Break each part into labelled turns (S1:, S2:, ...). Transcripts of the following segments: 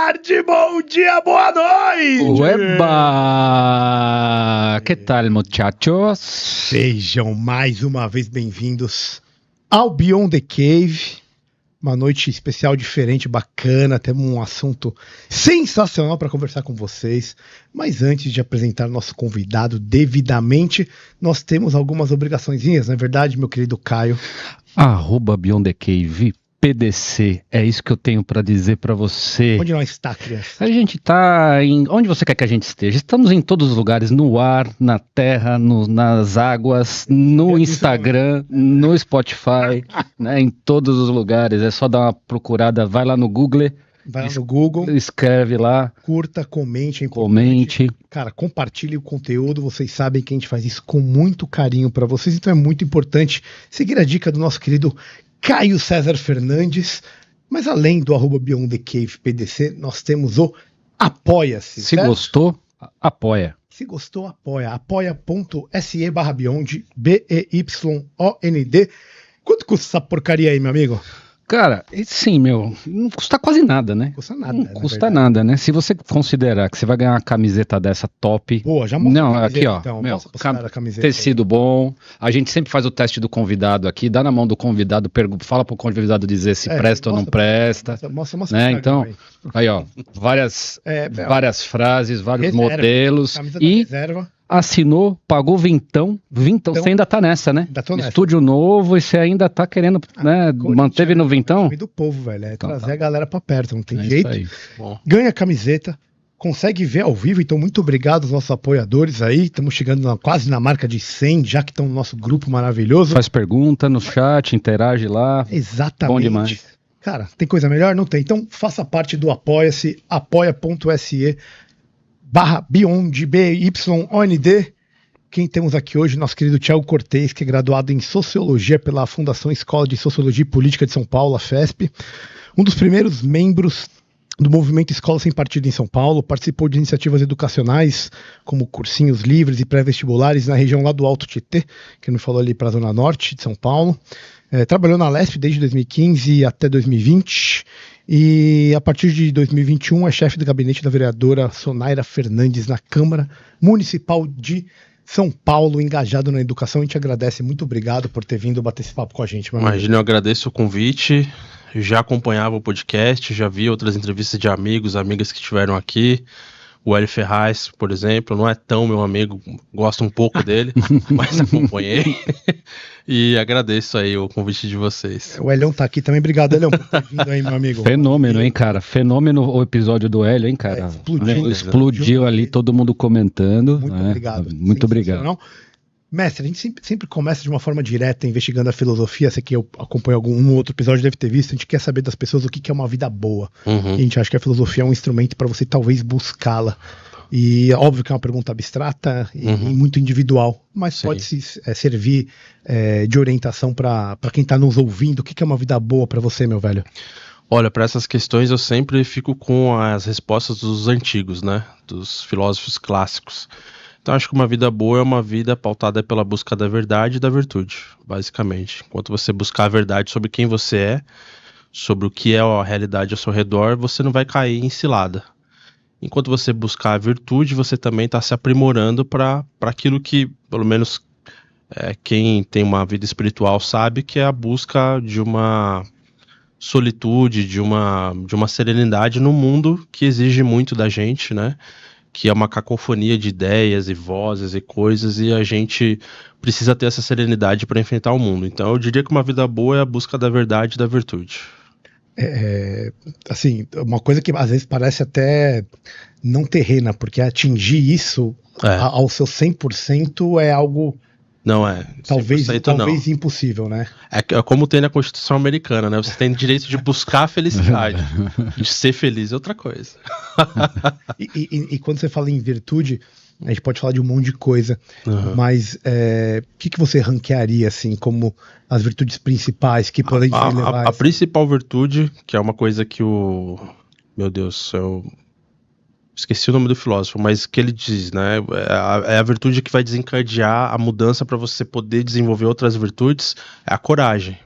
S1: tarde, bom dia, boa noite!
S2: Ueba! Que tal, muchachos?
S1: Sejam mais uma vez bem-vindos ao Beyond the Cave. Uma noite especial, diferente, bacana. Temos um assunto sensacional para conversar com vocês. Mas antes de apresentar nosso convidado devidamente, nós temos algumas obrigaçõezinhas, não é verdade, meu querido Caio?
S2: @Beyond the Cave, PDC, é isso que eu tenho para dizer para você.
S1: Onde nós está, criança?
S2: A gente tá em... Onde você quer que a gente esteja? Estamos em todos os lugares, no ar, na terra, nas águas, no Instagram, no Spotify, né, em todos os lugares. É só dar uma procurada, vai lá no Google.
S1: Vai lá no Google.
S2: Escreve lá.
S1: Curta, comente.
S2: Comente.
S1: Cara, compartilhe o conteúdo. Vocês sabem que a gente faz isso com muito carinho para vocês. Então é muito importante seguir a dica do nosso querido Caio César Fernandes. Mas além do @Beyond the Cave PDC, nós temos o Apoia-se.
S2: Se gostou, apoia.
S1: Se gostou, apoia. apoia.se/Beyond, BEYOND. Quanto custa essa porcaria aí, meu amigo?
S2: Cara, sim, meu, não custa quase nada, né?
S1: Custa nada,
S2: não custa nada, né? Se você considerar que você vai ganhar uma camiseta dessa top...
S1: Pô, já mostra
S2: não,
S1: a camiseta,
S2: aqui, ó,
S1: então.
S2: meu,
S1: A camiseta
S2: tecido
S1: aí.
S2: Bom. A gente sempre faz o teste do convidado aqui, dá na mão do convidado, fala pro convidado dizer se presta ou não presta.
S1: Mostra
S2: né? Então, aí, ó, várias frases, vários modelos. E assinou, pagou vintão, você ainda tá nessa, né? Estúdio novo e você ainda tá querendo, né? Manteve no vintão?
S1: Do povo, velho. É então, trazer a galera pra perto, não tem jeito.
S2: Bom.
S1: Ganha a camiseta, consegue ver ao vivo, então muito obrigado aos nossos apoiadores aí. Estamos chegando quase na marca de 100, já que estão no nosso grupo maravilhoso.
S2: Faz pergunta no chat, interage lá.
S1: Exatamente.
S2: Bom demais.
S1: Cara, tem coisa melhor? Não tem. Então faça parte do Apoia-se, apoia.se/Beyond, BYOND. Quem temos aqui hoje? Nosso querido Thiago Cortez, que é graduado em Sociologia pela Fundação Escola de Sociologia e Política de São Paulo, a FESP. Um dos primeiros membros do movimento Escola Sem Partido em São Paulo, participou de iniciativas educacionais como cursinhos livres e pré-vestibulares na região lá do Alto Tietê, que não falou ali para a Zona Norte de São Paulo. Trabalhou na LESP desde 2015 até 2020 e a partir de 2021 é chefe do gabinete da vereadora Sonaira Fernandes na Câmara Municipal de São Paulo, engajado na educação. A gente agradece, muito obrigado por ter vindo bater esse papo com a gente.
S3: Imagina, eu agradeço o convite, já acompanhava o podcast, já vi outras entrevistas de amigos, amigas que estiveram aqui. O Hélio Ferraz, por exemplo, não é tão meu amigo, gosto um pouco dele, mas acompanhei. E agradeço aí o convite de vocês.
S1: O Hélio tá aqui também, obrigado, Hélio, por ter vindo aí, meu amigo.
S2: Fenômeno, hein, cara? Fenômeno o episódio do Hélio, hein, cara? Explodiu ali, todo mundo comentando.
S1: Muito obrigado.
S2: Muito obrigado.
S1: Mestre, a gente sempre começa de uma forma direta, investigando a filosofia. Você que eu acompanho algum outro episódio deve ter visto. A gente quer saber das pessoas o que é uma vida boa.
S3: Uhum.
S1: E a gente acha que a filosofia é um instrumento para você talvez buscá-la. E é óbvio que é uma pergunta abstrata e muito individual, mas
S3: Sim.
S1: pode servir de orientação para quem está nos ouvindo. O que é uma vida boa para você, meu velho?
S3: Olha, para essas questões eu sempre fico com as respostas dos antigos, né? Dos filósofos clássicos. Então acho que uma vida boa é uma vida pautada pela busca da verdade e da virtude, basicamente. Enquanto você buscar a verdade sobre quem você é, sobre o que é a realidade ao seu redor, você não vai cair em cilada. Enquanto você buscar a virtude, você também está se aprimorando para aquilo que, pelo menos, quem tem uma vida espiritual sabe, que é a busca de uma solitude, de uma serenidade no mundo que exige muito da gente, né? Que é uma cacofonia de ideias e vozes e coisas, e a gente precisa ter essa serenidade para enfrentar o mundo. Então eu diria que uma vida boa é a busca da verdade e da virtude.
S1: Assim, uma coisa que às vezes parece até não terrena, porque atingir isso ao seu 100% é algo...
S3: Não é.
S1: Talvez impossível, né?
S3: É como tem na Constituição Americana, né? Você tem direito de buscar a felicidade. De ser feliz é outra coisa.
S1: E quando você fala em virtude, a gente pode falar de um monte de coisa, mas o que você ranquearia, assim, como as virtudes principais que podem levar...
S3: A principal virtude, que é uma coisa que meu Deus, eu esqueci o nome do filósofo, mas que ele diz, né? É a virtude que vai desencadear a mudança para você poder desenvolver outras virtudes, é a coragem.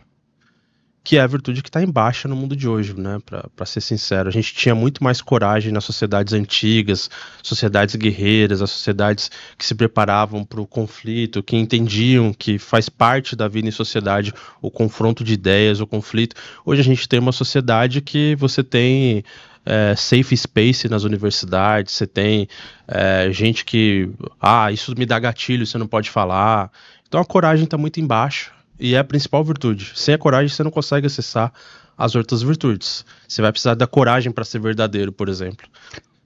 S3: que é a virtude que está em baixa no mundo de hoje, né? Para ser sincero, a gente tinha muito mais coragem nas sociedades antigas, sociedades guerreiras, as sociedades que se preparavam para o conflito, que entendiam que faz parte da vida em sociedade o confronto de ideias, o conflito. Hoje a gente tem uma sociedade que você tem safe space nas universidades, você tem gente que, isso me dá gatilho, você não pode falar. Então a coragem está muito embaixo. E é a principal virtude. Sem a coragem, você não consegue acessar as outras virtudes. Você vai precisar da coragem para ser verdadeiro, por exemplo.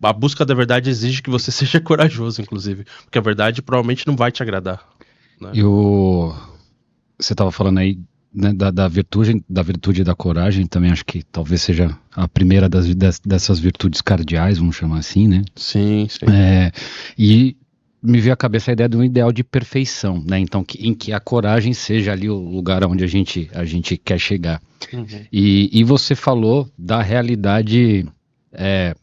S3: A busca da verdade exige que você seja corajoso, inclusive. Porque a verdade provavelmente não vai te agradar. Né?
S2: Você estava falando aí, né, da virtude da coragem. Também acho que talvez seja a primeira dessas virtudes cardeais, vamos chamar assim, né?
S3: Sim, sim.
S2: E me veio à cabeça a ideia de um ideal de perfeição, né? Então, em que a coragem seja ali o lugar onde a gente quer chegar. Uhum. E você falou da realidade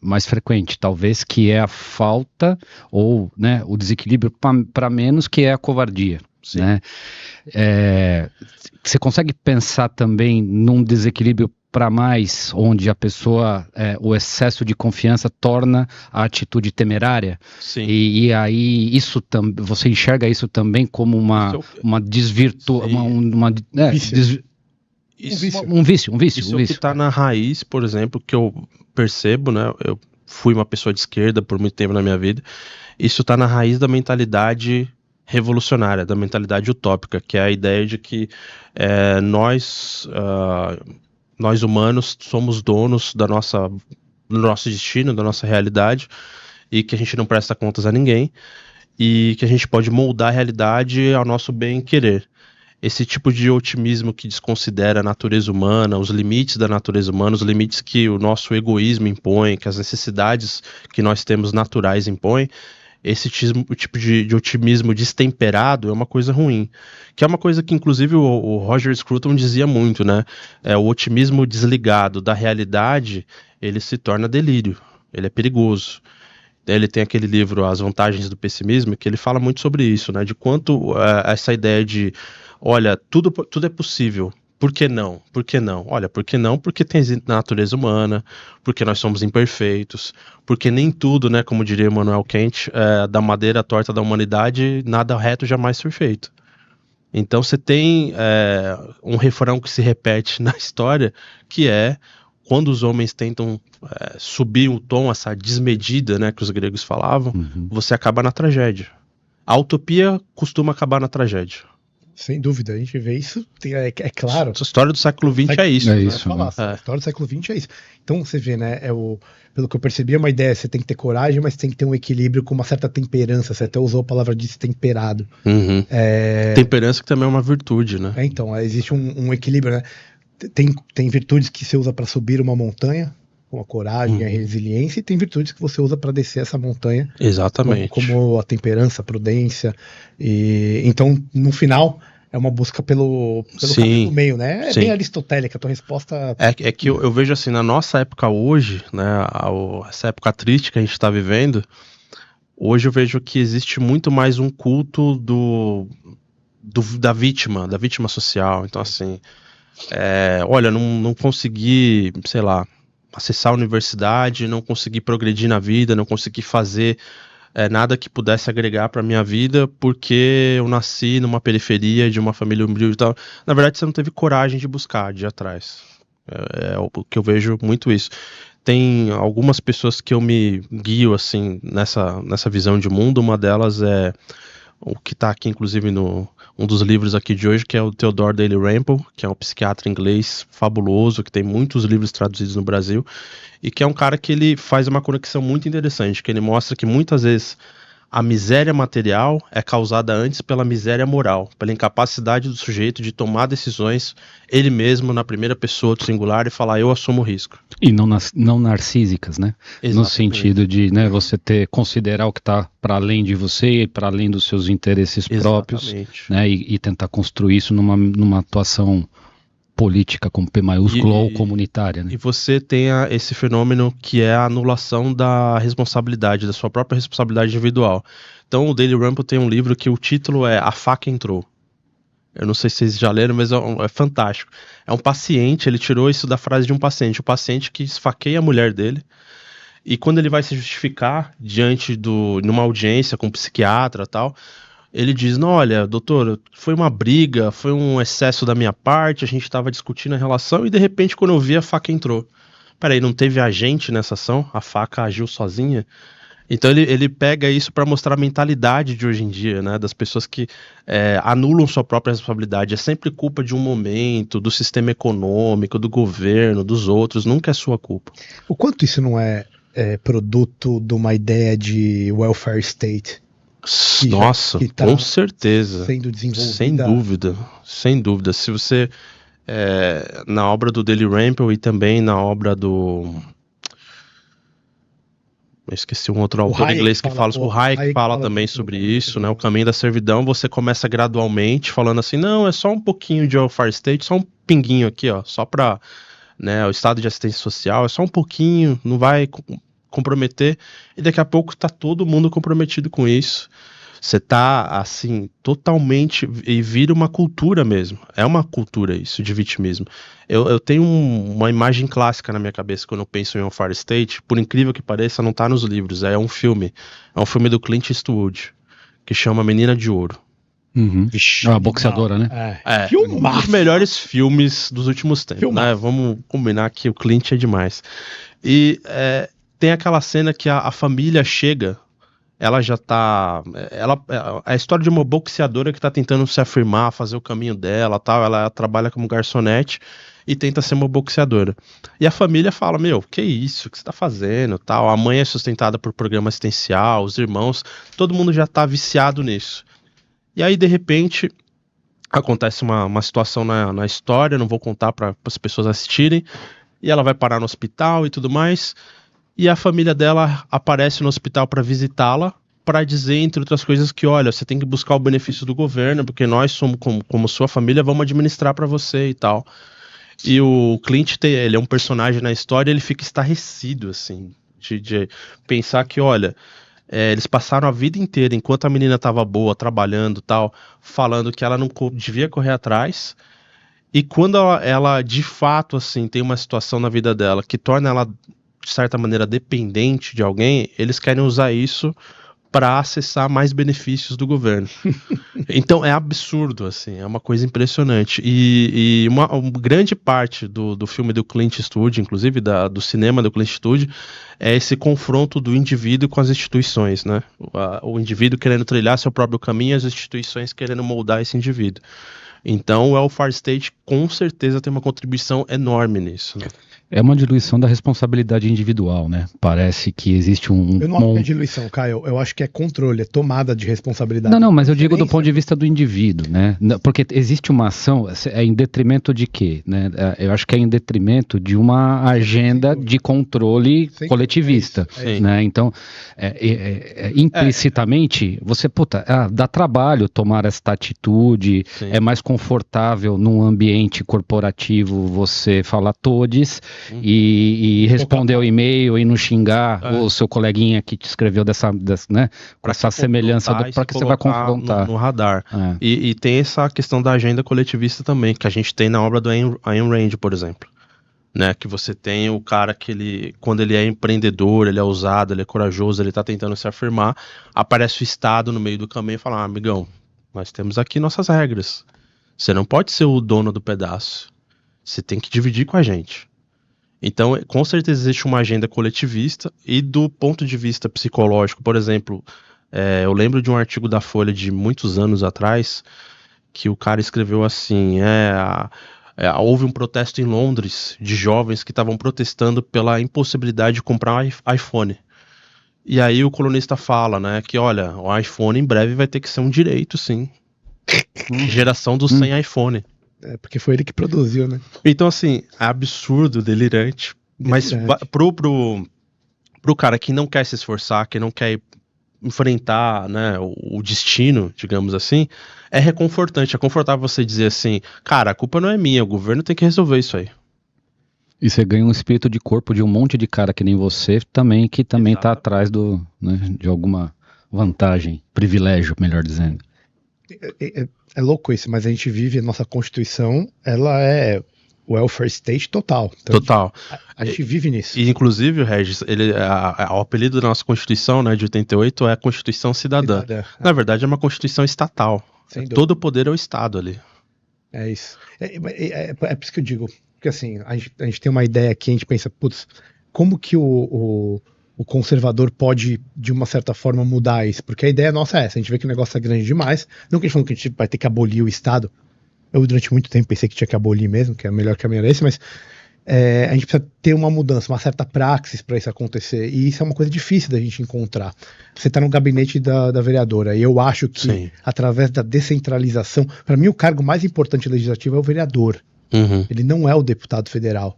S2: mais frequente, talvez, que é a falta ou, né, o desequilíbrio para menos, que é a covardia. Sim. Né? Você consegue pensar também num desequilíbrio para mais, onde a pessoa, o excesso de confiança torna a atitude temerária?
S3: Sim.
S2: E aí você enxerga isso também como uma desvirtuação, um vício.
S3: Isso que está na raiz, por exemplo, que eu percebo, né? Eu fui uma pessoa de esquerda por muito tempo na minha vida. Isso está na raiz da mentalidade revolucionária, da mentalidade utópica, que é a ideia de que nós humanos somos donos do nosso destino, da nossa realidade, e que a gente não presta contas a ninguém, e que a gente pode moldar a realidade ao nosso bem-querer. Esse tipo de otimismo que desconsidera a natureza humana, os limites da natureza humana, os limites que o nosso egoísmo impõe, que as necessidades que nós temos naturais impõem, esse tipo de otimismo destemperado é uma coisa ruim. Que é uma coisa que, inclusive, o Roger Scruton dizia muito, né? O otimismo desligado da realidade, ele se torna delírio, ele é perigoso. Ele tem aquele livro, As Vantagens do Pessimismo, que ele fala muito sobre isso, né? De quanto essa ideia de, olha, tudo é possível. Por que não? Por que não? Olha, por que não? Porque tem natureza humana, porque nós somos imperfeitos, porque nem tudo, né, como diria Immanuel Kant, da madeira torta da humanidade, nada reto jamais foi feito. Então você tem um refrão que se repete na história, que é quando os homens tentam subir o tom, essa desmedida, né, que os gregos falavam, você acaba na tragédia. A utopia costuma acabar na tragédia.
S1: Sem dúvida, a gente vê isso, é claro.
S3: A história do século XX é isso.
S1: A história do século XX é isso. Então você vê, né, pelo que eu percebi, é uma ideia, você tem que ter coragem, mas tem que ter um equilíbrio com uma certa temperança, você até usou a palavra destemperado.
S3: Uhum. Temperança que também é uma virtude, né?
S1: Então, existe um equilíbrio, né? Tem virtudes que você usa para subir uma montanha, com a coragem, a resiliência, e tem virtudes que você usa para descer essa montanha.
S3: Exatamente.
S1: Como a temperança, a prudência. Então, no final, é uma busca pelo caminho do meio, né? Bem aristotélica a tua resposta.
S3: É que eu vejo assim, na nossa época hoje, né, essa época triste que a gente está vivendo, hoje eu vejo que existe muito mais um culto da vítima social. Então, assim, olha, não consegui, sei lá, acessar a universidade, não consegui progredir na vida, não consegui fazer nada que pudesse agregar para minha vida porque eu nasci numa periferia de uma família humilde e tal. Na verdade, você não teve coragem de buscar, de ir atrás. É o que eu vejo muito isso. Tem algumas pessoas que eu me guio assim nessa visão de mundo. Uma delas é o que está aqui, inclusive, um dos livros aqui de hoje, que é o Theodore Dalrymple, que é um psiquiatra inglês fabuloso, que tem muitos livros traduzidos no Brasil, e que é um cara que ele faz uma conexão muito interessante, que ele mostra que muitas vezes a miséria material é causada antes pela miséria moral, pela incapacidade do sujeito de tomar decisões ele mesmo na primeira pessoa do singular e falar, eu assumo o risco.
S2: E não narcísicas, né? Exatamente. No sentido de, né, você considerar o que está para além de você e para além dos seus interesses próprios, né, e tentar construir isso numa atuação política com P maiúsculo ou comunitária, né?
S3: E você tem esse fenômeno que é a anulação da responsabilidade, da sua própria responsabilidade individual. Então o Dalrymple tem um livro que o título é A Faca Entrou. Eu não sei se vocês já leram, mas é fantástico. É um paciente, ele tirou isso da frase de um paciente. O paciente que esfaqueia a mulher dele. E quando ele vai se justificar numa audiência com um psiquiatra e tal, ele diz, não, olha, doutor, foi uma briga, foi um excesso da minha parte, a gente estava discutindo a relação e de repente quando eu vi a faca entrou. Peraí, não teve agente nessa ação? A faca agiu sozinha? Então ele pega isso para mostrar a mentalidade de hoje em dia, né, das pessoas que anulam sua própria responsabilidade. É sempre culpa de um momento, do sistema econômico, do governo, dos outros, nunca é sua culpa.
S1: O quanto isso não é produto de uma ideia de welfare state?
S3: Nossa, tá com certeza.
S1: Sendo desenvolvida.
S3: Sem dúvida. Se você, na obra do Daley Rampel e também na obra do... Eu esqueci um outro autor inglês que fala, o Hayek fala também sobre isso, né? O caminho da servidão, você começa gradualmente falando assim, não, é só um pouquinho de welfare state, só um pinguinho aqui, ó, só para, né, o estado de assistência social, é só um pouquinho, não vai comprometer, e daqui a pouco tá todo mundo comprometido com isso. Você tá, assim, totalmente, e vira uma cultura mesmo. É uma cultura isso, de vitimismo. Eu tenho uma imagem clássica na minha cabeça quando eu penso em welfare state, por incrível que pareça, não tá nos livros, é um filme. É um filme do Clint Eastwood, que chama Menina de Ouro.
S2: Uhum. É uma boxeadora, né?
S3: Um dos melhores filmes dos últimos tempos, né? Vamos combinar que o Clint é demais. E tem aquela cena que a família chega, ela já tá... é a história de uma boxeadora que tá tentando se afirmar, fazer o caminho dela, tal. Ela trabalha como garçonete e tenta ser uma boxeadora. E a família fala, meu, que isso, o que você tá fazendo, tal. A mãe é sustentada por programa assistencial, os irmãos, todo mundo já tá viciado nisso. E aí, de repente, acontece uma situação na história, não vou contar para as pessoas assistirem, e ela vai parar no hospital e tudo mais, e a família dela aparece no hospital para visitá-la, para dizer, entre outras coisas, que olha, você tem que buscar o benefício do governo, porque nós somos, como sua família, vamos administrar para você e tal. E o Clint, ele é um personagem na história, ele fica estarrecido, assim, de pensar que, olha, eles passaram a vida inteira, enquanto a menina estava boa, trabalhando e tal, falando que ela não devia correr atrás, e quando ela de fato, assim, tem uma situação na vida dela que torna ela, de certa maneira, dependente de alguém, eles querem usar isso para acessar mais benefícios do governo. Então é absurdo, assim, é uma coisa impressionante. E uma grande parte do filme do Clint Eastwood, inclusive do cinema do Clint Eastwood, é esse confronto do indivíduo com as instituições, né? O indivíduo querendo trilhar seu próprio caminho e as instituições querendo moldar esse indivíduo. Então o welfare state com certeza tem uma contribuição enorme nisso, né?
S2: É uma diluição da responsabilidade individual, né? Parece que existe
S1: Eu não acho que é diluição, Caio. Eu acho que é controle, é tomada de responsabilidade.
S2: Não, mas eu digo do ponto de vista do indivíduo, né? Porque existe uma ação, em detrimento de quê? Né? Eu acho que é em detrimento de uma agenda de controle coletivista, né? Então, implicitamente, você, dá trabalho tomar esta atitude, é mais confortável num ambiente corporativo você falar todes, e responder ao e-mail e não xingar o seu coleguinha que te escreveu né, com essa semelhança para que você vai confrontar
S3: no radar. E tem essa questão da agenda coletivista também, que a gente tem na obra do Ayn Rand, por exemplo, né, que você tem o cara que quando ele é empreendedor, ele é ousado, ele é corajoso, ele tá tentando se afirmar, aparece o Estado no meio do caminho e fala, amigão, nós temos aqui nossas regras, você não pode ser o dono do pedaço, você tem que dividir com a gente. Então, com certeza existe uma agenda coletivista, e do ponto de vista psicológico, por exemplo, eu lembro de um artigo da Folha de muitos anos atrás, que o cara escreveu assim, houve um protesto em Londres de jovens que estavam protestando pela impossibilidade de comprar um iPhone. E aí o colunista fala, né, que olha, o iPhone em breve vai ter que ser um direito, sim. Geração do sem iPhone.
S1: Porque foi ele que produziu, né?
S3: Então, assim, é absurdo, delirante. Mas pro cara que não quer se esforçar, que não quer enfrentar, né, o destino, digamos assim, é reconfortante. É confortável você dizer assim, cara, a culpa não é minha, o governo tem que resolver isso aí.
S2: E você ganha um espírito de corpo de um monte de cara que nem você também, que também tá atrás de alguma vantagem, privilégio, melhor dizendo.
S1: É louco isso, mas a gente vive, a nossa Constituição, ela é welfare state total.
S3: Então, total.
S1: A gente vive nisso.
S3: E inclusive, Regis, o apelido da nossa Constituição, né, de 88, é a Constituição Cidadã. Na verdade, é uma Constituição estatal. Todo o poder é o Estado ali.
S1: É isso. É por isso que eu digo, porque assim, a gente tem uma ideia aqui, a gente pensa, putz, como que o conservador pode, de uma certa forma, mudar isso? Porque a ideia nossa é essa, a gente vê que o negócio é grande demais, não que a gente falou que a gente vai ter que abolir o Estado, eu durante muito tempo pensei que tinha que abolir mesmo, que é o melhor caminho era esse, mas a gente precisa ter uma mudança, uma certa praxis para isso acontecer, e isso é uma coisa difícil da gente encontrar. Você está no gabinete da vereadora, e eu acho que, sim, através da descentralização, para mim o cargo mais importante legislativo é o vereador. Ele não é o deputado federal,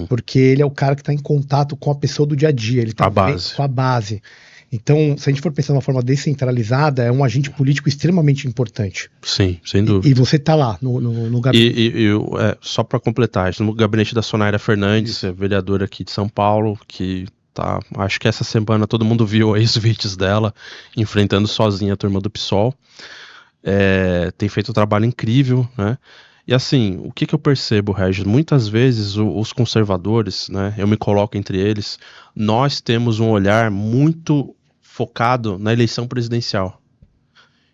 S1: porque ele é o cara que está em contato com a pessoa do dia a dia, ele está com a base. Então, se a gente for pensar de uma forma descentralizada, é um agente político extremamente importante.
S3: Sim, sem dúvida.
S1: E você está lá no gabinete.
S3: Só para completar, no gabinete da Sonaira Fernandes, vereadora aqui de São Paulo, que tá, acho que essa semana todo mundo viu aí os vídeos dela, enfrentando sozinha a turma do PSOL. Tem feito um trabalho incrível, né? E assim, o que eu percebo, Regis? Muitas vezes os conservadores, né, eu me coloco entre eles, nós temos um olhar muito focado na eleição presidencial.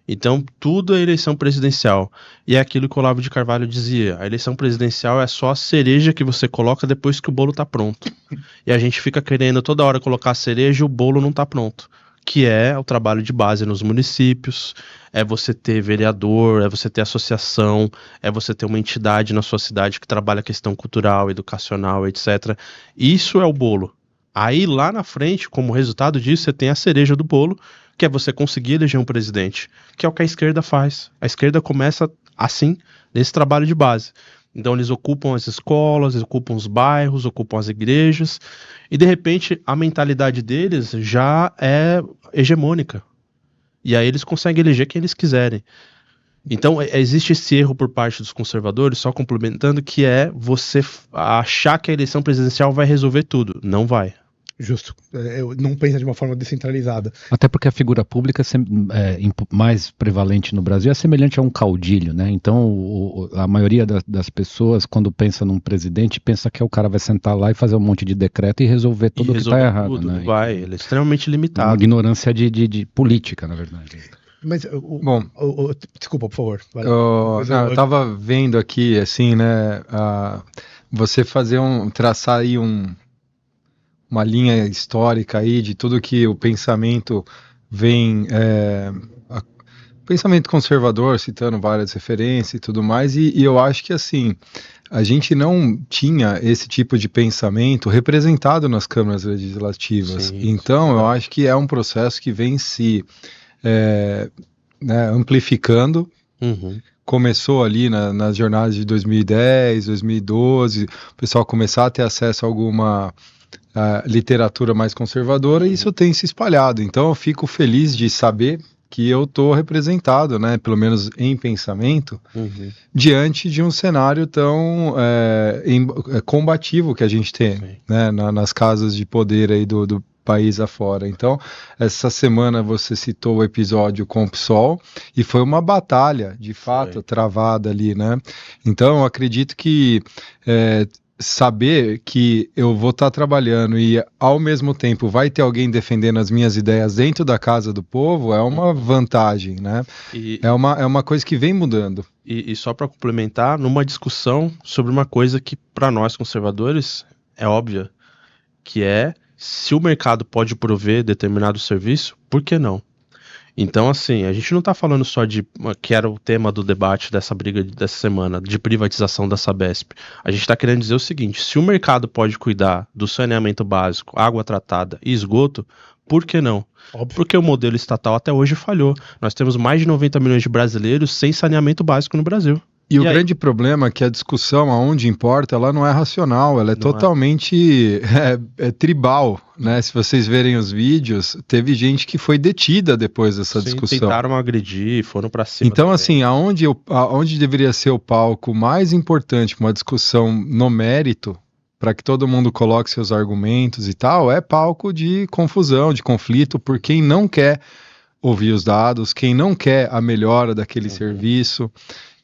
S3: Então, tudo é eleição presidencial. E é aquilo que o Olavo de Carvalho dizia, a eleição presidencial é só a cereja que você coloca depois que o bolo tá pronto. E a gente fica querendo toda hora colocar a cereja e o bolo não tá pronto. Que é o trabalho de base nos municípios, é você ter vereador, é você ter associação, é você ter uma entidade na sua cidade que trabalha a questão cultural, educacional, etc. Isso é o bolo. Aí lá na frente, como resultado disso, você tem a cereja do bolo, que é você conseguir eleger um presidente, que é o que a esquerda faz. A esquerda começa assim, nesse trabalho de base. Então eles ocupam as escolas, ocupam os bairros, ocupam as igrejas, e de repente a mentalidade deles já é hegemônica. E aí eles conseguem eleger quem eles quiserem. Então existe esse erro por parte dos conservadores, só complementando, que é você achar que a eleição presidencial vai resolver tudo. Não vai.
S1: Justo. Eu não penso de uma forma descentralizada.
S2: Até porque a figura pública mais prevalente no Brasil é semelhante a um caudilho, né? Então a maioria das pessoas, quando pensa num presidente, pensa que o cara vai sentar lá e fazer um monte de decreto e resolver tudo o que está errado. Tudo, né?
S3: Ele é extremamente limitado.
S2: Uma ignorância de política, na verdade.
S1: Mas,
S4: bom,
S1: desculpa, por favor.
S4: Eu estava vendo aqui, assim, né? Você traçar aí uma linha histórica aí de tudo que o pensamento vem, pensamento conservador, citando várias referências e tudo mais, e eu acho que assim, a gente não tinha esse tipo de pensamento representado nas câmaras legislativas. Sim, então eu acho que é um processo que vem se amplificando. Começou ali nas jornadas de 2010, 2012, o pessoal começar a ter acesso a alguma literatura mais conservadora, e isso tem se espalhado. Então eu fico feliz de saber que eu estou representado, né, pelo menos em pensamento, diante de um cenário tão combativo que a gente tem, né, nas casas de poder aí do país afora. Então, essa semana você citou o episódio com o PSOL, e foi uma batalha, de fato, travada ali, né? Então, eu acredito que saber que eu vou estar trabalhando e ao mesmo tempo vai ter alguém defendendo as minhas ideias dentro da casa do povo é uma vantagem, né? É uma coisa que vem mudando.
S3: E só para complementar, numa discussão sobre uma coisa que para nós conservadores é óbvia, que é se o mercado pode prover determinado serviço, por que não? Então, assim, a gente não está falando só que era o tema do debate dessa briga dessa semana, de privatização da Sabesp. A gente está querendo dizer o seguinte: se o mercado pode cuidar do saneamento básico, água tratada e esgoto, por que não? Óbvio. Porque o modelo estatal até hoje falhou. Nós temos mais de 90 milhões de brasileiros sem saneamento básico no Brasil.
S4: E o grande problema é que a discussão aonde importa, ela não é racional, ela é totalmente tribal, né? Se vocês verem os vídeos, teve gente que foi detida depois dessa discussão.
S3: Tentaram agredir, foram pra cima.
S4: Então, assim, aonde deveria ser o palco mais importante para uma discussão no mérito, para que todo mundo coloque seus argumentos e tal, é palco de confusão, de conflito, por quem não quer ouvir os dados, quem não quer a melhora daquele serviço.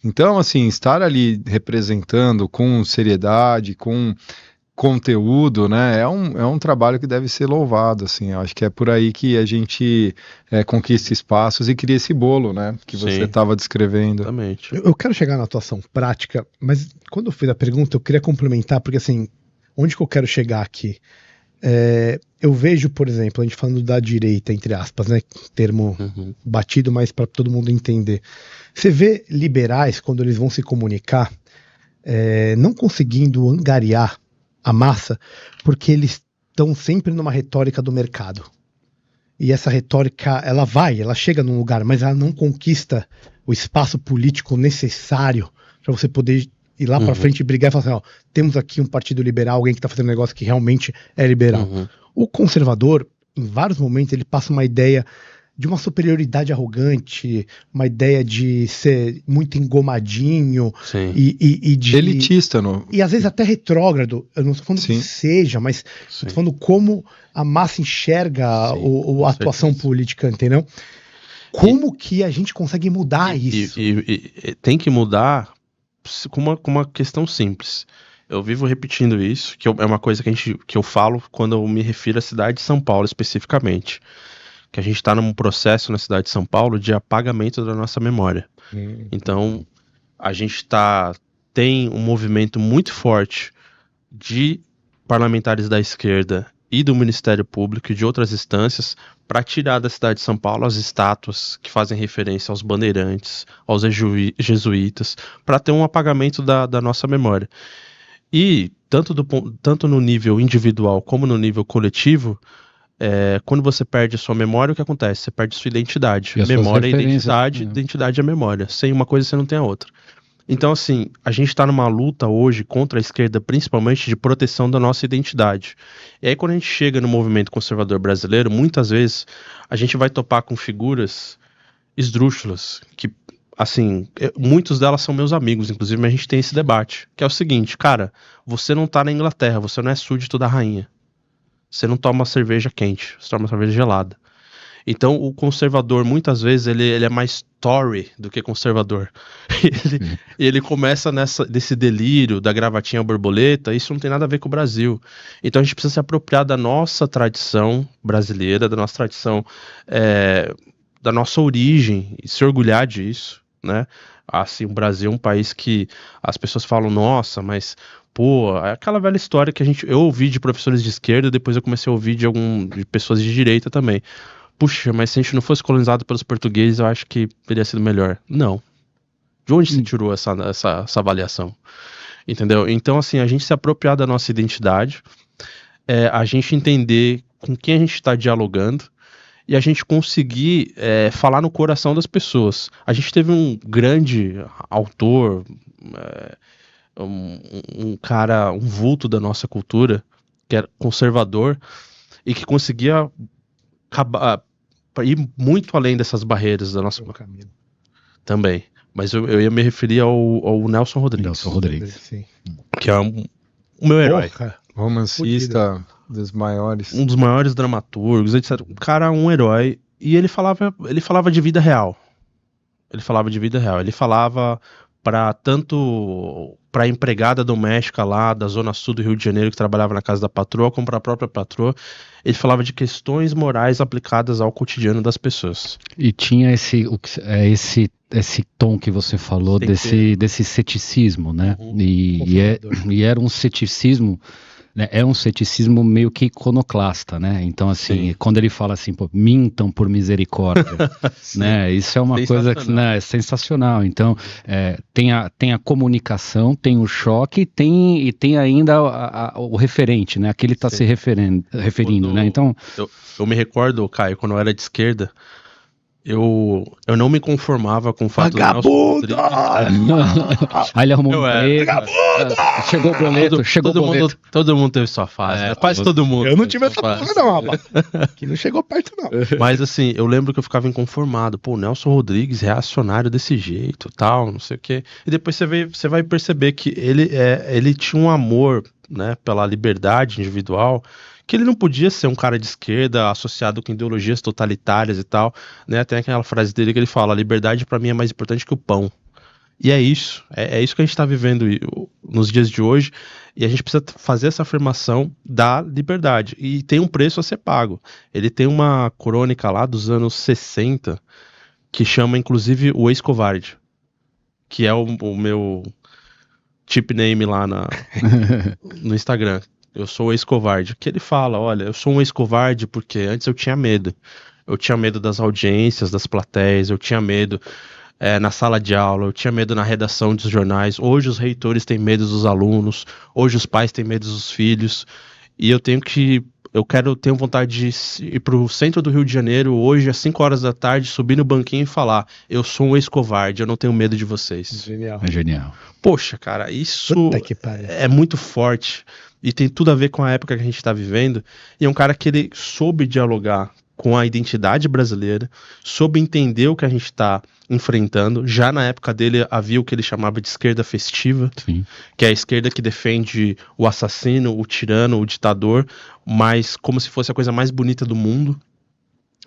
S4: Então, assim, estar ali representando com seriedade, com conteúdo, né, é um trabalho que deve ser louvado, assim, eu acho que é por aí que a gente conquista espaços e cria esse bolo, né, que você estava descrevendo.
S3: Exatamente.
S1: Eu quero chegar na atuação prática, mas quando eu fiz a pergunta, eu queria complementar, porque assim, onde que eu quero chegar aqui? Eu vejo, por exemplo, a gente falando da direita, entre aspas, né, termo batido, mas para todo mundo entender. Você vê liberais, quando eles vão se comunicar, não conseguindo angariar a massa, porque eles estão sempre numa retórica do mercado. E essa retórica, ela chega num lugar, mas ela não conquista o espaço político necessário para você poder ir lá para frente e brigar e falar assim, temos aqui um partido liberal, alguém que está fazendo um negócio que realmente é liberal. O conservador, em vários momentos, ele passa uma ideia de uma superioridade arrogante, uma ideia de ser muito engomadinho e de
S4: elitista,
S1: e às vezes até retrógrado. Eu não estou falando que seja, mas estou falando como a massa enxerga a atuação política, entendeu? Como que a gente consegue mudar isso?
S3: E tem que mudar com uma questão simples. Eu vivo repetindo isso, que é uma coisa que eu falo quando eu me refiro à cidade de São Paulo especificamente. Que a gente está num processo na cidade de São Paulo de apagamento da nossa memória. Então, a gente tem um movimento muito forte de parlamentares da esquerda e do Ministério Público e de outras instâncias para tirar da cidade de São Paulo as estátuas que fazem referência aos bandeirantes, aos jesuítas, para ter um apagamento da nossa memória. E, tanto no nível individual como no nível coletivo, quando você perde a sua memória, o que acontece? Você perde a sua identidade. Memória é identidade, identidade é memória. Sem uma coisa, você não tem a outra. Então, assim, a gente está numa luta hoje contra a esquerda, principalmente de proteção da nossa identidade. E aí, quando a gente chega no movimento conservador brasileiro, muitas vezes a gente vai topar com figuras esdrúxulas, que, assim, muitos delas são meus amigos, inclusive, mas a gente tem esse debate, que é o seguinte, cara, você não tá na Inglaterra, você não é súdito da rainha. Você não toma cerveja quente, você toma cerveja gelada. Então, o conservador, muitas vezes, ele é mais Tory do que conservador. Ele começa nesse delírio da gravatinha borboleta, isso não tem nada a ver com o Brasil. Então, a gente precisa se apropriar da nossa tradição brasileira, da nossa tradição, da nossa origem, e se orgulhar disso, né? Assim, o Brasil é um país que as pessoas falam, nossa, mas... Pô, é aquela velha história que eu ouvi de professores de esquerda, depois eu comecei a ouvir de pessoas de direita também. Puxa, mas se a gente não fosse colonizado pelos portugueses, eu acho que teria sido melhor. Não. De onde se tirou essa avaliação? Entendeu? Então, assim, a gente se apropriar da nossa identidade, a gente entender com quem a gente está dialogando e a gente conseguir falar no coração das pessoas. A gente teve um grande autor... um cara, um vulto da nossa cultura, que era conservador e que conseguia ir muito além dessas barreiras da nossa caminho. Também. Mas eu ia me referir ao Nelson Rodrigues.
S2: Nelson Rodrigues, sim.
S3: Que é o meu herói.
S4: Romancista dos maiores.
S3: Um dos maiores dramaturgos, etc. O cara, um herói. E ele falava de vida real. Ele falava tanto para a empregada doméstica lá da zona sul do Rio de Janeiro que trabalhava na casa da patroa, como para a própria patroa. Ele falava de questões morais aplicadas ao cotidiano das pessoas.
S2: E tinha esse tom que você falou desse ceticismo, né? E era um ceticismo, né? É um ceticismo meio que iconoclasta, né? Então, assim, quando ele fala assim, pô, mintam por misericórdia, né? Isso é uma coisa que, né, é sensacional. Então, tem a comunicação, tem o choque e tem ainda o referente, né? Aquele está se referindo, né? Então,
S3: eu me recordo, Caio, quando eu era de esquerda, eu não me conformava com o fato do Nelson Rodrigues.
S2: Aí ele arrumou um emprego. Chegou o boleto.
S3: Todo mundo teve sua fase. Né? Quase todo mundo.
S1: Eu não tive essa porra, não, rapaz. Que não chegou perto, não.
S3: Mas assim, eu lembro que eu ficava inconformado. Pô, Nelson Rodrigues, reacionário desse jeito, tal, não sei o quê. E depois você vai perceber que ele tinha um amor, né, pela liberdade individual, que ele não podia ser um cara de esquerda associado com ideologias totalitárias e tal, né? Tem aquela frase dele que ele fala: a liberdade para mim é mais importante que o pão. E é isso que a gente está vivendo nos dias de hoje, e a gente precisa fazer essa afirmação da liberdade, e tem um preço a ser pago. Ele tem uma crônica lá dos anos 60, que chama inclusive o ex-covarde, que é o meu tip name lá no Instagram. Eu sou o ex-covarde. Que ele fala: olha, eu sou um ex-covarde porque antes eu tinha medo. Eu tinha medo das audiências, das plateias, eu tinha medo na sala de aula, eu tinha medo na redação dos jornais. Hoje os reitores têm medo dos alunos, hoje os pais têm medo dos filhos, e eu tenho vontade de ir pro centro do Rio de Janeiro hoje às 5 horas da tarde, subir no banquinho e falar: eu sou um ex-covarde, eu não tenho medo de vocês.
S1: Genial.
S2: É genial.
S3: Poxa, cara, isso é muito forte, e tem tudo a ver com a época que a gente está vivendo, e é um cara que ele soube dialogar com a identidade brasileira, soube entender o que a gente está enfrentando. Já na época dele havia o que ele chamava de esquerda festiva,
S2: sim,
S3: que é a esquerda que defende o assassino, o tirano, o ditador, mas como se fosse a coisa mais bonita do mundo,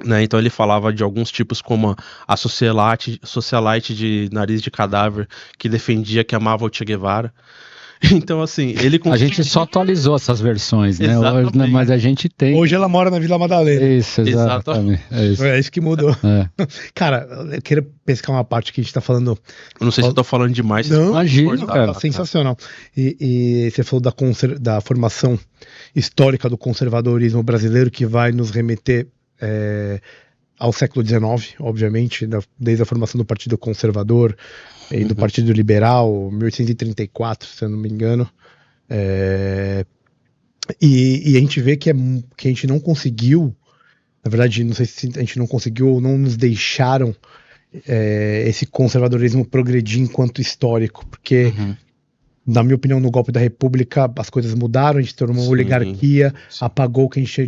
S3: né? Então ele falava de alguns tipos como a socialite de nariz de cadáver, que defendia, que amava o Che Guevara. Então, assim, ele
S2: A gente só atualizou essas versões, né? Hoje, né? Mas a gente tem.
S1: Hoje ela mora na Vila Madalena.
S2: Isso, exatamente.
S1: É isso que mudou. Cara, eu queria pescar uma parte que a gente tá falando.
S3: Eu não sei se eu tô falando demais.
S1: Não, imagina, tá sensacional. E você falou da formação histórica do conservadorismo brasileiro, que vai nos remeter ao século XIX, obviamente, desde a formação do Partido Conservador e do Partido Liberal, 1834, se eu não me engano. E a gente vê que a gente não conseguiu, na verdade, não sei se a gente não conseguiu ou não nos deixaram esse conservadorismo progredir enquanto histórico, porque na minha opinião, no golpe da República, as coisas mudaram, a gente tornou uma oligarquia, apagou o que a gente tinha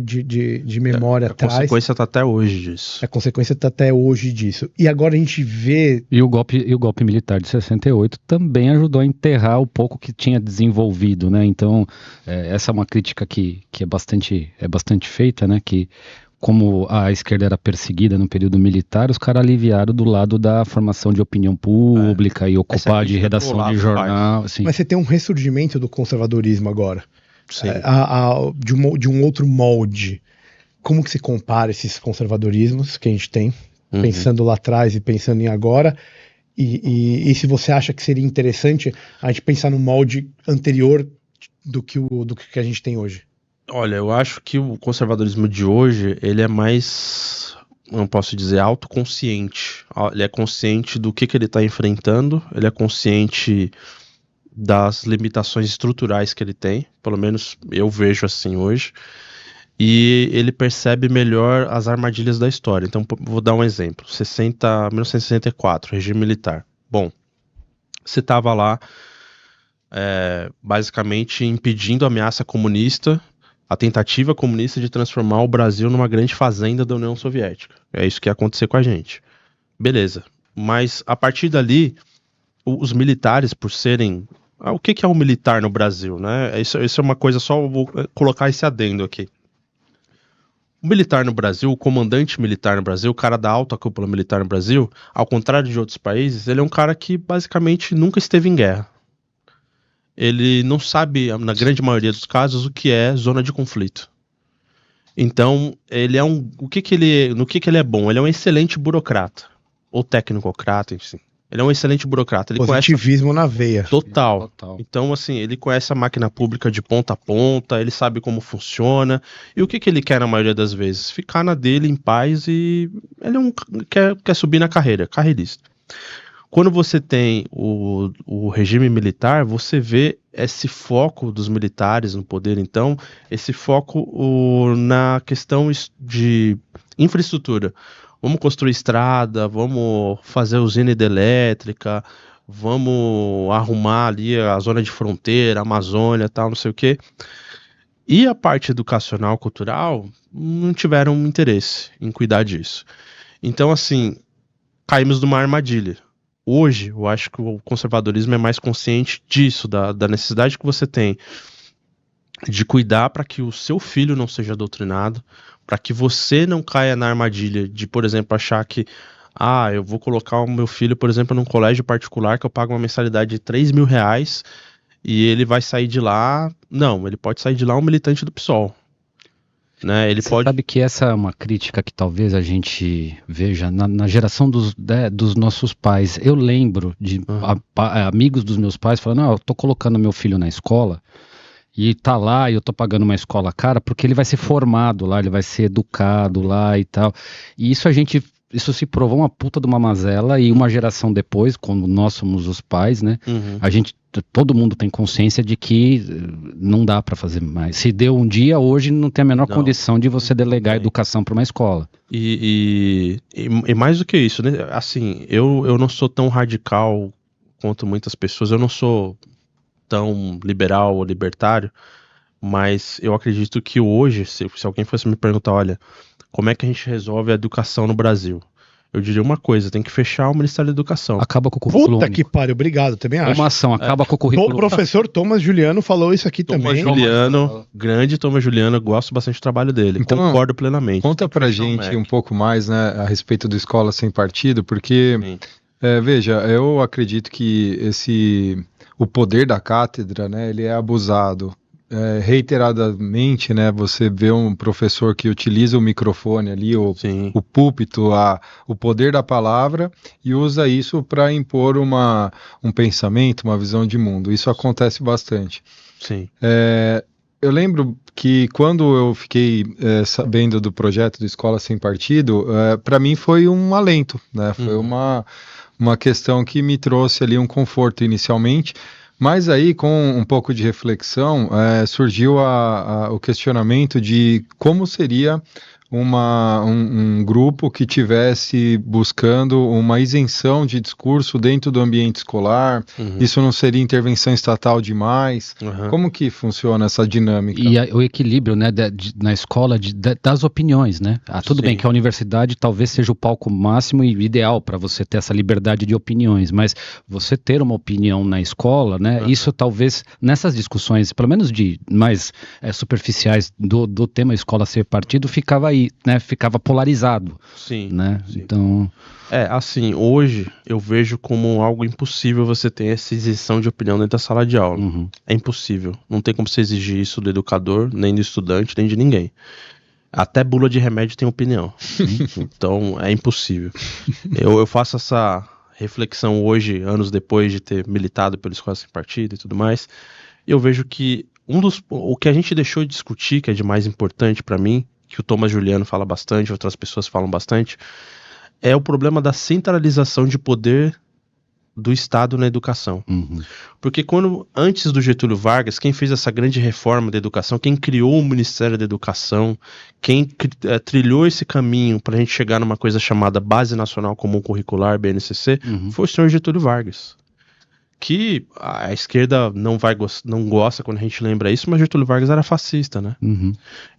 S1: de memória atrás.
S3: A consequência está até hoje disso.
S1: A consequência está até hoje disso. E agora a gente vê...
S2: E o golpe militar de 68 também ajudou a enterrar o pouco que tinha desenvolvido, né? Então, essa é uma crítica que é bastante feita, né? Que como a esquerda era perseguida no período militar, os caras aliviaram do lado da formação de opinião pública e ocupar de redação de jornal. Assim.
S1: Mas você tem um ressurgimento do conservadorismo agora, de um outro molde. Como que se compara esses conservadorismos que a gente tem, pensando lá atrás e pensando em agora? E se você acha que seria interessante a gente pensar no molde anterior do que a gente tem hoje?
S3: Olha, eu acho que o conservadorismo de hoje, ele é mais, não posso dizer, autoconsciente. Ele é consciente do que ele está enfrentando, ele é consciente das limitações estruturais que ele tem, pelo menos eu vejo assim hoje, e ele percebe melhor as armadilhas da história. Então, vou dar um exemplo. 1964, regime militar. Bom, você estava lá, basicamente impedindo a ameaça comunista, a tentativa comunista de transformar o Brasil numa grande fazenda da União Soviética. É isso que ia acontecer com a gente. Beleza. Mas, a partir dali, os militares, por serem... O que é um militar no Brasil, né? Isso é uma coisa, só eu vou colocar esse adendo aqui. O militar no Brasil, o comandante militar no Brasil, o cara da alta cúpula militar no Brasil, ao contrário de outros países, ele é um cara que, basicamente, nunca esteve em guerra. Ele não sabe, na grande maioria dos casos, o que é zona de conflito. Então, ele é no que ele é bom? Ele é um excelente burocrata. Ou tecnocrata, enfim. Ele é um excelente burocrata. Ele
S1: Positivismo na veia.
S3: Total. Então, assim, ele conhece a máquina pública de ponta a ponta, ele sabe como funciona. E o que ele quer na maioria das vezes? Ficar na dele, em paz, e ele quer subir na carreira, carreirista. Quando você tem o regime militar, você vê esse foco dos militares no poder, então, esse foco na questão de infraestrutura. Vamos construir estrada, vamos fazer usina hidrelétrica, vamos arrumar ali a zona de fronteira, a Amazônia, tal, não sei o quê. E a parte educacional, cultural, não tiveram interesse em cuidar disso. Então, assim, caímos numa armadilha. Hoje, eu acho que o conservadorismo é mais consciente disso, da necessidade que você tem de cuidar para que o seu filho não seja doutrinado, para que você não caia na armadilha de, por exemplo, achar que eu vou colocar o meu filho, por exemplo, num colégio particular que eu pago uma mensalidade de R$3.000 e ele vai sair de lá... Não, ele pode sair de lá um militante do PSOL. Né? Você
S2: sabe que essa é uma crítica que talvez a gente veja na geração dos nossos pais. Eu lembro de amigos dos meus pais falando, eu tô colocando meu filho na escola e tá lá e eu tô pagando uma escola cara porque ele vai ser formado lá, ele vai ser educado lá e tal. E isso se provou uma puta de uma mazela, e uma geração depois, quando nós somos os pais, né, todo mundo tem consciência de que não dá para fazer mais. Se deu um dia, hoje não tem a menor condição de você delegar a educação para uma escola.
S3: E mais do que isso, né, assim, eu não sou tão radical quanto muitas pessoas, eu não sou tão liberal ou libertário, mas eu acredito que hoje, se alguém fosse me perguntar, olha, como é que a gente resolve a educação no Brasil? Eu diria uma coisa, tem que fechar o Ministério da Educação.
S2: Acaba com o currículo único.
S1: Que pariu, obrigado, também acho.
S2: Uma ação, acaba com o currículo.
S1: O professor Thomas Juliano falou isso aqui também.
S3: Grande Thomas Juliano, gosto bastante do trabalho dele, então, concordo plenamente.
S4: Conta pra gente um pouco mais, né, a respeito do Escola Sem Partido, porque, veja, eu acredito que o poder da cátedra, né, ele é abusado. Reiteradamente, né, você vê um professor que utiliza o microfone ali, o púlpito, o poder da palavra, e usa isso para impor um pensamento, uma visão de mundo. Isso acontece bastante.
S3: Sim.
S4: Eu lembro que quando eu fiquei sabendo do projeto do Escola Sem Partido, para mim foi um alento, né? Foi uma questão que me trouxe ali um conforto inicialmente. Mas aí, com um pouco de reflexão, surgiu o questionamento de como seria um grupo que tivesse buscando uma isenção de discurso dentro do ambiente escolar. Isso não seria intervenção estatal demais? Como que funciona essa dinâmica?
S2: E o equilíbrio, né, na escola das opiniões, né? Tudo bem que a universidade talvez seja o palco máximo e ideal para você ter essa liberdade de opiniões, mas você ter uma opinião na escola, né? Isso talvez, nessas discussões, pelo menos de mais superficiais do tema escola ser partido, ficava aí, né, ficava polarizado.
S3: Sim.
S2: Né? Sim. Então...
S3: assim, hoje eu vejo como algo impossível você ter essa isenção de opinião dentro da sala de aula. É impossível. Não tem como você exigir isso do educador, nem do estudante, nem de ninguém. Até bula de remédio tem opinião. Então, é impossível. Eu faço essa reflexão hoje, anos depois de ter militado pela Escola Sem Partido e tudo mais, eu vejo que o que a gente deixou de discutir, que é de mais importante para mim, que o Thomas Juliano fala bastante, outras pessoas falam bastante, é o problema da centralização de poder do Estado na educação. Porque antes do Getúlio Vargas, quem fez essa grande reforma da educação, quem criou o Ministério da Educação, quem trilhou esse caminho para a gente chegar numa coisa chamada Base Nacional Comum Curricular, BNCC, foi o senhor Getúlio Vargas. Que a esquerda não gosta quando a gente lembra isso, mas Getúlio Vargas era fascista, né?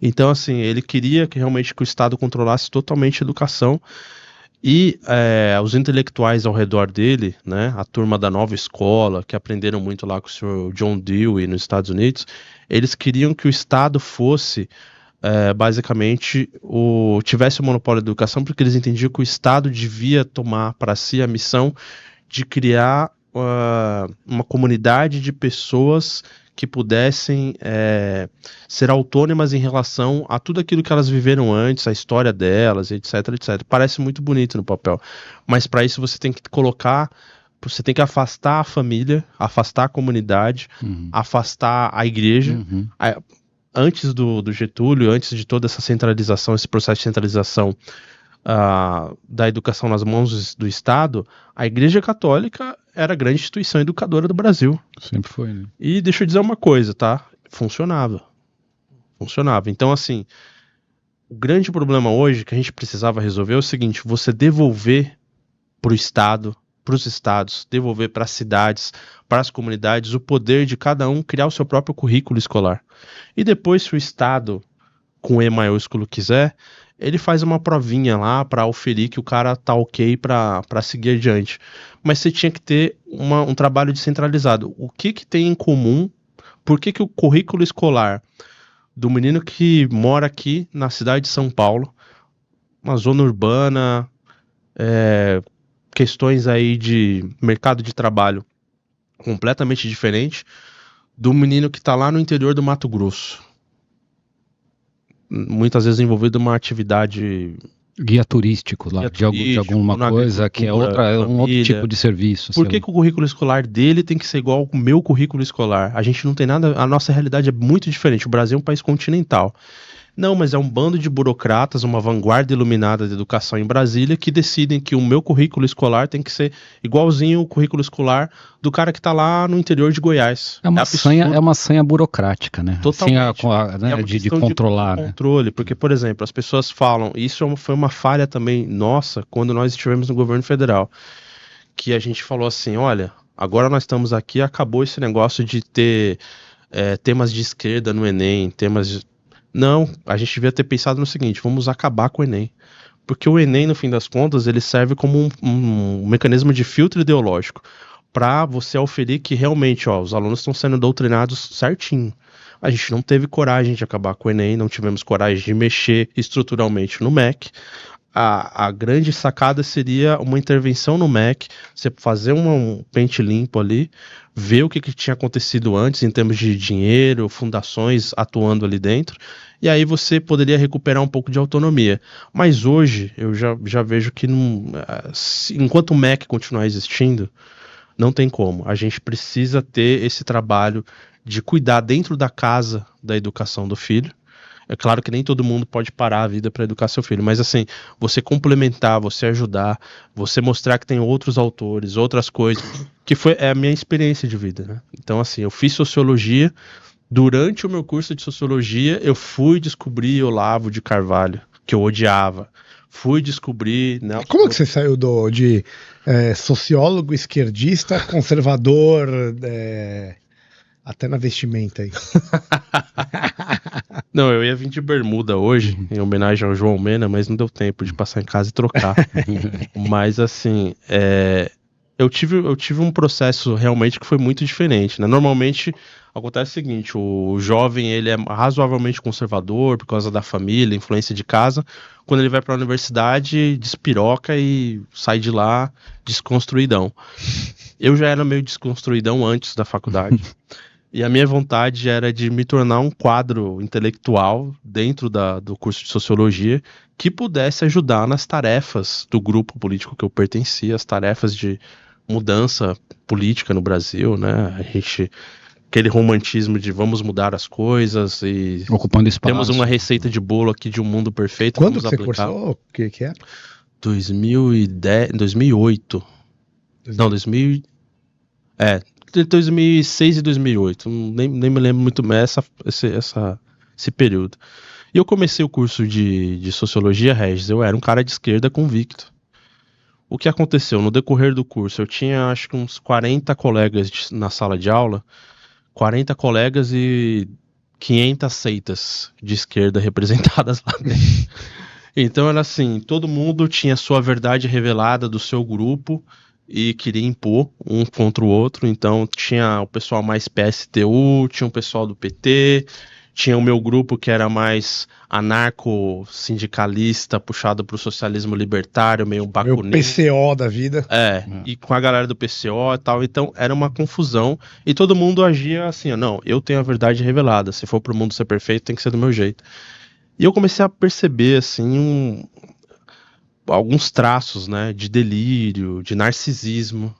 S3: Então, assim, ele queria que realmente o Estado controlasse totalmente a educação, e os intelectuais ao redor dele, né, a turma da nova escola, que aprenderam muito lá com o senhor John Dewey nos Estados Unidos, eles queriam que o Estado fosse, basicamente, tivesse o monopólio da educação, porque eles entendiam que o Estado devia tomar para si a missão de criar uma comunidade de pessoas que pudessem ser autônomas em relação a tudo aquilo que elas viveram antes, a história delas, etc, etc. Parece muito bonito no papel, mas para isso você tem que afastar a família, afastar a comunidade, afastar a igreja. Antes do Getúlio, antes de toda essa centralização, esse processo de centralização da educação nas mãos do Estado, a Igreja Católica era a grande instituição educadora do Brasil.
S2: Sempre foi, né?
S3: E deixa eu dizer uma coisa, tá? Funcionava. Então, assim, o grande problema hoje que a gente precisava resolver é o seguinte: você devolver para o Estado, para os estados, devolver para as cidades, para as comunidades, o poder de cada um criar o seu próprio currículo escolar. E depois, se o Estado, com E maiúsculo, quiser, ele faz uma provinha lá para oferir que o cara tá ok para seguir adiante. Mas você tinha que ter um trabalho descentralizado. O que tem em comum Por que o currículo escolar do menino que mora aqui na cidade de São Paulo, uma zona urbana, questões aí de mercado de trabalho completamente diferente do menino que está lá no interior do Mato Grosso, muitas vezes envolvido numa atividade...
S2: Guia turístico lá, de alguma coisa que é um outro tipo de serviço.
S3: Por que o currículo escolar dele tem que ser igual ao meu currículo escolar? A gente não tem nada, a nossa realidade é muito diferente. O Brasil é um país continental. Não, mas é um bando de burocratas, uma vanguarda iluminada de educação em Brasília que decidem que o meu currículo escolar tem que ser igualzinho o currículo escolar do cara que está lá no interior de Goiás.
S2: É uma sanha burocrática, né?
S3: Totalmente.
S2: De controlar.
S3: De controle, porque, por exemplo, as pessoas falam, isso foi uma falha também nossa quando nós estivemos no governo federal, que a gente falou assim, olha, agora nós estamos aqui, acabou esse negócio de ter temas de esquerda no Enem, Não, a gente devia ter pensado no seguinte, vamos acabar com o Enem. Porque o Enem, no fim das contas, ele serve como um mecanismo de filtro ideológico para você auferir que realmente os alunos estão sendo doutrinados certinho. A gente não teve coragem de acabar com o Enem, não tivemos coragem de mexer estruturalmente no MEC. A grande sacada seria uma intervenção no MEC, você fazer um pente limpo ali, ver o que tinha acontecido antes em termos de dinheiro, fundações atuando ali dentro, e aí você poderia recuperar um pouco de autonomia. Mas hoje eu já vejo que enquanto o MEC continuar existindo, não tem como. A gente precisa ter esse trabalho de cuidar dentro da casa da educação do filho. É claro que nem todo mundo pode parar a vida para educar seu filho, mas assim, você complementar, você ajudar, você mostrar que tem outros autores, outras coisas, que é a minha experiência de vida, né? Então assim, eu fiz sociologia, durante o meu curso de sociologia, eu fui descobrir Olavo de Carvalho, que eu odiava. Fui descobrir... Né,
S1: Como que você saiu de sociólogo, esquerdista, conservador... Até na vestimenta aí.
S3: Não, eu ia vir de bermuda hoje, em homenagem ao João Mena, mas não deu tempo de passar em casa e trocar. Mas assim, eu tive um processo realmente que foi muito diferente, né? Normalmente acontece o seguinte, o jovem ele é razoavelmente conservador por causa da família, influência de casa. Quando ele vai para a universidade, despiroca e sai de lá desconstruidão. Eu já era meio desconstruidão antes da faculdade. E a minha vontade era de me tornar um quadro intelectual dentro do curso de sociologia que pudesse ajudar nas tarefas do grupo político que eu pertencia, as tarefas de mudança política no Brasil, né? Aquele romantismo de vamos mudar as coisas e
S2: ocupando espaço.
S3: Temos uma receita de bolo aqui de um mundo perfeito.
S1: Quando você cursou? O que é?
S3: 2008. Não, 2006 e 2008, nem me lembro muito bem esse período. E eu comecei o curso de Sociologia, Regis, eu era um cara de esquerda convicto. O que aconteceu? No decorrer do curso, eu tinha acho que uns 40 colegas na sala de aula, 40 colegas e 500 seitas de esquerda representadas lá dentro. Então era assim, todo mundo tinha sua verdade revelada do seu grupo, e queria impor um contra o outro, então tinha o pessoal mais PSTU, tinha o pessoal do PT, tinha o meu grupo que era mais anarco-sindicalista, puxado para o socialismo libertário, meio bacuninho.
S1: Meio PCO da vida.
S3: E com a galera do PCO e tal, então era uma confusão, e todo mundo agia assim, não, eu tenho a verdade revelada, se for pro mundo ser perfeito, tem que ser do meu jeito. E eu comecei a perceber, assim, alguns traços, né, de delírio, de narcisismo.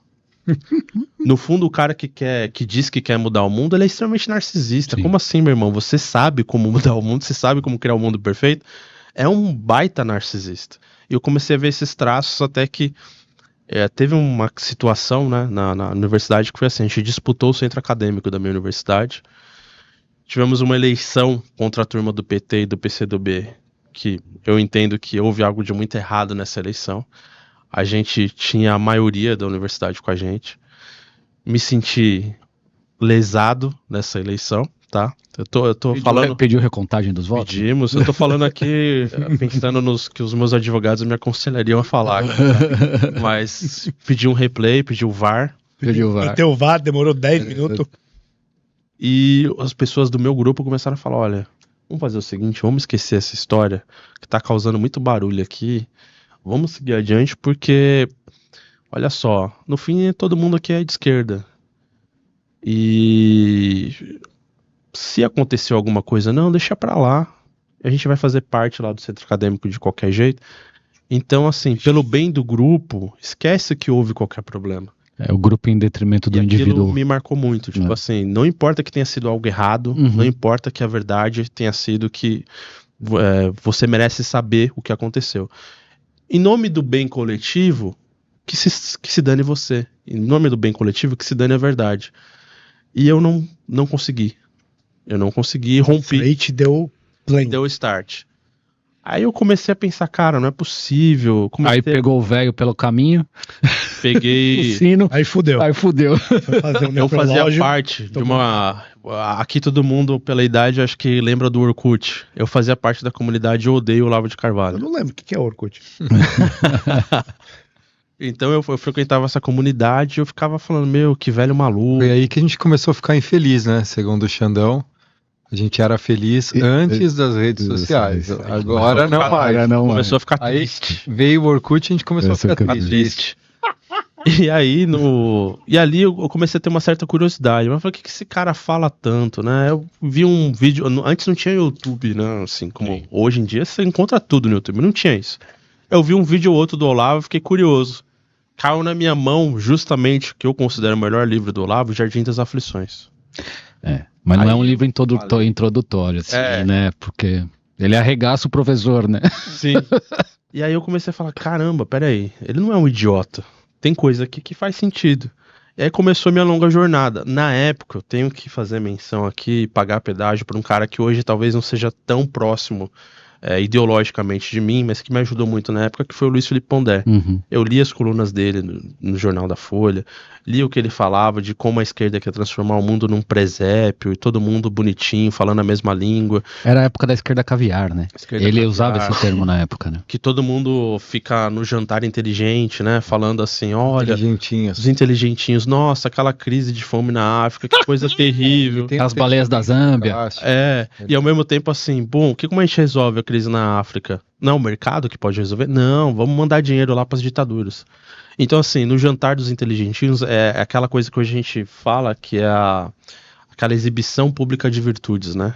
S3: No fundo, o cara que diz que quer mudar o mundo, ele é extremamente narcisista. Sim. Como assim, meu irmão? Você sabe como mudar o mundo? Você sabe como criar o mundo perfeito? É um baita narcisista. E eu comecei a ver esses traços até que teve uma situação, né, na universidade que foi assim, a gente disputou o centro acadêmico da minha universidade. Tivemos uma eleição contra a turma do PT e do PCdoB, que eu entendo que houve algo de muito errado nessa eleição. A gente tinha a maioria da universidade com a gente. Me senti lesado nessa eleição, tá? Eu tô falando...
S2: Pediu recontagem dos votos?
S3: Pedimos. Eu tô falando aqui, pensando nos que os meus advogados me aconselhariam a falar. Tá? Mas pedi um replay, pedi o VAR.
S1: Pediu o VAR. O teu VAR demorou 10 minutos.
S3: E as pessoas do meu grupo começaram a falar, olha, vamos fazer o seguinte, vamos esquecer essa história que tá causando muito barulho aqui, vamos seguir adiante porque, olha só, no fim todo mundo aqui é de esquerda. E se aconteceu alguma coisa, não, deixa pra lá. A gente vai fazer parte lá do centro acadêmico de qualquer jeito. Então, assim, pelo bem do grupo, esquece que houve qualquer problema.
S2: É o grupo em detrimento do indivíduo.
S3: Aquilo me marcou muito. Tipo assim, não importa que tenha sido algo errado, não importa que a verdade tenha sido que você merece saber o que aconteceu. Em nome do bem coletivo, que se dane você. Em nome do bem coletivo, que se dane a verdade. E eu não consegui. Eu não consegui, rompi.
S1: Aí te deu play.
S3: Deu start. Aí eu comecei a pensar, cara, não é possível.
S2: Aí pegou o velho pelo caminho.
S3: Peguei.
S2: O sino.
S1: Aí fudeu.
S3: Eu fazia parte de uma. Aqui todo mundo, pela idade, acho que lembra do Orkut. Eu fazia parte da comunidade Eu Odeio Olavo de Carvalho.
S1: Eu não lembro o que é Orkut.
S3: Então eu frequentava essa comunidade e eu ficava falando, meu, que velho maluco.
S4: Foi aí que a gente começou a ficar infeliz, né? Segundo o Xandão. A gente era feliz antes das redes sociais. Agora não mais.
S3: Começou a ficar triste.
S4: Aí veio o Orkut e a gente começou a ficar triste.
S3: E aí, e ali eu comecei a ter uma certa curiosidade. Mas eu falei, o que esse cara fala tanto, né? Eu vi um vídeo, antes não tinha YouTube, né? Assim, como hoje em dia você encontra tudo no YouTube, não tinha isso. Eu vi um vídeo ou outro do Olavo, fiquei curioso. Caiu na minha mão justamente o que eu considero o melhor livro do Olavo, Jardim das Aflições.
S2: Mas não é um livro introdutório, assim, né? Porque ele arregaça o professor, né?
S3: Sim. E aí eu comecei a falar, caramba, peraí, ele não é um idiota. Tem coisa aqui que faz sentido. E aí começou a minha longa jornada. Na época, eu tenho que fazer menção aqui, pagar pedágio para um cara que hoje talvez não seja tão próximo ideologicamente de mim, mas que me ajudou muito na época, que foi o Luiz Felipe Pondé. Eu li as colunas dele no Jornal da Folha, li o que ele falava de como a esquerda quer transformar o mundo num presépio, e todo mundo bonitinho, falando a mesma língua.
S2: Era a época da esquerda caviar, né? Ele usava esse termo na época, né?
S3: Que todo mundo fica no jantar inteligente, né? Falando assim, olha, os inteligentinhos, nossa, aquela crise de fome na África, que coisa terrível.
S2: As baleias da Zâmbia.
S3: E ao mesmo tempo assim, bom, como a gente resolve a crise na África? Não, o mercado que pode resolver? Não, vamos mandar dinheiro lá para as ditaduras. Então, assim, no jantar dos inteligentinhos é aquela coisa que hoje a gente fala que é aquela exibição pública de virtudes, né?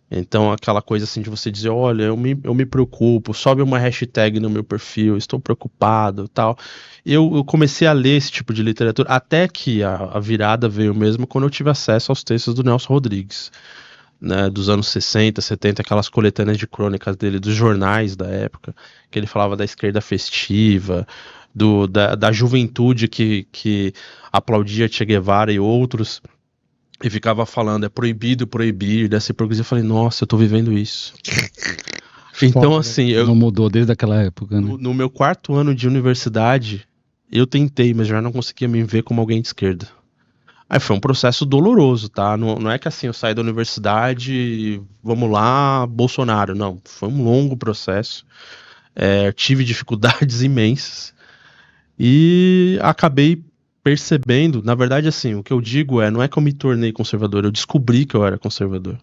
S3: Então, aquela coisa assim de você dizer, olha, eu me preocupo, sobe uma hashtag no meu perfil, estou preocupado, tal. Eu comecei a ler esse tipo de literatura, até que a virada veio mesmo quando eu tive acesso aos textos do Nelson Rodrigues, né, dos anos 60, 70, aquelas coletâneas de crônicas dele, dos jornais da época, que ele falava da esquerda festiva, da juventude que aplaudia Che Guevara e outros, e ficava falando, é proibido proibir, dessa hipocrisia. Eu falei, nossa, eu tô vivendo isso. Então, assim...
S2: Não mudou desde aquela época, né?
S3: No meu 4º ano de universidade, eu tentei, mas já não conseguia me ver como alguém de esquerda. Aí foi um processo doloroso, tá? Não é que assim, eu saí da universidade, vamos lá, Bolsonaro. Não, foi um longo processo. Tive dificuldades imensas. E acabei percebendo, na verdade assim, o que eu digo não é que eu me tornei conservador, eu descobri que eu era conservador.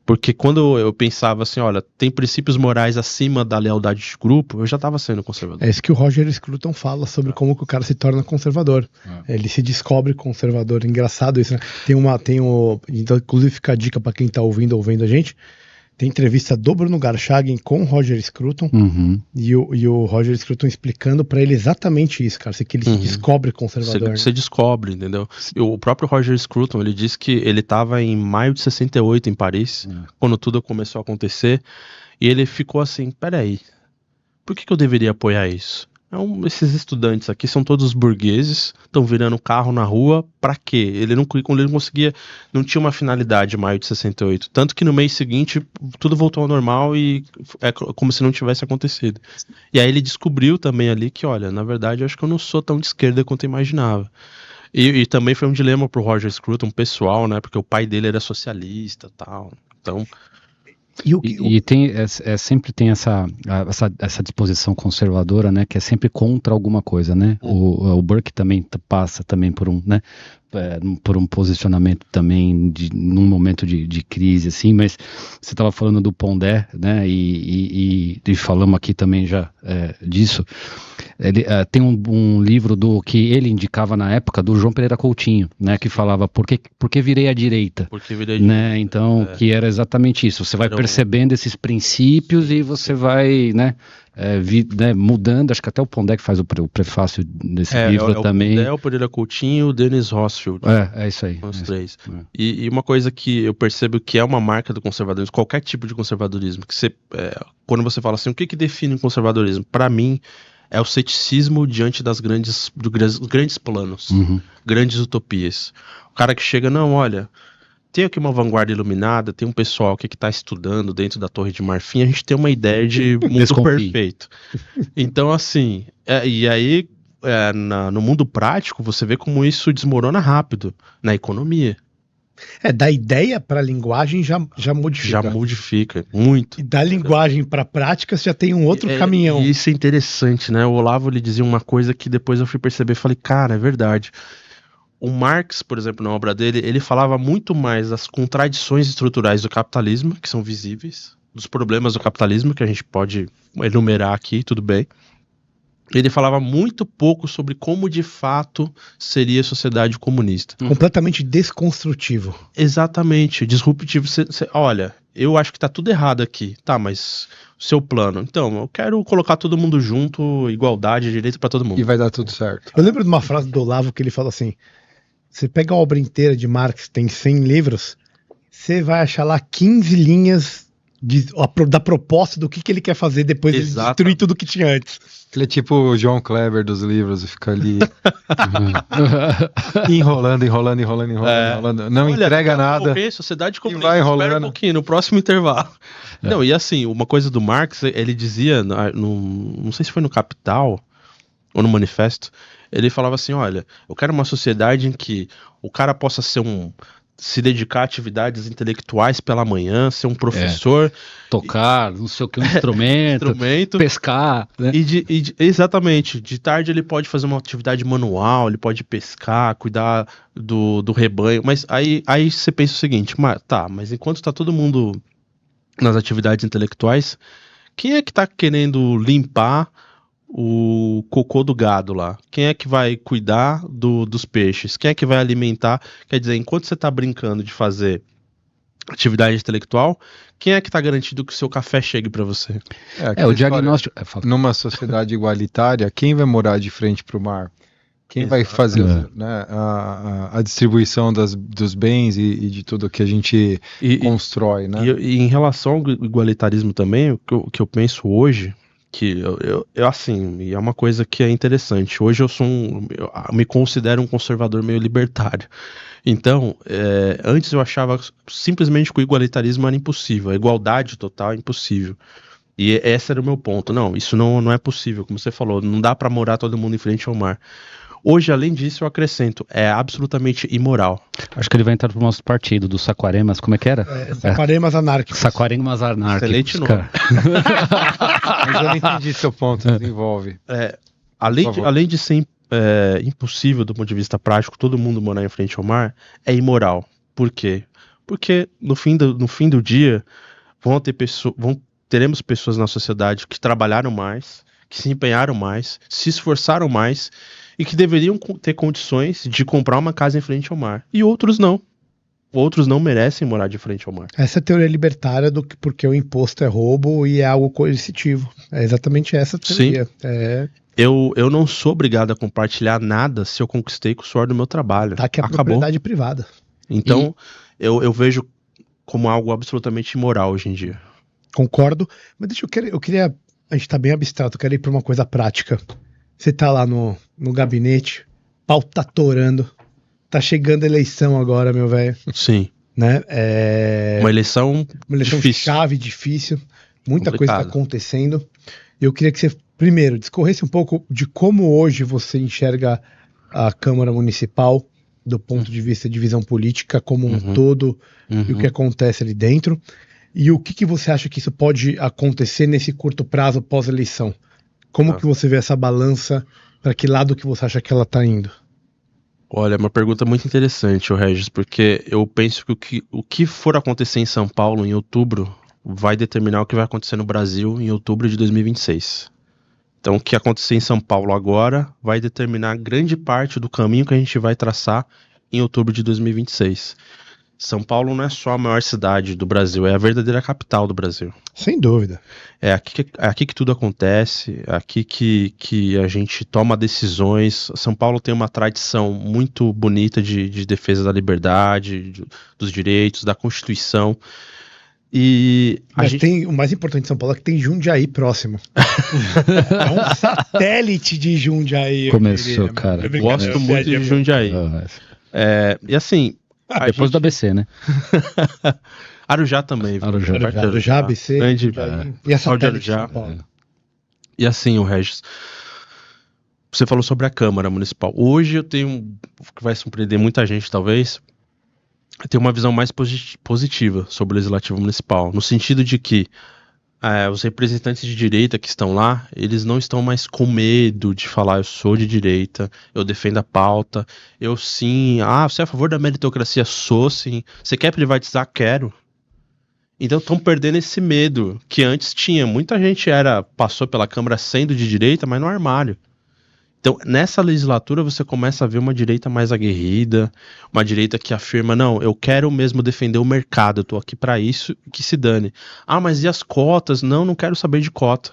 S3: Porque quando eu pensava assim, olha, tem princípios morais acima da lealdade de grupo, eu já estava sendo conservador.
S1: É isso que o Roger Scruton fala sobre como que o cara se torna conservador. Ele se descobre conservador. Engraçado isso, né? Então, inclusive fica a dica para quem tá ouvindo a gente. Tem entrevista do Bruno Garchagen com o Roger Scruton e o Roger Scruton explicando pra ele exatamente isso, cara, que ele se descobre conservador.
S3: Você descobre, entendeu? O próprio Roger Scruton, ele disse que ele estava em maio de 68 em Paris, quando tudo começou a acontecer, e ele ficou assim, peraí, por que eu deveria apoiar isso? Esses estudantes aqui são todos burgueses, estão virando carro na rua, pra quê? Ele não conseguia, não tinha uma finalidade em maio de 68. Tanto que no mês seguinte, tudo voltou ao normal e é como se não tivesse acontecido. E aí ele descobriu também ali que, olha, na verdade eu acho que eu não sou tão de esquerda quanto eu imaginava. E também foi um dilema pro Roger Scruton, pessoal, né? Porque o pai dele era socialista e tal. Então...
S2: sempre tem essa disposição conservadora, né, que é sempre contra alguma coisa, né? O Burke também passa também por né? por um posicionamento também num momento de crise, assim, mas você estava falando do Pondé, né, e falamos aqui também já disso. Ele, tem um livro que ele indicava na época, do João Pereira Coutinho, né, que falava por que virei à direita, né, então, que era exatamente isso, você vai percebendo esses princípios e você vai, né, mudando. Acho que até o Pondé que faz o prefácio desse livro também.
S3: O Pondé, o Pereira Coutinho e o Denis Rothschild.
S2: É isso aí.
S3: Os três. E uma coisa que eu percebo que é uma marca do conservadorismo, qualquer tipo de conservadorismo, que quando você fala assim, o que define o conservadorismo? Para mim, é o ceticismo diante dos grandes planos, grandes utopias. O cara que chega, não, olha, tem aqui uma vanguarda iluminada, tem um pessoal que está estudando dentro da Torre de Marfim, a gente tem uma ideia de mundo perfeito. Então, assim, e aí, no mundo prático, você vê como isso desmorona rápido na economia.
S1: Da ideia para a linguagem já modifica.
S3: Já modifica, muito.
S1: E da linguagem para a prática você já tem um outro caminhão.
S3: E isso é interessante, né? O Olavo, ele dizia uma coisa que depois eu fui perceber e falei, cara, é verdade. O Marx, por exemplo, na obra dele, ele falava muito mais das contradições estruturais do capitalismo, que são visíveis, dos problemas do capitalismo, que a gente pode enumerar aqui, tudo bem. Ele falava muito pouco sobre como de fato seria a sociedade comunista.
S1: Completamente desconstrutivo.
S3: Exatamente, disruptivo. Olha, eu acho que tá tudo errado aqui. Tá, mas o seu plano? Então, eu quero colocar todo mundo junto, igualdade, direito para todo mundo.
S4: E vai dar tudo certo.
S1: Eu lembro de uma frase do Olavo que ele fala assim, você pega a obra inteira de Marx, tem 100 livros, você vai achar lá 15 linhas da proposta do que ele quer fazer depois de destruir tudo que tinha antes.
S4: Ele é tipo o João Kleber dos livros, fica ali enrolando. Não entrega nada.
S3: Sociedade comunista, espera um pouquinho, no próximo intervalo. Não, e assim, uma coisa do Marx, ele dizia, não sei se foi no Capital ou no Manifesto, ele falava assim, olha, eu quero uma sociedade em que o cara possa se dedicar a atividades intelectuais pela manhã, ser um professor.
S2: Tocar, não sei o que, um instrumento, pescar. Né?
S3: Exatamente. De tarde ele pode fazer uma atividade manual, ele pode pescar, cuidar do rebanho. Mas aí você pensa o seguinte, mas enquanto está todo mundo nas atividades intelectuais, quem é que está querendo limpar o cocô do gado lá? Quem é que vai cuidar dos peixes? Quem é que vai alimentar? Quer dizer, enquanto você está brincando de fazer atividade intelectual, quem é que está garantido que o seu café chegue para você?
S2: O diagnóstico...
S4: Numa sociedade igualitária, quem vai morar de frente para o mar? Quem vai fazer né, a distribuição dos bens e de tudo que a gente constrói? Né?
S3: E em relação ao igualitarismo também, o que eu penso hoje, que eu assim, e é uma coisa que é interessante. Hoje eu me considero um conservador meio libertário. Então, antes eu achava simplesmente que o igualitarismo era impossível, a igualdade total é impossível. E esse era o meu ponto. Não, isso não é possível, como você falou, não dá para morar todo mundo em frente ao mar. Hoje, além disso, eu acrescento, é absolutamente imoral.
S2: Acho que ele vai entrar pro nosso partido, dos Saquaremas, como é que era?
S1: Saquaremas anárquicos.
S2: Saquaremas anárquicos.
S3: Excelente nome.
S4: Mas eu não entendi seu ponto, desenvolve.
S3: Além de ser impossível do ponto de vista prático todo mundo morar em frente ao mar, é imoral. Por quê? Porque no fim do dia teremos pessoas na sociedade que trabalharam mais, que se empenharam mais, se esforçaram mais e que deveriam ter condições de comprar uma casa em frente ao mar. E outros não. Outros não merecem morar de frente ao mar.
S1: Essa é a teoria libertária porque o imposto é roubo e é algo coercitivo. É exatamente essa teoria.
S3: Sim. Eu não sou obrigado a compartilhar nada se eu conquistei com o suor do meu trabalho.
S1: Tá, que é a propriedade privada.
S3: Então, eu vejo como algo absolutamente imoral hoje em dia.
S1: Concordo, mas eu queria, a gente tá bem abstrato, eu quero ir para uma coisa prática. Você tá lá no gabinete, pau tá torando, tá chegando a eleição agora, meu velho.
S3: Sim.
S1: Né?
S3: Uma eleição difícil.
S1: Chave, difícil, muita coisa tá acontecendo. Eu queria que você, primeiro, discorresse um pouco de como hoje você enxerga a Câmara Municipal, do ponto de vista de visão política como um todo, e o que acontece ali dentro. E o que você acha que isso pode acontecer nesse curto prazo pós-eleição? Como que você vê essa balança? Para que lado que você acha que ela está indo?
S3: Olha, uma pergunta muito interessante, Regis, porque eu penso que o que for acontecer em São Paulo em outubro vai determinar o que vai acontecer no Brasil em outubro de 2026. Então, o que acontecer em São Paulo agora vai determinar grande parte do caminho que a gente vai traçar em outubro de 2026. São Paulo não é só a maior cidade do Brasil, é a verdadeira capital do Brasil.
S1: Sem dúvida.
S3: É aqui que tudo acontece, é aqui que a gente toma decisões. São Paulo tem uma tradição muito bonita de defesa da liberdade, dos direitos, da Constituição.
S1: Mas o mais importante de São Paulo é que tem Jundiaí próximo. É um satélite de Jundiaí.
S2: Começou, cara.
S3: Eu gosto muito de Jundiaí. E assim...
S2: depois do ABC, né?
S3: Arujá também.
S1: Arujá, ABC.
S3: E a satélite de São Paulo. E assim, o Regis... Você falou sobre a Câmara Municipal. Hoje eu tenho... que vai surpreender muita gente, talvez... Eu tenho uma visão mais positiva sobre o Legislativo Municipal, no sentido de que os representantes de direita que estão lá, eles não estão mais com medo de falar, eu sou de direita, eu defendo a pauta, eu sim, você é a favor da meritocracia? Sou sim. Você quer privatizar? Quero. Então estão perdendo esse medo que antes tinha. Muita gente passou pela Câmara sendo de direita, mas no armário. Então, nessa legislatura, você começa a ver uma direita mais aguerrida, uma direita que afirma, não, eu quero mesmo defender o mercado, eu tô aqui para isso, que se dane. Mas e as cotas? Não quero saber de cota.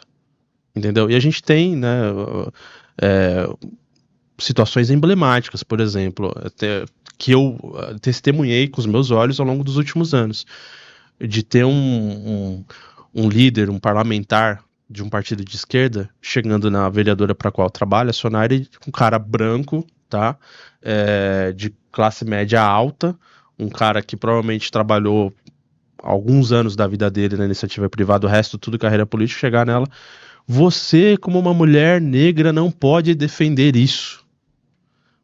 S3: Entendeu? E a gente tem, né, situações emblemáticas, por exemplo, que eu testemunhei com os meus olhos ao longo dos últimos anos, de ter um líder, um parlamentar, de um partido de esquerda, chegando na vereadora para a qual trabalha, a Sonaire, um cara branco, tá? De classe média alta, um cara que provavelmente trabalhou alguns anos da vida dele na iniciativa privada, o resto tudo carreira política, chegar nela, você como uma mulher negra não pode defender isso.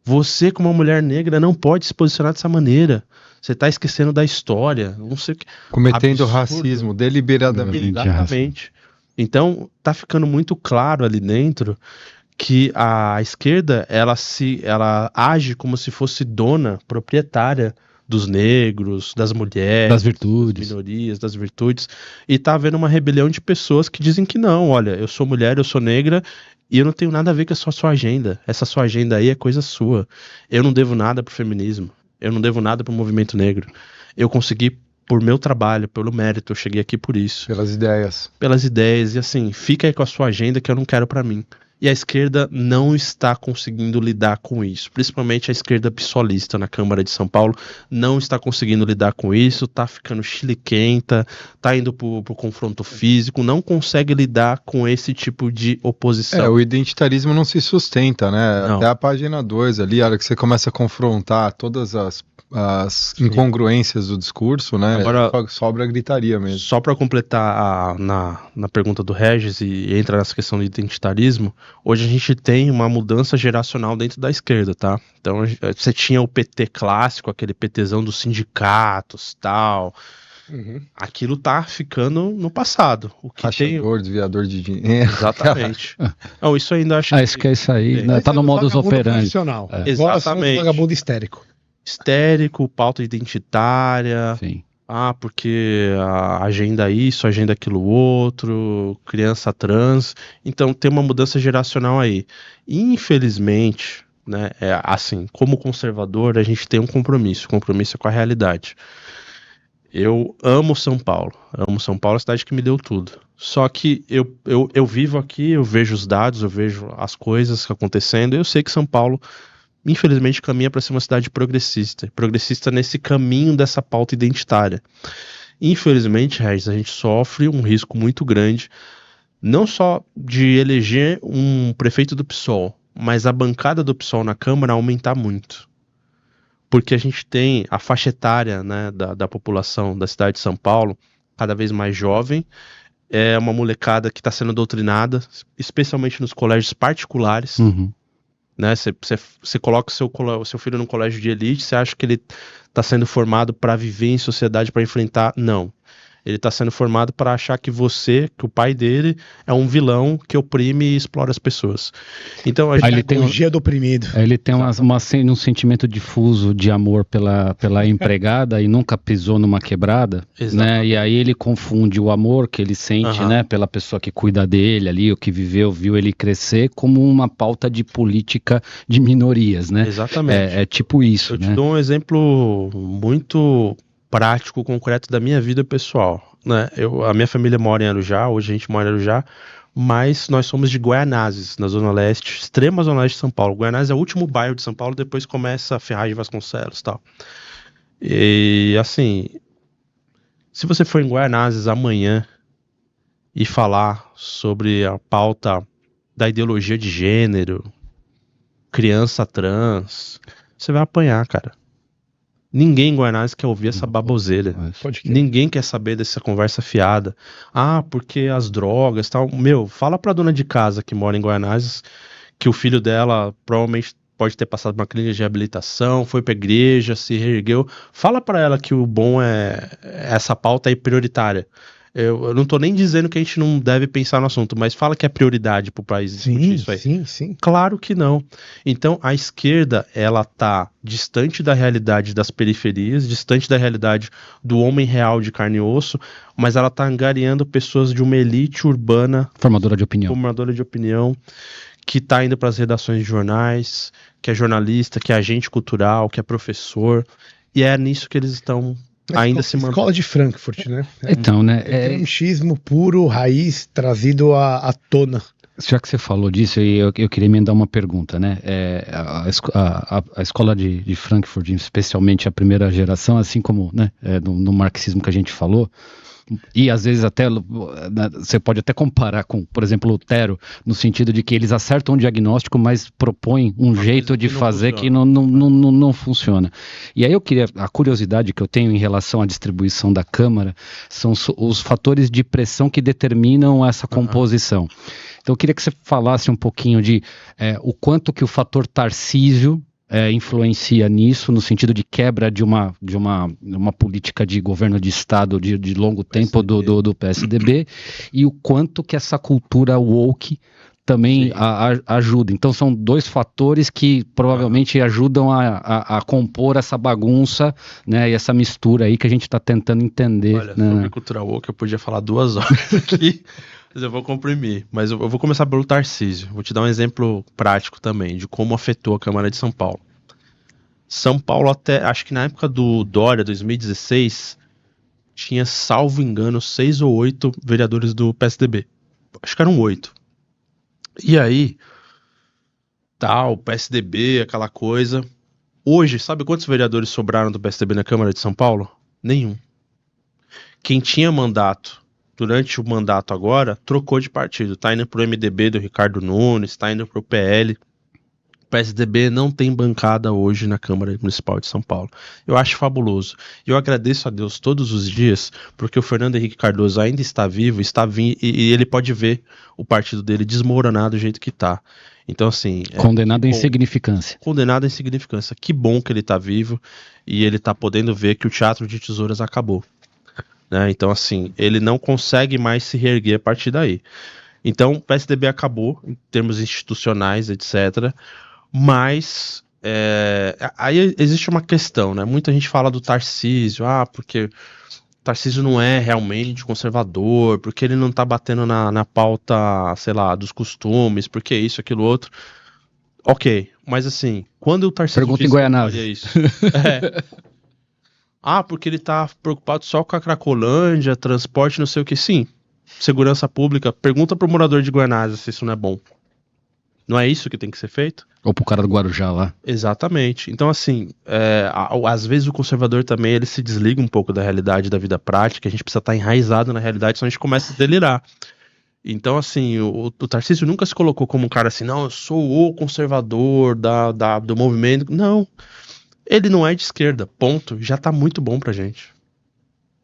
S3: Você como uma mulher negra não pode se posicionar dessa maneira. Você está esquecendo da história, não sei o que.
S4: Cometendo racismo, deliberadamente.
S3: Exatamente. Então, tá ficando muito claro ali dentro que a esquerda, ela age como se fosse dona, proprietária dos negros, das mulheres,
S2: das virtudes,
S3: das minorias, das virtudes, e tá havendo uma rebelião de pessoas que dizem que não, olha, eu sou mulher, eu sou negra, e eu não tenho nada a ver com a sua agenda. Essa sua agenda aí é coisa sua. Eu não devo nada pro feminismo, eu não devo nada pro movimento negro. Eu consegui por meu trabalho, pelo mérito, eu cheguei aqui por isso.
S4: Pelas ideias.
S3: Pelas ideias, e assim, fica aí com a sua agenda que eu não quero pra mim. E a esquerda não está conseguindo lidar com isso, principalmente a esquerda pissolista na Câmara de São Paulo não está conseguindo lidar com isso, tá ficando chiliquenta, tá indo pro confronto físico, não consegue lidar com esse tipo de oposição.
S4: O identitarismo não se sustenta, né? Não. Até a página 2 ali, a hora que você começa a confrontar todas as incongruências do discurso, né?
S3: Agora,
S4: sobra a gritaria mesmo.
S3: Só para completar na pergunta do Regis e entra nessa questão do identitarismo, hoje a gente tem uma mudança geracional dentro da esquerda, tá? Então você tinha o PT clássico, aquele PTzão dos sindicatos, tal. Uhum. Aquilo tá ficando no passado. O que
S4: Rachador, desviador de dinheiro.
S3: Exatamente. Não, isso ainda acho
S2: que é isso aí, né? Tá no modus operandi.
S3: Exatamente.
S1: Vagabundo histérico.
S3: Histérico, pauta identitária.
S2: Sim.
S3: Porque a agenda isso, a agenda aquilo outro, criança trans. Então tem uma mudança geracional aí. Infelizmente, né, assim, como conservador, a gente tem um compromisso com a realidade. Eu amo São Paulo, a cidade que me deu tudo. Só que eu vivo aqui, eu vejo os dados, eu vejo as coisas acontecendo, eu sei que São Paulo, infelizmente, caminha para ser uma cidade progressista nesse caminho dessa pauta identitária. Infelizmente, Regis, a gente sofre um risco muito grande, não só de eleger um prefeito do PSOL, mas a bancada do PSOL na Câmara aumentar muito. Porque a gente tem a faixa etária, né, da população da cidade de São Paulo cada vez mais jovem, é uma molecada que está sendo doutrinada, especialmente nos colégios particulares.
S2: Uhum.
S3: Né? Você coloca o seu filho num colégio de elite, você acha que ele está sendo formado para viver em sociedade, para enfrentar? Não. Ele tá sendo formado para achar que o pai dele, é um vilão que oprime e explora as pessoas. Então a
S1: gente tem do oprimido.
S2: Ele tem um sentimento difuso de amor pela empregada e nunca pisou numa quebrada, né? E aí ele confunde o amor que ele sente, né, pela pessoa que cuida dele ali, o que viu ele crescer, como uma pauta de política de minorias, né?
S3: Exatamente.
S2: É tipo isso.
S3: Eu te dou um exemplo muito prático, concreto da minha vida pessoal, né? A minha família mora em Arujá, hoje a gente mora em Arujá, mas nós somos de Guaianazes, na Zona Leste, extrema Zona Leste de São Paulo. Guaianazes é o último bairro de São Paulo, depois começa a Ferraz de Vasconcelos e tal. E assim, se você for em Guaianazes amanhã e falar sobre a pauta da ideologia de gênero, criança trans, você vai apanhar, cara. Ninguém em Guaianazes quer ouvir essa baboseira. Ninguém quer saber dessa conversa fiada. Ah, porque as drogas e tal. Meu, fala pra dona de casa que mora em Guaianazes que o filho dela provavelmente pode ter passado por uma clínica de reabilitação, foi pra igreja, se reergueu. Fala pra ela que o bom é essa pauta aí prioritária. Eu não tô nem dizendo que a gente não deve pensar no assunto, mas fala que é prioridade pro país discutir isso aí.
S1: Sim.
S3: Claro que não. Então, a esquerda, ela tá distante da realidade das periferias, distante da realidade do homem real de carne e osso, mas ela tá angariando pessoas de uma elite urbana...
S2: Formadora de
S3: opinião, que tá indo para as redações de jornais, que é jornalista, que é agente cultural, que é professor, e é nisso que eles estão... ainda se mantém.
S1: Escola de Frankfurt, né?
S2: Então, né?
S1: É machismo puro, raiz, trazido à tona.
S2: Já que você falou disso, eu queria emendar uma pergunta, né? A escola de Frankfurt, especialmente a primeira geração, assim como, né, no marxismo que a gente falou, e às vezes até você pode até comparar com, por exemplo, Lutero, no sentido de que eles acertam um diagnóstico, mas propõem um jeito de fazer que não funciona. E aí a curiosidade que eu tenho em relação à distribuição da Câmara são os fatores de pressão que determinam essa composição. Então eu queria que você falasse um pouquinho de o quanto que o fator Tarcísio influencia nisso, no sentido de quebra de uma política de governo de Estado de longo tempo do PSDB, e o quanto que essa cultura woke também ajuda. Então são dois fatores que provavelmente ajudam a compor essa bagunça, né, e essa mistura aí que a gente está tentando entender.
S3: Olha, sobre cultura woke eu podia falar 2 horas aqui, mas eu vou comprimir. Mas eu vou começar pelo Tarcísio. Vou te dar um exemplo prático também de como afetou a Câmara de São Paulo. São Paulo até, acho que na época do Dória, 2016, tinha, salvo engano, 6 ou 8 vereadores do PSDB. Acho que eram 8. E aí, o PSDB, aquela coisa. Hoje, sabe quantos vereadores sobraram do PSDB na Câmara de São Paulo? Nenhum. Quem tinha mandato durante o mandato agora, trocou de partido. Tá indo pro MDB do Ricardo Nunes, tá indo pro PL. O PSDB não tem bancada hoje na Câmara Municipal de São Paulo. Eu acho fabuloso. E eu agradeço a Deus todos os dias, porque o Fernando Henrique Cardoso ainda está vivo, e ele pode ver o partido dele desmoronado do jeito que tá. Então, assim...
S2: Condenado à insignificância.
S3: Condenado à insignificância. Que bom que ele tá vivo e ele tá podendo ver que o teatro de tesouras acabou. Né? Então, assim, ele não consegue mais se reerguer a partir daí. Então, o PSDB acabou, em termos institucionais, etc., mas aí existe uma questão, né? Muita gente fala do Tarcísio, porque o Tarcísio não é realmente conservador, porque ele não tá batendo na pauta, sei lá, dos costumes, porque isso, aquilo, outro. Ok, mas assim, quando o Tarcísio...
S2: Pergunta em Goianazes.
S3: Isso. Porque ele tá preocupado só com a Cracolândia, transporte, não sei o que. Sim, segurança pública. Pergunta pro morador de Goianazes se isso não é bom. Não é isso que tem que ser feito?
S2: Ou pro cara do Guarujá lá.
S3: Exatamente. Então, assim, às vezes o conservador também, ele se desliga um pouco da realidade da vida prática, a gente precisa estar enraizado na realidade, senão a gente começa a delirar. Então, assim, o Tarcísio nunca se colocou como um cara assim, não, eu sou o conservador do movimento. Não, ele não é de esquerda, ponto. Já tá muito bom pra gente.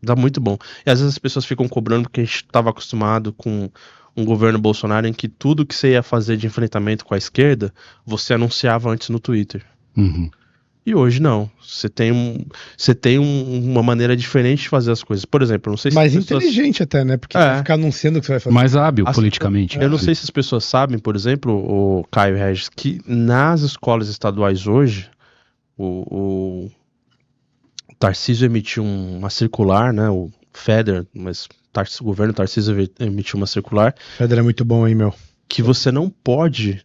S3: Tá muito bom. E às vezes as pessoas ficam cobrando porque a gente tava acostumado com um governo Bolsonaro em que tudo que você ia fazer de enfrentamento com a esquerda, você anunciava antes no Twitter.
S2: Uhum.
S3: E hoje não. Você tem uma maneira diferente de fazer as coisas. Por exemplo, não sei se
S1: mais inteligente até, né? Porque vai ficar anunciando o que você vai fazer.
S2: Mais hábil politicamente.
S3: Eu não sei se as pessoas sabem, por exemplo, o Caio Regis, que nas escolas estaduais hoje, o Tarcísio emitiu uma circular, né? O FEDER, mas o governo Tarcísio emitiu uma circular.
S1: FEDER é muito bom, hein, meu?
S3: Que você não pode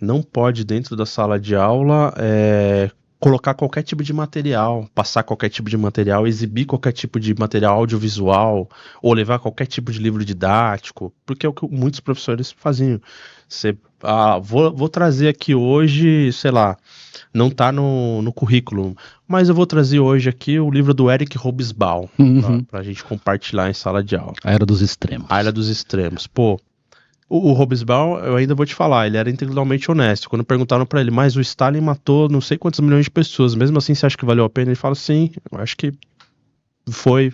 S3: dentro da sala de aula colocar qualquer tipo de material, passar qualquer tipo de material, exibir qualquer tipo de material audiovisual, ou levar qualquer tipo de livro didático, porque é o que muitos professores faziam. Vou trazer aqui hoje, sei lá, não tá no currículo, mas eu vou trazer hoje aqui o livro do Eric Hobsbawm, pra gente compartilhar em sala de aula.
S2: A Era dos Extremos.
S3: A Era dos Extremos. Pô, o Hobsbawm, eu ainda vou te falar, ele era intelectualmente honesto. Quando perguntaram pra ele, mas o Stalin matou não sei quantos milhões de pessoas, mesmo assim você acha que valeu a pena? Ele fala, sim, eu acho que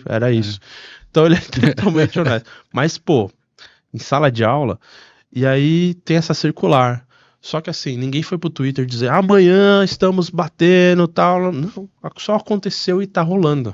S3: era isso. Então ele é intelectualmente honesto. Mas, pô, em sala de aula, e aí tem essa circular. Só que assim, ninguém foi pro Twitter dizer, amanhã estamos batendo, tal. Não, só aconteceu e tá rolando.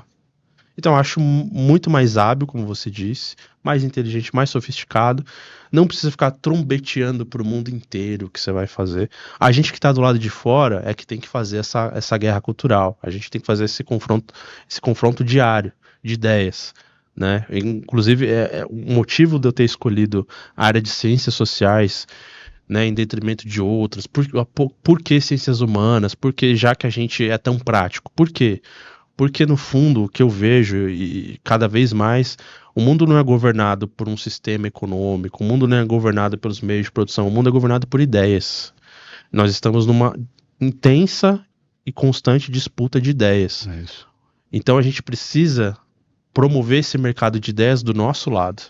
S3: Então eu acho muito mais hábil, como você disse, mais inteligente, mais sofisticado. Não precisa ficar trombeteando pro mundo inteiro o que você vai fazer. A gente que tá do lado de fora é que tem que fazer essa guerra cultural. A gente tem que fazer esse confronto diário de ideias, né? Inclusive, o motivo de eu ter escolhido a área de ciências sociais, né, em detrimento de outras. Por que ciências humanas? Porque já que a gente é tão prático. Por quê? Porque, no fundo, o que eu vejo, e cada vez mais, o mundo não é governado por um sistema econômico, o mundo não é governado pelos meios de produção, o mundo é governado por ideias. Nós estamos numa intensa e constante disputa de ideias.
S2: É isso.
S3: Então a gente precisa promover esse mercado de ideias do nosso lado.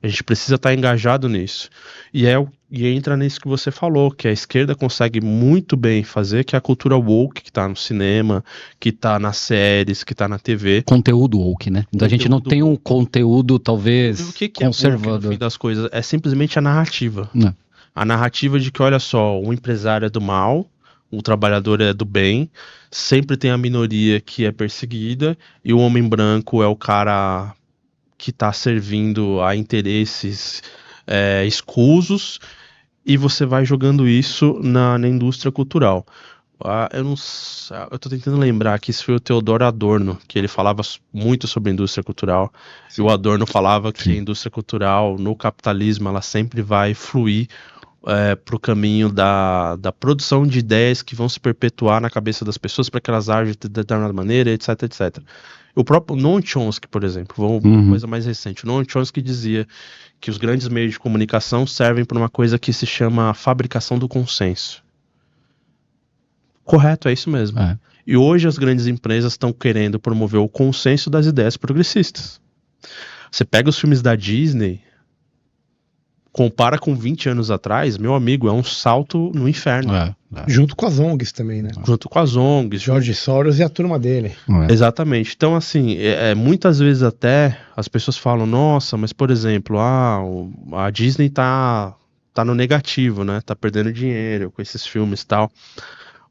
S3: A gente precisa estar engajado nisso. E entra nisso que você falou, que a esquerda consegue muito bem fazer, que é a cultura woke, que está no cinema, que está nas séries, que está na TV.
S2: Conteúdo woke, né? Então a gente não tem um conteúdo, talvez,
S3: o que
S2: conservador.
S3: No fim das coisas? É simplesmente a narrativa. Não. A narrativa de que, olha só, o empresário é do mal, o trabalhador é do bem, sempre tem a minoria que é perseguida, e o homem branco é o cara que está servindo a interesses escusos, e você vai jogando isso na indústria cultural. Eu tô tentando lembrar que isso foi o Theodor Adorno, que ele falava muito sobre a indústria cultural. Sim. E o Adorno falava que a indústria cultural, no capitalismo, ela sempre vai fluir para o caminho da produção de ideias que vão se perpetuar na cabeça das pessoas para que elas agem de determinada maneira, etc, etc. O próprio Noam Chomsky, por exemplo, uma coisa mais recente. O Noam Chomsky dizia que os grandes meios de comunicação servem para uma coisa que se chama fabricação do consenso. Correto, é isso mesmo. É. E hoje as grandes empresas estão querendo promover o consenso das ideias progressistas. Você pega os filmes da Disney, compara com 20 anos atrás, meu amigo, é um salto no inferno.
S1: Junto com as ONGs também, né?
S3: Junto com as ONGs.
S1: George Soros e a turma dele.
S3: Exatamente. Então, assim, muitas vezes até as pessoas falam, nossa, mas por exemplo, a Disney tá no negativo, né? Tá perdendo dinheiro com esses filmes e tal.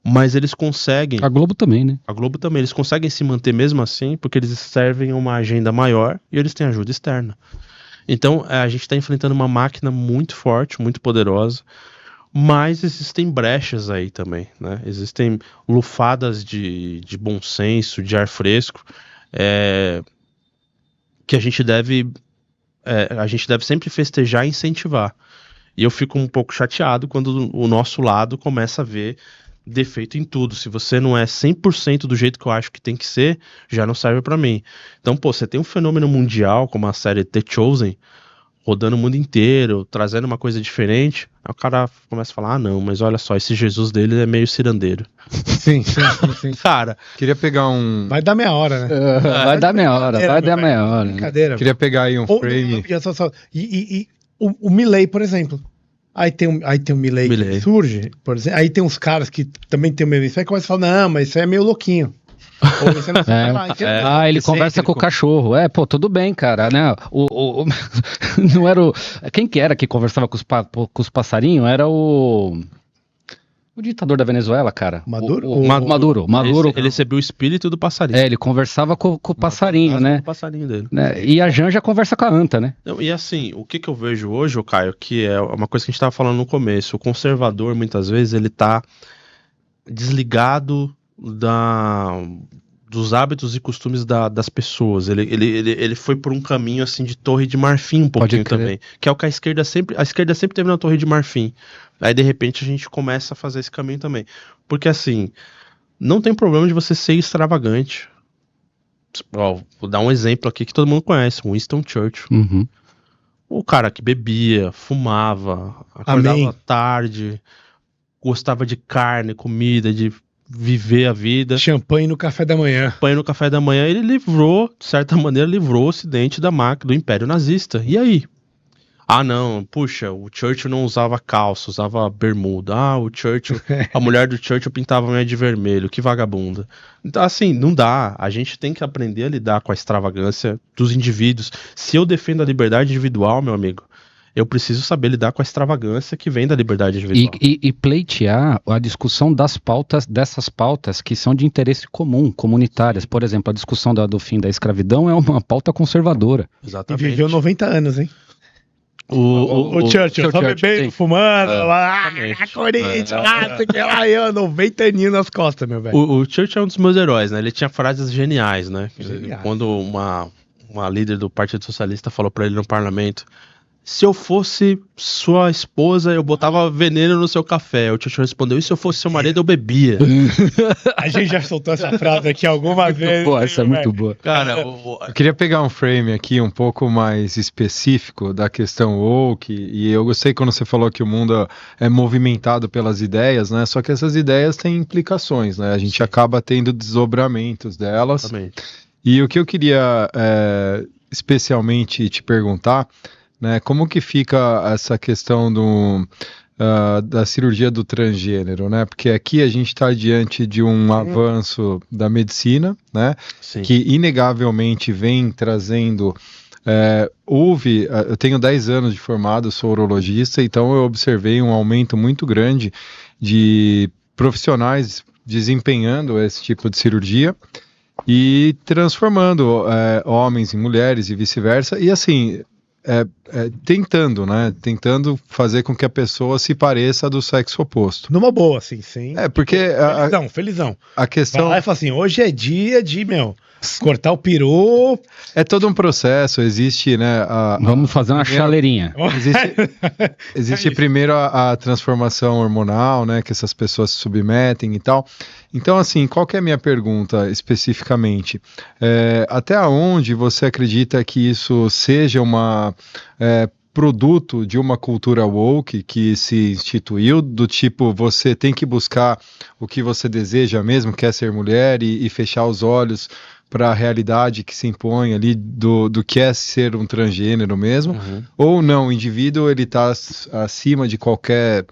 S3: Mas eles conseguem...
S2: A Globo também, né?
S3: A Globo também. Eles conseguem se manter mesmo assim, porque eles servem uma agenda maior e eles têm ajuda externa. Então, a gente está enfrentando uma máquina muito forte, muito poderosa, mas existem brechas aí também, né? Existem lufadas de bom senso, de ar fresco, que a gente deve sempre festejar e incentivar. E eu fico um pouco chateado quando o nosso lado começa a ver defeito em tudo. Se você não é 100% do jeito que eu acho que tem que ser, já não serve pra mim. Então, você tem um fenômeno mundial, como a série The Chosen, rodando o mundo inteiro, trazendo uma coisa diferente, aí o cara começa a falar, não, mas olha só, esse Jesus dele é meio cirandeiro.
S1: Sim.
S3: Cara,
S4: queria pegar um...
S1: Vai dar meia hora, né?
S2: Vai dar meia hora.
S1: Brincadeira.
S4: Queria pegar aí um frame.
S1: E o Milley, por exemplo. Aí tem o Milley que surge, por exemplo. Aí tem uns caras que também tem o mesmo isso. Aí começa a falar, não, mas isso aí é meio louquinho. Ou você não
S2: ele conversa com o cachorro. Tudo bem, cara, né? Não era quem que era que conversava com os passarinhos? Era o... O ditador da Venezuela, cara.
S1: Maduro?
S2: Maduro.
S3: Ele recebeu o espírito do passarinho.
S2: Ele conversava com o passarinho, né?
S3: Com o passarinho dele.
S2: Né? E a Janja conversa com a anta, né?
S3: Não, e assim, o que eu vejo hoje, Caio, que é uma coisa que a gente tava falando no começo, o conservador, muitas vezes, ele tá desligado dos hábitos e costumes das pessoas. Ele foi por um caminho assim de torre de marfim um pouquinho também, que é o que a esquerda sempre teve na torre de marfim. Aí de repente a gente começa a fazer esse caminho também. Porque assim, não tem problema de você ser extravagante. Ó, vou dar um exemplo aqui que todo mundo conhece, Winston Churchill.
S2: Uhum.
S3: O cara que bebia, fumava, acordava tarde, gostava de carne, comida, de viver a vida.
S1: Champanhe no café da manhã.
S3: Ele livrou, de certa maneira, livrou o Ocidente do Império Nazista. E aí? Ah, não, puxa, o Churchill não usava calça, usava bermuda. Ah, o Churchill, a mulher do Churchill pintava a unha de vermelho, que vagabunda. Então, assim, não dá. A gente tem que aprender a lidar com a extravagância dos indivíduos. Se eu defendo a liberdade individual, meu amigo, eu preciso saber lidar com a extravagância que vem da liberdade individual.
S2: E pleitear a discussão dessas pautas que são de interesse comum, comunitárias. Por exemplo, a discussão do fim da escravidão é uma pauta conservadora.
S3: Exatamente.
S1: E viveu 90 anos, hein? O Churchill só bebendo, fumando, Corinthians, lá, eu 90 aninhos nas costas, meu velho.
S3: O Churchill é um dos meus heróis, né? Ele tinha frases geniais, né? Quando uma líder do Partido Socialista falou pra ele no parlamento: se eu fosse sua esposa, eu botava veneno no seu café. O Churchill respondeu: e se eu fosse seu marido, eu bebia.
S1: A gente já soltou essa frase aqui algumas vezes.
S2: Pô, essa é muito boa.
S4: Cara, eu queria pegar um frame aqui um pouco mais específico da questão woke, e eu gostei quando você falou que o mundo é movimentado pelas ideias, né? Só que essas ideias têm implicações, né? A gente acaba tendo desdobramentos delas.
S3: Exatamente.
S4: E o que eu queria especialmente te perguntar, né, como que fica essa questão da cirurgia do transgênero, né? Porque aqui a gente está diante de um avanço da medicina, né?
S3: Sim.
S4: Que inegavelmente vem trazendo... eu tenho 10 anos de formado, sou urologista, então eu observei um aumento muito grande de profissionais desempenhando esse tipo de cirurgia e transformando homens em mulheres e vice-versa, e assim... tentando, né? Tentando fazer com que a pessoa se pareça do sexo oposto.
S1: Numa boa, assim, sim.
S4: Porque...
S1: Felizão.
S4: A questão...
S1: Vai lá e fala assim, hoje é dia de, cortar o peru.
S4: É todo um processo, existe, né?
S2: Vamos fazer uma chaleirinha.
S4: Existe primeiro a transformação hormonal, né? Que essas pessoas se submetem e tal. Então, assim, qual que é a minha pergunta especificamente? Até onde você acredita que isso seja produto de uma cultura woke que se instituiu, do tipo, você tem que buscar o que você deseja mesmo, quer ser mulher, e fechar os olhos para a realidade que se impõe ali do que é ser um transgênero mesmo, ou não, o indivíduo ele está acima de qualquer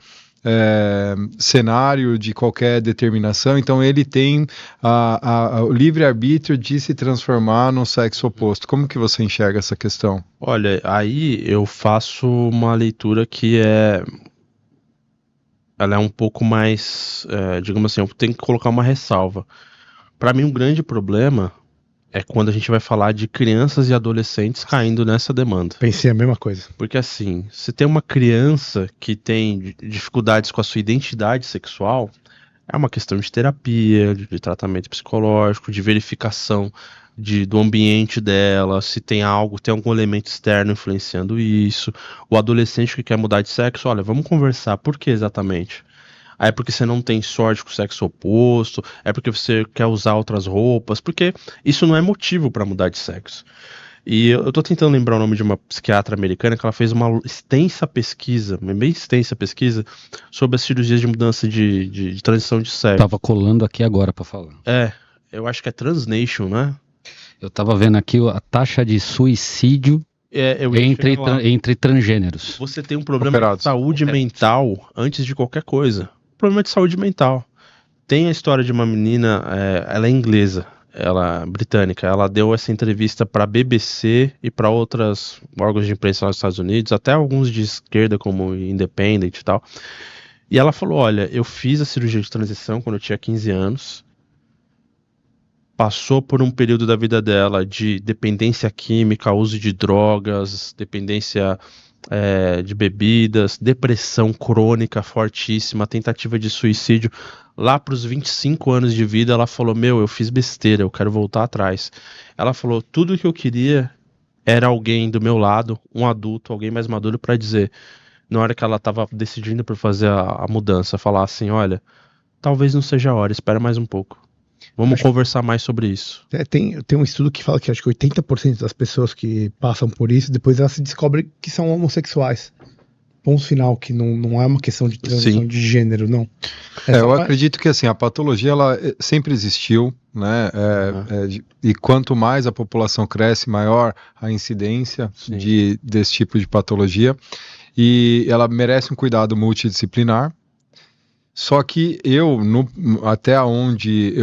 S4: cenário, de qualquer determinação, então ele tem o livre-arbítrio de se transformar no sexo oposto. Como que você enxerga essa questão?
S3: Olha, aí eu faço uma leitura que ela é um pouco mais, digamos assim, eu tenho que colocar uma ressalva. Para mim, um grande problema é quando a gente vai falar de crianças e adolescentes caindo nessa demanda.
S1: Pensei a mesma coisa.
S3: Porque assim, se tem uma criança que tem dificuldades com a sua identidade sexual, é uma questão de terapia, de tratamento psicológico, de verificação do ambiente dela, se tem algum elemento externo influenciando isso. O adolescente que quer mudar de sexo, olha, vamos conversar, por que exatamente? É porque você não tem sorte com o sexo oposto, é porque você quer usar outras roupas, porque isso não é motivo para mudar de sexo. E eu tô tentando lembrar o nome de uma psiquiatra americana que ela fez uma extensa pesquisa, bem extensa pesquisa, sobre as cirurgias de mudança de transição de sexo.
S2: Tava colando aqui agora para falar.
S3: Eu acho que é Transnation, né?
S2: Eu tava vendo aqui a taxa de suicídio entre transgêneros.
S3: Você tem um problema de saúde mental antes de qualquer coisa. Problema de saúde mental. Tem a história de uma menina, ela é inglesa, ela é britânica, ela deu essa entrevista para a BBC e para outros órgãos de imprensa lá nos Estados Unidos, até alguns de esquerda como Independent e tal. E ela falou, olha, eu fiz a cirurgia de transição quando eu tinha 15 anos, passou por um período da vida dela de dependência química, uso de drogas, dependência de bebidas, depressão crônica fortíssima, tentativa de suicídio. Lá para os 25 anos de vida, ela falou, eu fiz besteira, eu quero voltar atrás. Ela falou, tudo que eu queria era alguém do meu lado, um adulto, alguém mais maduro para dizer, na hora que ela estava decidindo por fazer a mudança, falar assim, olha, talvez não seja a hora, espera mais um pouco. Vamos conversar mais sobre isso.
S1: Tem um estudo que fala que acho que 80% das pessoas que passam por isso, depois elas se descobrem que são homossexuais. Ponto final, que não é uma questão de transição de gênero, não.
S4: Eu acredito que assim, a patologia ela sempre existiu, né? E quanto mais a população cresce, maior a incidência desse tipo de patologia. E ela merece um cuidado multidisciplinar. Só que até onde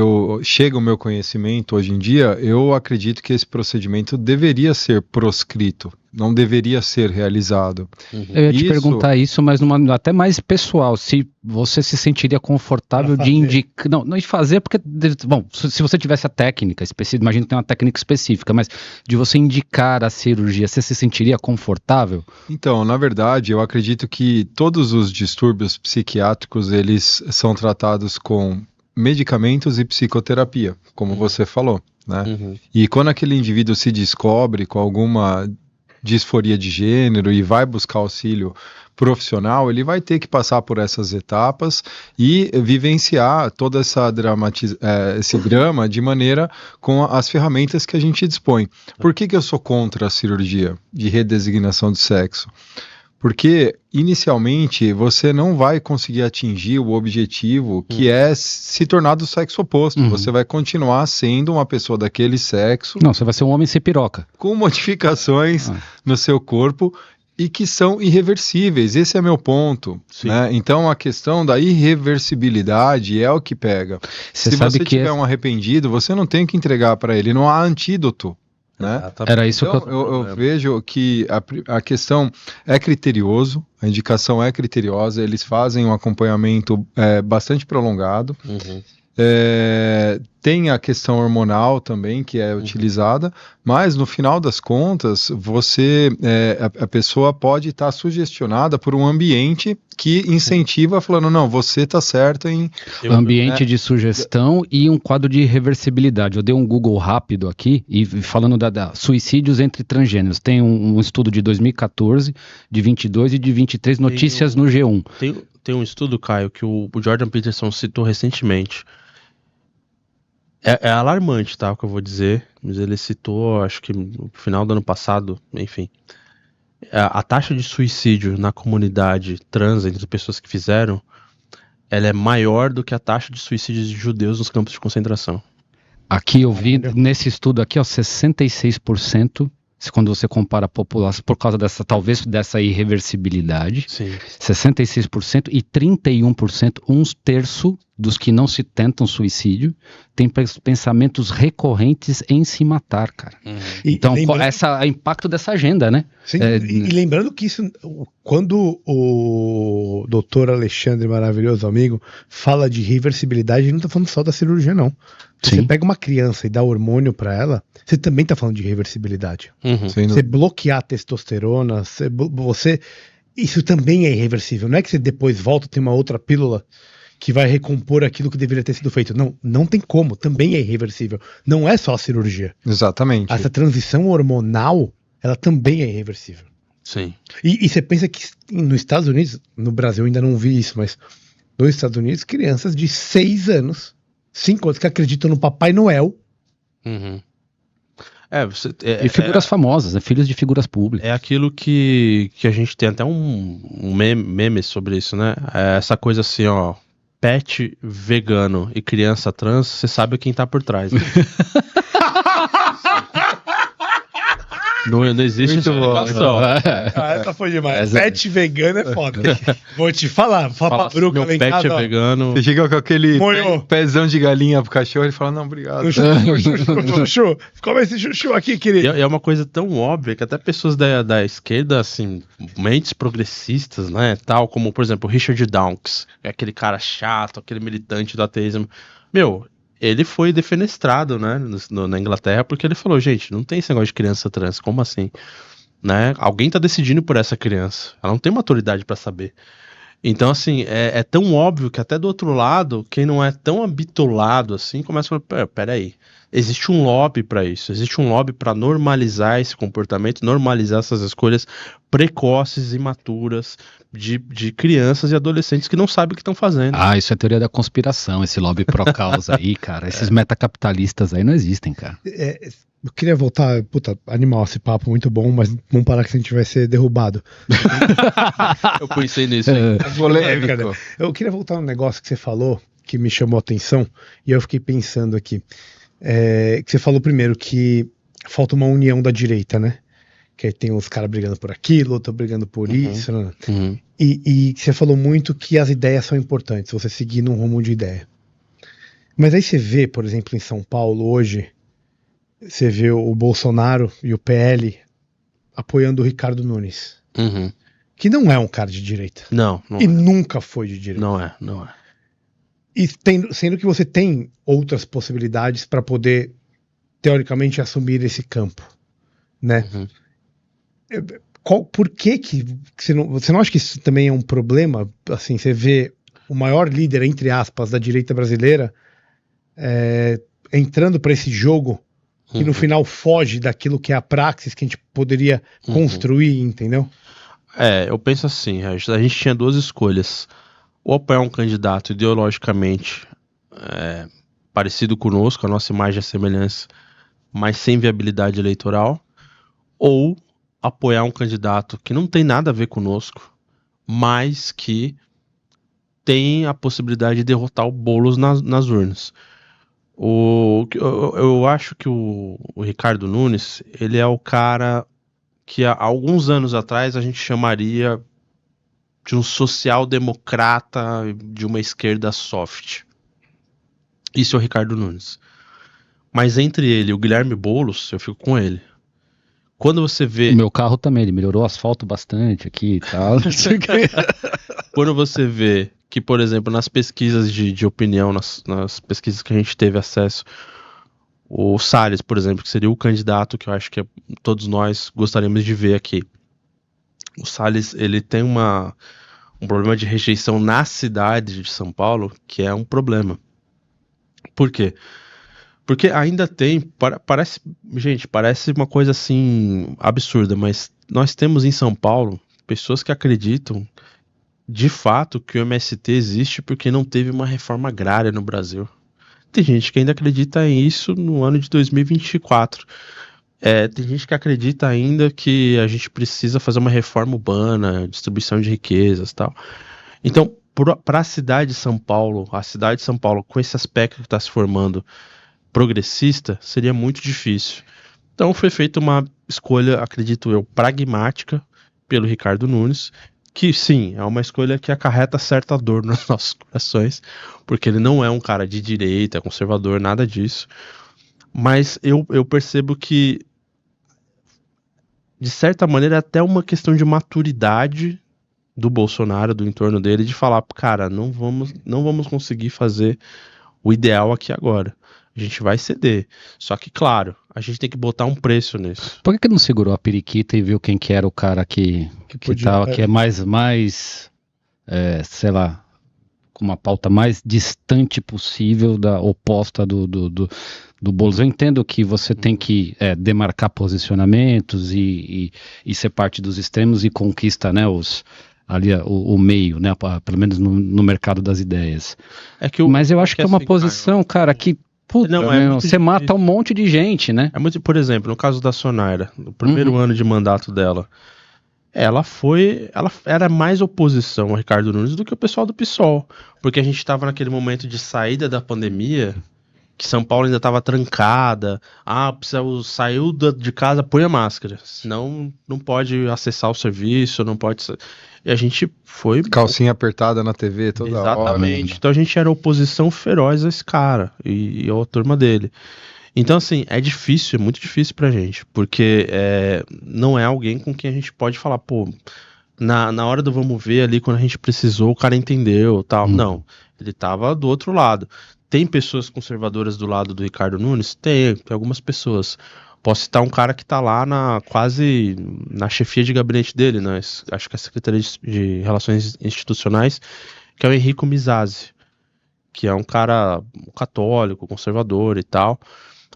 S4: chega o meu conhecimento hoje em dia, eu acredito que esse procedimento deveria ser proscrito, não deveria ser realizado.
S2: Eu ia te perguntar isso, mas até mais pessoal, se você se sentiria confortável de indicar, não de fazer, porque, bom, se você tivesse a técnica específica, imagino que tem uma técnica específica, mas de você indicar a cirurgia, você se sentiria confortável?
S4: Então, na verdade, eu acredito que todos os distúrbios psiquiátricos, eles são tratados com medicamentos e psicoterapia, como você falou, né? E quando aquele indivíduo se descobre com alguma disforia de gênero e vai buscar auxílio profissional, ele vai ter que passar por essas etapas e vivenciar toda esse drama de maneira com as ferramentas que a gente dispõe. Por que eu sou contra a cirurgia de redesignação de sexo? Porque, inicialmente, você não vai conseguir atingir o objetivo que é se tornar do sexo oposto. Você vai continuar sendo uma pessoa daquele sexo.
S2: Não, você vai ser um homem sem piroca.
S4: Com modificações no seu corpo e que são irreversíveis. Esse é meu ponto. Né? Então, a questão da irreversibilidade é o que pega. Se você tiver um arrependido, você não tem que entregar para ele. Não há antídoto. Né?
S2: Era isso
S4: então,
S2: que
S4: eu vejo que a questão é criterioso, a indicação é criteriosa, eles fazem um acompanhamento bastante prolongado. Tem a questão hormonal também que é utilizada, mas no final das contas a pessoa pode estar sugestionada por um ambiente que incentiva falando, não, você está certo em...
S2: Ambiente de sugestão e um quadro de reversibilidade. Eu dei um Google rápido aqui e falando da suicídios entre transgêneros. Tem um estudo de 2014, de 22 e de 23, notícias no G1.
S3: Tem um estudo, Caio, que o Jordan Peterson citou recentemente. É alarmante, tá, o que eu vou dizer, mas ele citou, acho que no final do ano passado, enfim, a taxa de suicídio na comunidade trans, entre as pessoas que fizeram, ela é maior do que a taxa de suicídios de judeus nos campos de concentração.
S2: Aqui eu vi, nesse estudo aqui, 66%, quando você compara a população, por causa dessa irreversibilidade, 66% e 31%, um terço dos que não se tentam suicídio, tem pensamentos recorrentes em se matar, cara. Então, o impacto dessa agenda, né?
S1: Sim, e lembrando que isso, quando o doutor Alexandre, maravilhoso amigo, fala de reversibilidade, ele não está falando só da cirurgia, não. Você pega uma criança e dá hormônio para ela, você também está falando de reversibilidade. Você bloquear a testosterona, isso também é irreversível. Não é que você depois volta, tem uma outra pílula que vai recompor aquilo que deveria ter sido feito. Não tem como, também é irreversível. Não é só a cirurgia.
S4: Exatamente.
S1: Essa transição hormonal, ela também é irreversível.
S3: Sim.
S1: E você pensa que nos Estados Unidos, no Brasil ainda não vi isso, mas nos Estados Unidos, crianças de 6 anos, 5 anos, que acreditam no Papai Noel.
S2: E figuras famosas, né? Filhos de figuras públicas.
S3: É aquilo que a gente tem até um meme sobre isso, né? É essa coisa assim, ó, pet vegano e criança trans, você sabe quem tá por trás. Né? Não existe essa educação.
S1: Essa foi demais. Pet vegano é foda. Vou te falar. Fala pra Bruca,
S3: meu pet é vegano.
S4: Você chega com aquele pezão de galinha pro cachorro, ele fala, não, obrigado.
S1: Chuchu, come esse chuchu aqui, querido.
S3: É uma coisa tão óbvia que até pessoas da esquerda, assim, mentes progressistas, né, tal, como, por exemplo, o Richard Dawkins, é aquele cara chato, aquele militante do ateísmo. Meu, ele foi defenestrado, né, na Inglaterra, porque ele falou, gente, não tem esse negócio de criança trans, como assim? Né? Alguém tá decidindo por essa criança, ela não tem maturidade pra saber. Então, assim, é tão óbvio que até do outro lado, quem não é tão habitolado assim, começa a falar, peraí, existe um lobby pra isso, existe um lobby pra normalizar esse comportamento, normalizar essas escolhas precoces e imaturas de crianças e adolescentes que não sabem o que estão fazendo.
S2: Isso é teoria da conspiração, esse lobby pró-causa aí, cara. Esses metacapitalistas aí não existem, cara.
S1: Eu queria voltar, puta, animal esse papo, muito bom, mas vamos parar que a gente vai ser derrubado.
S3: Eu pensei nisso, hein?
S1: Eu queria voltar num negócio que você falou, que me chamou a atenção, e eu fiquei pensando aqui. Que você falou primeiro que falta uma união da direita, né? Que aí tem os caras brigando por aquilo, outro brigando por isso, né? E você falou muito que as ideias são importantes, você seguir num rumo de ideia. Mas aí você vê, por exemplo, em São Paulo hoje, você vê o Bolsonaro e o PL apoiando o Ricardo Nunes, que não é um cara de direita.
S3: Não
S1: e nunca foi de direita.
S3: Não é.
S1: E sendo que você tem outras possibilidades para poder, teoricamente, assumir esse campo, né? Por que você não acha que isso também é um problema? Assim, você vê o maior líder, entre aspas, da direita brasileira entrando para esse jogo que no final foge daquilo que é a praxis que a gente poderia construir, entendeu?
S3: Eu penso assim, a gente tinha duas escolhas. Ou apoiar um candidato ideologicamente parecido conosco, a nossa imagem e semelhança, mas sem viabilidade eleitoral, ou apoiar um candidato que não tem nada a ver conosco, mas que tem a possibilidade de derrotar o Boulos nas urnas. Eu acho que o Ricardo Nunes, ele é o cara que há alguns anos atrás a gente chamaria de um social-democrata de uma esquerda soft. Isso é o Ricardo Nunes. Mas entre ele e o Guilherme Boulos, eu fico com ele. Quando você vê...
S2: O meu carro também, ele melhorou o asfalto bastante aqui e tal.
S3: Quando você vê que, por exemplo, nas pesquisas de opinião, nas pesquisas que a gente teve acesso, o Salles, por exemplo, que seria o candidato que eu acho que todos nós gostaríamos de ver aqui. O Salles, ele tem um problema de rejeição na cidade de São Paulo, que é um problema. Por quê? Porque ainda tem, parece uma coisa assim absurda, mas nós temos em São Paulo pessoas que acreditam de fato que o MST existe porque não teve uma reforma agrária no Brasil. Tem gente que ainda acredita nisso no ano de 2024. Tem gente que acredita ainda que a gente precisa fazer uma reforma urbana, distribuição de riquezas e tal. Então, para a cidade de São Paulo, com esse aspecto que está se formando progressista, seria muito difícil. Então foi feita uma escolha, acredito eu, pragmática pelo Ricardo Nunes, que sim, é uma escolha que acarreta certa dor nos nossos corações, porque ele não é um cara de direita, conservador, nada disso. Mas eu percebo que, de certa maneira, é até uma questão de maturidade do Bolsonaro, do entorno dele, de falar, cara, não vamos conseguir fazer o ideal aqui agora. A gente vai ceder. Só que, claro, a gente tem que botar um preço nisso.
S2: Por que não segurou a periquita e viu quem que era o cara que é mais sei lá, com uma pauta mais distante possível, da oposta do Boulos? Eu entendo que você tem que demarcar posicionamentos e ser parte dos extremos e conquista, né, o meio, né, pelo menos no mercado das ideias. Mas eu acho que é uma posição, cara, que você mata um monte de gente, né?
S3: Por exemplo, no caso da Sonaira, no primeiro ano de mandato dela, ela era mais oposição ao Ricardo Nunes do que o pessoal do PSOL, porque a gente estava naquele momento de saída da pandemia que São Paulo ainda estava trancada, saiu de casa, põe a máscara, senão não pode acessar o serviço, não pode... E a gente foi...
S4: Calcinha apertada na TV toda hora.
S3: Exatamente, então a gente era oposição feroz a esse cara, e a turma dele. Então, assim, é difícil, é muito difícil pra gente, porque não é alguém com quem a gente pode falar, pô, na hora do vamos ver ali, quando a gente precisou, o cara entendeu, tal. Não, ele tava do outro lado. Tem pessoas conservadoras do lado do Ricardo Nunes? Tem algumas pessoas. Posso citar um cara que tá lá quase na chefia de gabinete dele, né? Acho que é a Secretaria de Relações Institucionais, que é o Enrico Mizasi, que é um cara católico, conservador e tal,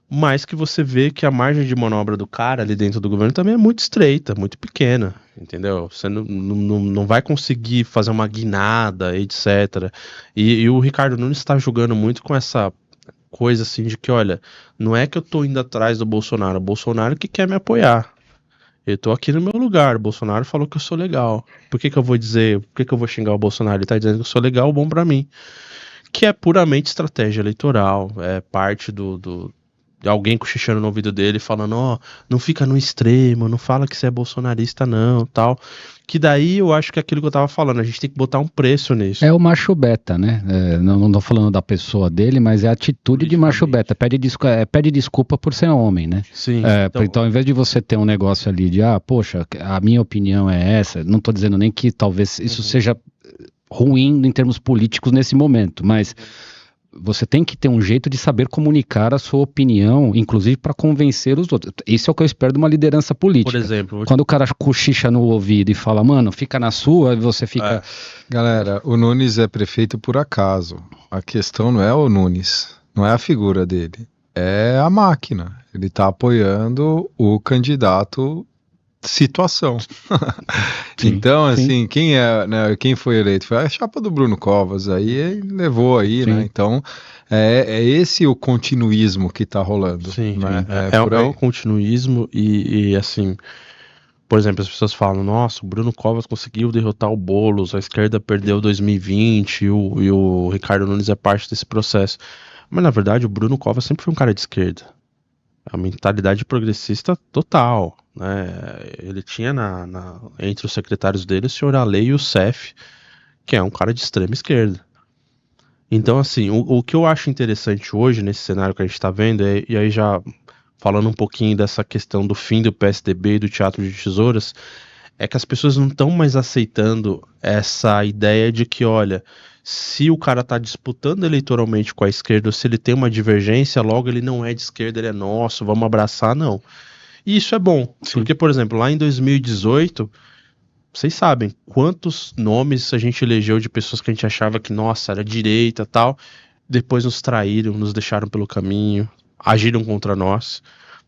S3: mas que você vê que a margem de manobra do cara ali dentro do governo também é muito estreita, muito pequena, entendeu? Você não vai conseguir fazer uma guinada, etc. E o Ricardo Nunes está jogando muito com essa coisa assim de que, olha, não é que eu tô indo atrás do Bolsonaro, o Bolsonaro que quer me apoiar. Eu tô aqui no meu lugar, o Bolsonaro falou que eu sou legal. Por que eu vou dizer, por que eu vou xingar o Bolsonaro? Ele tá dizendo que eu sou legal, bom pra mim. Que é puramente estratégia eleitoral, é parte de alguém cochichando no ouvido dele, falando, não fica no extremo, não fala que você é bolsonarista não, tal. Que daí eu acho que é aquilo que eu tava falando, a gente tem que botar um preço nisso.
S2: É o macho beta, né? Não tô falando da pessoa dele, mas é a atitude de macho beta. Pede desculpa por ser homem, né?
S3: Sim.
S2: Então, ao invés de você ter um negócio ali de, poxa, a minha opinião é essa, não tô dizendo nem que talvez isso seja ruim em termos políticos nesse momento, mas você tem que ter um jeito de saber comunicar a sua opinião, inclusive para convencer os outros. Isso é o que eu espero de uma liderança política.
S3: Por exemplo,
S2: quando o cara cochicha no ouvido e fala, mano, fica na sua, e você fica...
S4: Galera, o Nunes é prefeito por acaso. A questão não é o Nunes, não é a figura dele, é a máquina. Ele tá apoiando o candidato situação. Então, assim, quem foi eleito? Foi a chapa do Bruno Covas, aí levou aí, né? Então, é esse o continuismo que tá rolando.
S3: Sim,
S4: né?
S3: É um continuismo e, assim, por exemplo, as pessoas falam, nossa, o Bruno Covas conseguiu derrotar o Boulos, a esquerda perdeu 2020 e o Ricardo Nunes é parte desse processo. Mas, na verdade, o Bruno Covas sempre foi um cara de esquerda. A mentalidade progressista total, né? Ele tinha entre os secretários dele o senhor Ale e o Cef, que é um cara de extrema esquerda. Então, assim, o que eu acho interessante hoje nesse cenário que a gente está vendo, e aí já falando um pouquinho dessa questão do fim do PSDB e do Teatro de Tesouras, é que as pessoas não estão mais aceitando essa ideia de que, olha, se o cara tá disputando eleitoralmente com a esquerda, ou se ele tem uma divergência, logo ele não é de esquerda, ele é nosso, vamos abraçar, não. E isso é bom, porque, por exemplo, lá em 2018, vocês sabem quantos nomes a gente elegeu de pessoas que a gente achava que, nossa, era direita e tal, depois nos traíram, nos deixaram pelo caminho, agiram contra nós.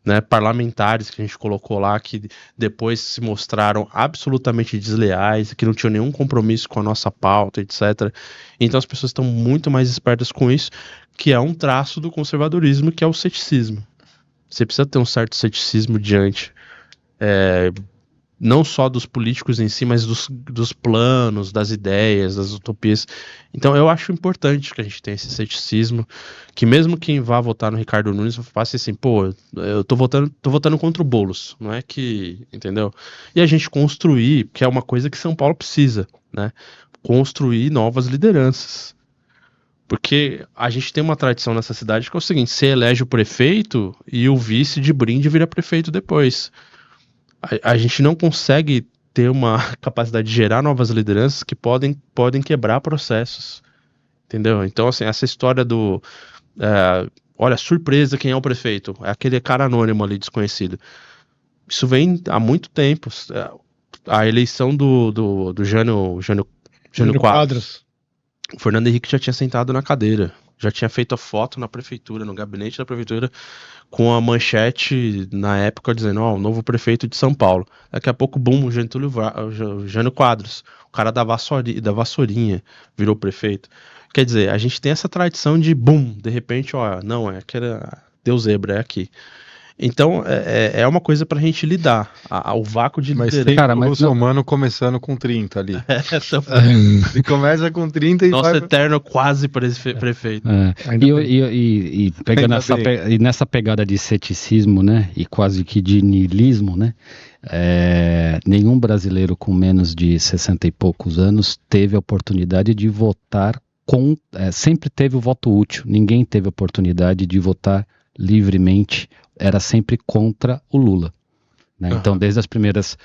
S3: Né, parlamentares que a gente colocou lá que depois se mostraram absolutamente desleais, que não tinham nenhum compromisso com a nossa pauta, etc. Então as pessoas estão muito mais espertas com isso, que é um traço do conservadorismo, que é o ceticismo. Você precisa ter um certo ceticismo diante não só dos políticos em si, mas dos planos, das ideias, das utopias. Então eu acho importante que a gente tenha esse ceticismo, que mesmo quem vá votar no Ricardo Nunes faça assim, pô, eu tô votando contra o Boulos, não é que, entendeu? E a gente construir, que é uma coisa que São Paulo precisa, né? Construir novas lideranças. Porque a gente tem uma tradição nessa cidade que é o seguinte, você elege o prefeito e o vice de brinde vira prefeito depois. A gente não consegue ter uma capacidade de gerar novas lideranças que podem quebrar processos, entendeu? Então, assim, essa história olha, surpresa, quem é o prefeito? É aquele cara anônimo ali, desconhecido. Isso vem há muito tempo. A eleição do Jânio Quadros. O Fernando Henrique já tinha sentado na cadeira, já tinha feito a foto na prefeitura, no gabinete da prefeitura, com a manchete na época dizendo, o novo prefeito de São Paulo. Daqui a pouco, bum, o Jânio Quadros, o cara da vassourinha, virou prefeito. Quer dizer, a gente tem essa tradição de, bum, de repente, não, é que era Deus zebra, é aqui. Então, é uma coisa pra gente lidar. O vácuo de liderança.
S4: Tem o russomano começando com 30 ali. Ele começa com 30 e
S3: nosso eterno quase prefeito.
S2: E pegando nessa pegada de ceticismo, né? E quase que de niilismo, né? Nenhum brasileiro com menos de 60 e poucos anos teve a oportunidade de votar sempre teve o voto útil. Ninguém teve a oportunidade de votar livremente, era sempre contra o Lula. Né? Então, desde as primeiras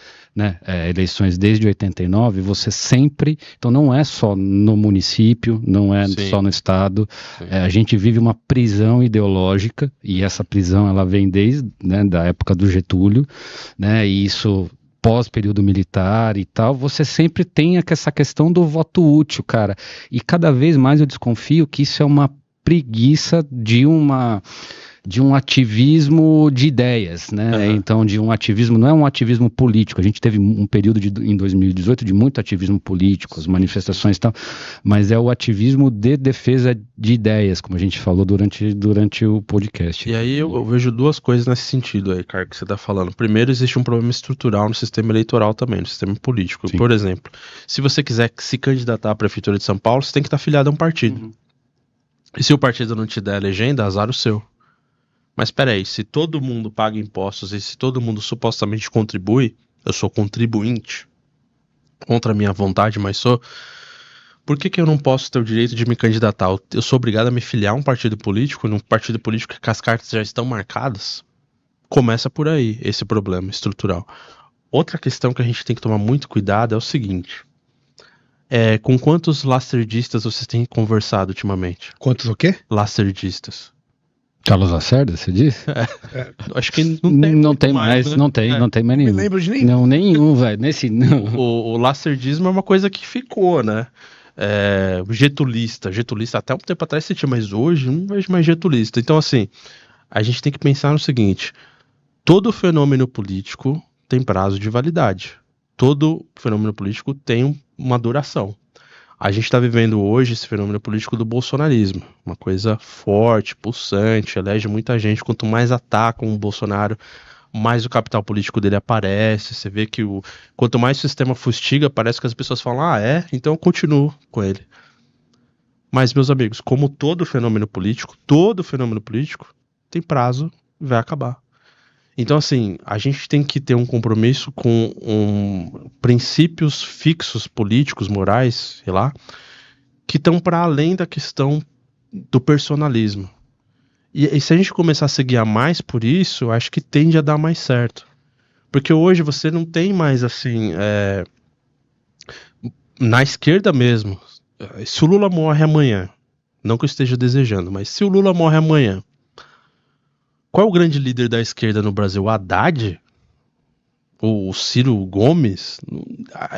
S2: eleições, desde 89, você sempre... Então, não é só no município, não é só no estado. A gente vive uma prisão ideológica, e essa prisão ela vem desde da época do Getúlio, né? E isso... pós-período militar e tal, você sempre tem essa questão do voto útil, cara. E cada vez mais eu desconfio que isso é uma preguiça de um ativismo de ideias, né? Então, de um ativismo, não é um ativismo político. A gente teve um período em 2018 de muito ativismo político, as manifestações e tal, mas é o ativismo de defesa de ideias, como a gente falou durante o podcast.
S3: E aí eu vejo duas coisas nesse sentido aí, cara, que você tá falando. Primeiro, existe um problema estrutural no sistema eleitoral também, no sistema político. Sim. Por exemplo, se você quiser se candidatar à Prefeitura de São Paulo, você tem que estar afiliado a um partido. E se o partido não te der a legenda, azar o seu. Mas peraí, se todo mundo paga impostos e se todo mundo supostamente contribui, eu sou contribuinte, contra a minha vontade, mas sou, por que eu não posso ter o direito de me candidatar? Eu sou obrigado a me filiar a um partido político, num partido político que as cartas já estão marcadas? Começa por aí, esse problema estrutural. Outra questão que a gente tem que tomar muito cuidado é o seguinte, com quantos lacerdistas vocês têm conversado ultimamente?
S1: Quantos o quê?
S3: Lacerdistas.
S2: Carlos Lacerda, você disse?
S3: Acho que
S2: não tem mais, né? Não tem mais nenhum.
S1: Não me lembro de nenhum.
S2: Não, nenhum, velho.
S3: O lacerdismo é uma coisa que ficou, né? Getulista até um tempo atrás você tinha, mas hoje não vejo mais getulista. Então, assim, a gente tem que pensar no seguinte: todo fenômeno político tem prazo de validade. Todo fenômeno político tem uma duração. A gente está vivendo hoje esse fenômeno político do bolsonarismo, uma coisa forte, pulsante, elege muita gente. Quanto mais atacam o Bolsonaro, mais o capital político dele aparece. Você vê que quanto mais o sistema fustiga, parece que as pessoas falam, então eu continuo com ele. Mas, meus amigos, como todo fenômeno político tem prazo e vai acabar. Então, assim, a gente tem que ter um compromisso com princípios fixos políticos, morais, sei lá, que estão para além da questão do personalismo. E se a gente começar a se guiar mais por isso, acho que tende a dar mais certo. Porque hoje você não tem mais, assim, na esquerda mesmo, se o Lula morre amanhã, não que eu esteja desejando, mas se o Lula morre amanhã, qual é o grande líder da esquerda no Brasil? O Haddad? O Ciro Gomes?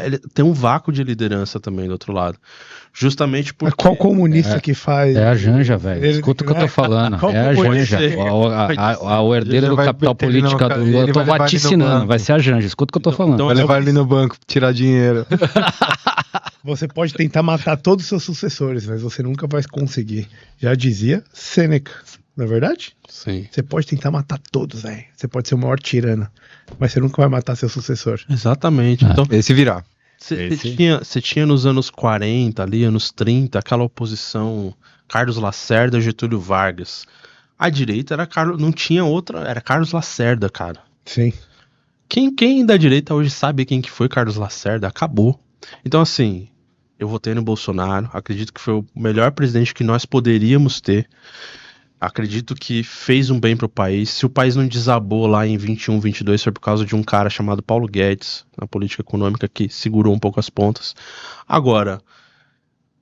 S3: Ele tem um vácuo de liderança também do outro lado. Justamente porque...
S1: Qual comunista que faz...
S2: É a Janja, velho. Escuta o que eu tô falando. É a Janja. O herdeiro do capital político do Lula. Eu tô vaticinando. Vai ser a Janja. Escuta o que eu tô falando.
S4: Então, vai levar ele no banco, tirar dinheiro.
S1: Você pode tentar matar todos os seus sucessores, mas você nunca vai conseguir. Já dizia Sêneca. Não é verdade?
S3: Sim.
S1: Você pode tentar matar todos, velho. Você pode ser o maior tirano, mas você nunca vai matar seu sucessor.
S3: Exatamente. Então,
S4: esse virá.
S3: Você tinha nos anos 40, ali, anos 30, aquela oposição Carlos Lacerda, Getúlio Vargas. A direita não tinha outra, era Carlos Lacerda, cara.
S1: Sim.
S3: Quem da direita hoje sabe quem que foi Carlos Lacerda? Acabou. Então, assim, eu votei no Bolsonaro, acredito que foi o melhor presidente que nós poderíamos ter. Acredito que fez um bem pro país. Se o país não desabou lá em 21, 22, foi por causa de um cara chamado Paulo Guedes, na política econômica, que segurou um pouco as pontas. Agora,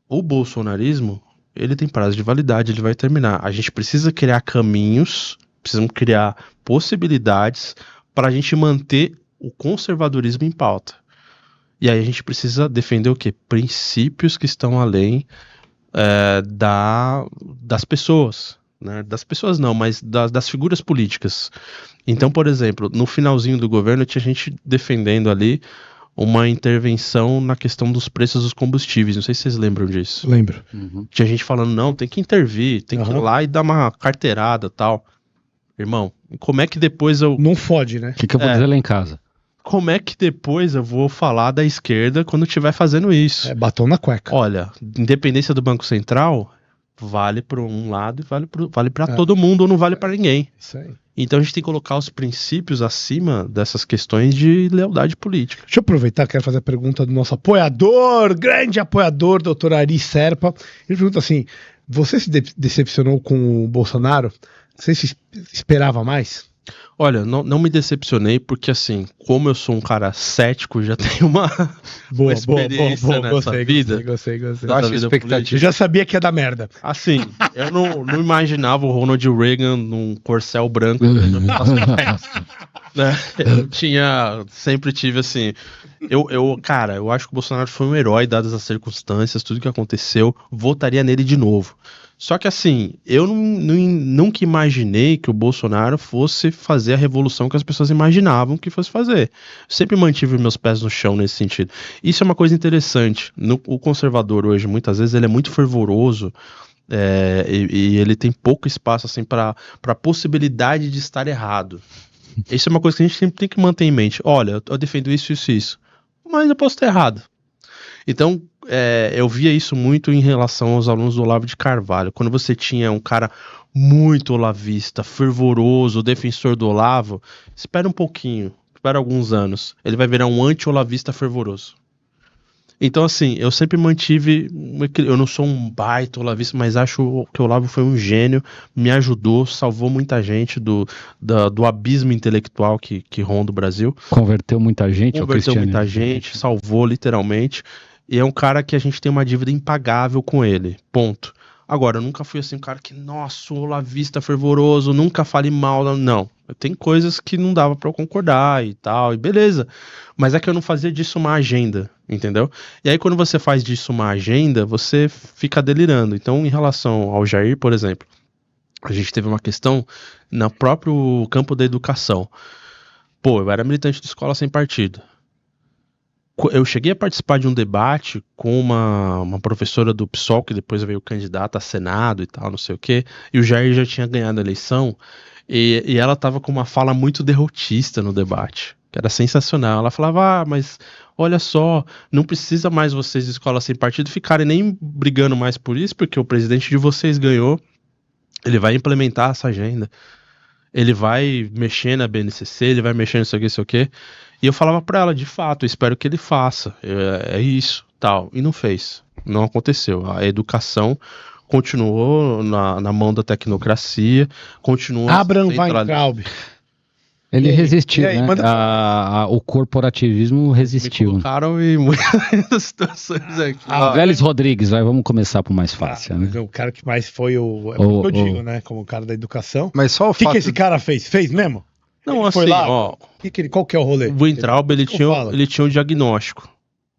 S3: o bolsonarismo, ele tem prazo de validade, ele vai terminar. A gente precisa criar caminhos, precisamos criar possibilidades para a gente manter o conservadorismo em pauta. E aí a gente precisa defender o quê? Princípios que estão além das pessoas. Né? Das pessoas não, mas das figuras políticas. Então, por exemplo, no finalzinho do governo tinha gente defendendo ali uma intervenção na questão dos preços dos combustíveis. Não sei se vocês lembram disso.
S1: Lembro.
S3: Tinha gente falando, não, tem que intervir, tem que ir lá e dar uma carteirada e tal. Irmão, como é que depois eu...
S1: Não fode, né?
S2: O que eu vou dizer lá em casa?
S3: Como é que depois eu vou falar da esquerda quando estiver fazendo isso?
S1: Batom na cueca.
S3: Olha, independência do Banco Central vale para um lado e vale para todo mundo ou não vale para ninguém.
S1: Isso aí.
S3: Então a gente tem que colocar os princípios acima dessas questões de lealdade política.
S1: Deixa eu aproveitar, quero fazer a pergunta do nosso apoiador, grande apoiador, doutor Ari Serpa. Ele pergunta assim, você se decepcionou com o Bolsonaro? Você se esperava mais?
S3: Olha, não me decepcionei, porque assim, como eu sou um cara cético, já tenho uma experiência nessa vida.
S1: Gostei.
S3: Baixa expectativa.
S1: Eu já sabia que ia dar merda.
S3: Assim, eu não imaginava o Ronald Reagan num corcel branco. Né? Sempre tive assim. Cara, eu acho que o Bolsonaro foi um herói, dadas as circunstâncias, tudo que aconteceu. Votaria nele de novo. Só que assim, eu nunca imaginei que o Bolsonaro fosse fazer a revolução que as pessoas imaginavam que fosse fazer. Sempre mantive meus pés no chão nesse sentido. Isso é uma coisa interessante. O conservador hoje, muitas vezes, ele é muito fervoroso e ele tem pouco espaço assim, para a possibilidade de estar errado. Isso é uma coisa que a gente sempre tem que manter em mente. Olha, eu defendo isso, mas eu posso estar errado. Então, eu via isso muito em relação aos alunos do Olavo de Carvalho. Quando você tinha um cara muito olavista, fervoroso, defensor do Olavo, espera um pouquinho, espera alguns anos. Ele vai virar um anti-olavista fervoroso. Então, assim, eu sempre mantive... Eu não sou um baita olavista, mas acho que o Olavo foi um gênio, me ajudou, salvou muita gente do abismo intelectual que ronda o Brasil.
S2: Converteu muita gente ao cristianismo.
S3: Converteu muita gente, salvou literalmente. E é um cara que a gente tem uma dívida impagável com ele, ponto. Agora, eu nunca fui assim um cara que, nossa, olavista fervoroso, nunca fale mal, não. Tem coisas que não dava pra eu concordar e tal, e beleza. Mas é que eu não fazia disso uma agenda, entendeu? E aí quando você faz disso uma agenda, você fica delirando. Então, em relação ao Jair, por exemplo, a gente teve uma questão no próprio campo da educação. Pô, eu era militante de escola sem partido. Eu cheguei a participar de um debate com uma professora do PSOL, que depois veio candidata a Senado e tal, não sei o quê, e o Jair já tinha ganhado a eleição, e ela estava com uma fala muito derrotista no debate, que era sensacional. Ela falava, mas olha só, não precisa mais vocês de escola sem partido ficarem nem brigando mais por isso, porque o presidente de vocês ganhou, ele vai implementar essa agenda, ele vai mexer na BNCC, ele vai mexer nisso aqui, isso aqui. E eu falava pra ela, de fato, eu espero que ele faça, é isso, tal. E não fez, não aconteceu. A educação continuou na mão da tecnocracia, continuou...
S1: Abraham Weintraub.
S2: Ele resistiu, aí, né? O corporativismo resistiu.
S3: Me colocaram em muitas situações aqui.
S2: Vélez Rodrigues, vamos começar por mais fácil, né?
S1: O cara que mais foi eu digo, né? Como cara da educação.
S4: Mas só o
S1: que esse cara fez? Fez mesmo?
S3: Não,
S1: ele
S3: assim,
S1: foi lá, qual que é o rolê?
S3: O Weintraub, ele tinha um diagnóstico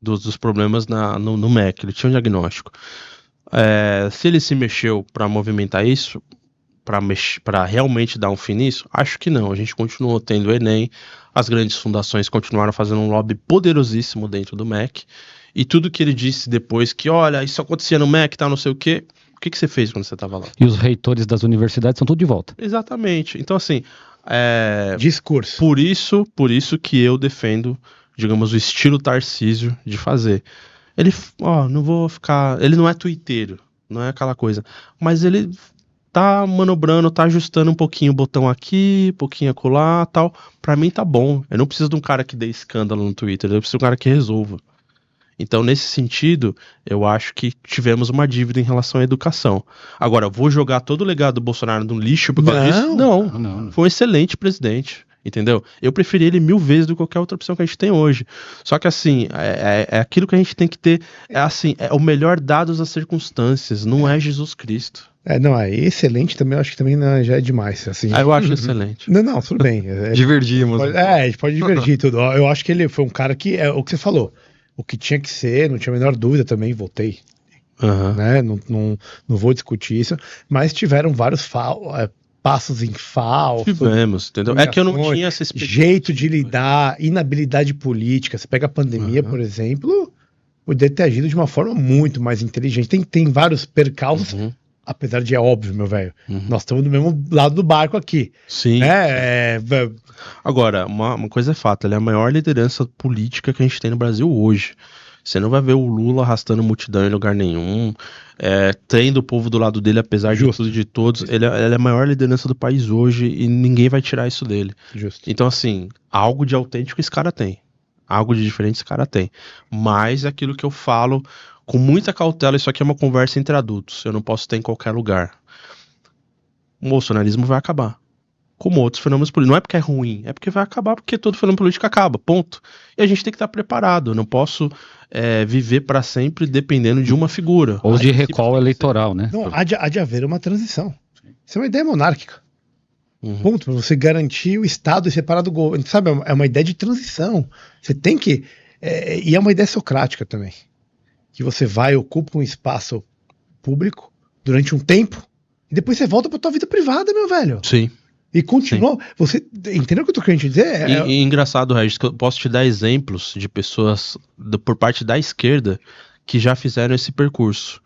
S3: dos problemas no MEC, ele tinha um diagnóstico. Se ele se mexeu para movimentar isso, para realmente dar um fim nisso, acho que não. A gente continuou tendo o Enem, as grandes fundações continuaram fazendo um lobby poderosíssimo dentro do MEC, e tudo que ele disse depois, que olha, isso acontecia no MEC, tal, não sei o que você fez quando você estava lá?
S2: E os reitores das universidades são tudo de volta.
S3: Exatamente. Então, assim...
S1: discurso.
S3: Por isso que eu defendo, digamos, o estilo Tarcísio de fazer. Ele, não vou ficar... Ele não é tuiteiro, não é aquela coisa. Mas ele tá manobrando, tá ajustando um pouquinho o botão aqui, um pouquinho acolá, tal. Pra mim tá bom. Eu não preciso de um cara que dê escândalo no Twitter, eu preciso de um cara que resolva. Então, nesse sentido, eu acho que tivemos uma dívida em relação à educação. Agora, vou jogar todo o legado do Bolsonaro no lixo por causa disso? Não. Foi um excelente presidente, entendeu? Eu preferi ele 1000 vezes do que qualquer outra opção que a gente tem hoje. Só que, assim, é aquilo que a gente tem que ter, é o melhor dados às circunstâncias, não é Jesus Cristo.
S1: Excelente também, eu acho que também já é demais. Assim.
S3: Eu acho excelente.
S1: Não, tudo bem.
S4: Divergimos.
S1: A gente pode divergir tudo. Eu acho que ele foi um cara que, o que você falou, o que tinha que ser, não tinha a menor dúvida também, votei. Né? Não vou discutir isso, mas tiveram vários passos em falso.
S3: Tivemos, entendeu? É que eu não tinha essa experiência.
S1: Jeito de lidar, inabilidade política. Você pega a pandemia, por exemplo, poderia ter agido de uma forma muito mais inteligente. Tem vários percalços Apesar de óbvio, meu velho, nós estamos do mesmo lado do barco aqui.
S3: Sim. Agora, uma coisa é fato, ele é a maior liderança política que a gente tem no Brasil hoje. Você não vai ver o Lula arrastando multidão em lugar nenhum, tendo o povo do lado dele, apesar de tudo e de todos. Ele é a maior liderança do país hoje e ninguém vai tirar isso dele.
S1: Justo.
S3: Então, assim, algo de autêntico esse cara tem. Algo de diferente esse cara tem. Mas é aquilo que eu falo com muita cautela, isso aqui é uma conversa entre adultos. Eu não posso ter em qualquer lugar. O bolsonarismo vai acabar. Como outros fenômenos políticos. Não é porque é ruim, é porque vai acabar, porque todo fenômeno político acaba, ponto. E a gente tem que estar preparado. Eu não posso viver para sempre dependendo de uma figura.
S2: Ou de recall eleitoral, né?
S1: Não, há de haver uma transição. Isso é uma ideia monárquica. Ponto, para você garantir o Estado e separar do governo. Sabe, é uma ideia de transição. Você tem que... e é uma ideia socrática também. Que você ocupa um espaço público durante um tempo e depois você volta para tua vida privada, meu velho.
S3: Sim.
S1: E continua. Sim. Você entendeu o que eu tô querendo dizer?
S3: E engraçado, Regis, que eu posso te dar exemplos de pessoas por parte da esquerda que já fizeram esse percurso.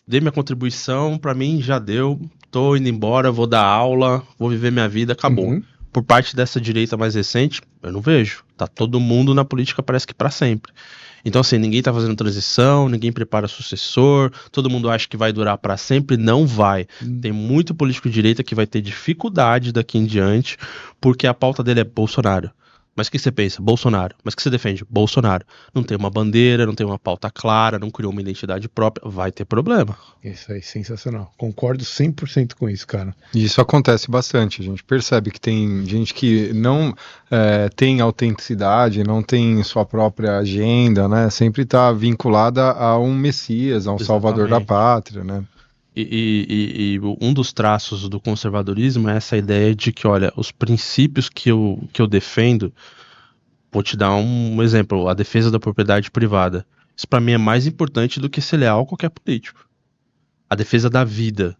S3: Dei minha contribuição, para mim já deu, tô indo embora, vou dar aula, vou viver minha vida, acabou. Por parte dessa direita mais recente, eu não vejo. Tá todo mundo na política, parece que para sempre. Então, assim, ninguém tá fazendo transição, ninguém prepara sucessor, todo mundo acha que vai durar para sempre, não vai. Tem muito político de direita que vai ter dificuldade daqui em diante, porque a pauta dele é Bolsonaro. Mas o que você pensa? Bolsonaro. Mas o que você defende? Bolsonaro. Não tem uma bandeira, não tem uma pauta clara, não criou uma identidade própria, vai ter problema.
S1: Isso aí, sensacional. Concordo 100% com isso, cara.
S4: E isso acontece bastante. A gente percebe que tem gente que não tem autenticidade, não tem sua própria agenda, né? Sempre está vinculada a um Messias, a um Salvador da pátria, né?
S3: E um dos traços do conservadorismo é essa ideia de que, olha, os princípios que eu defendo, vou te dar um exemplo, a defesa da propriedade privada. Isso para mim é mais importante do que ser leal a qualquer político. A defesa da vida,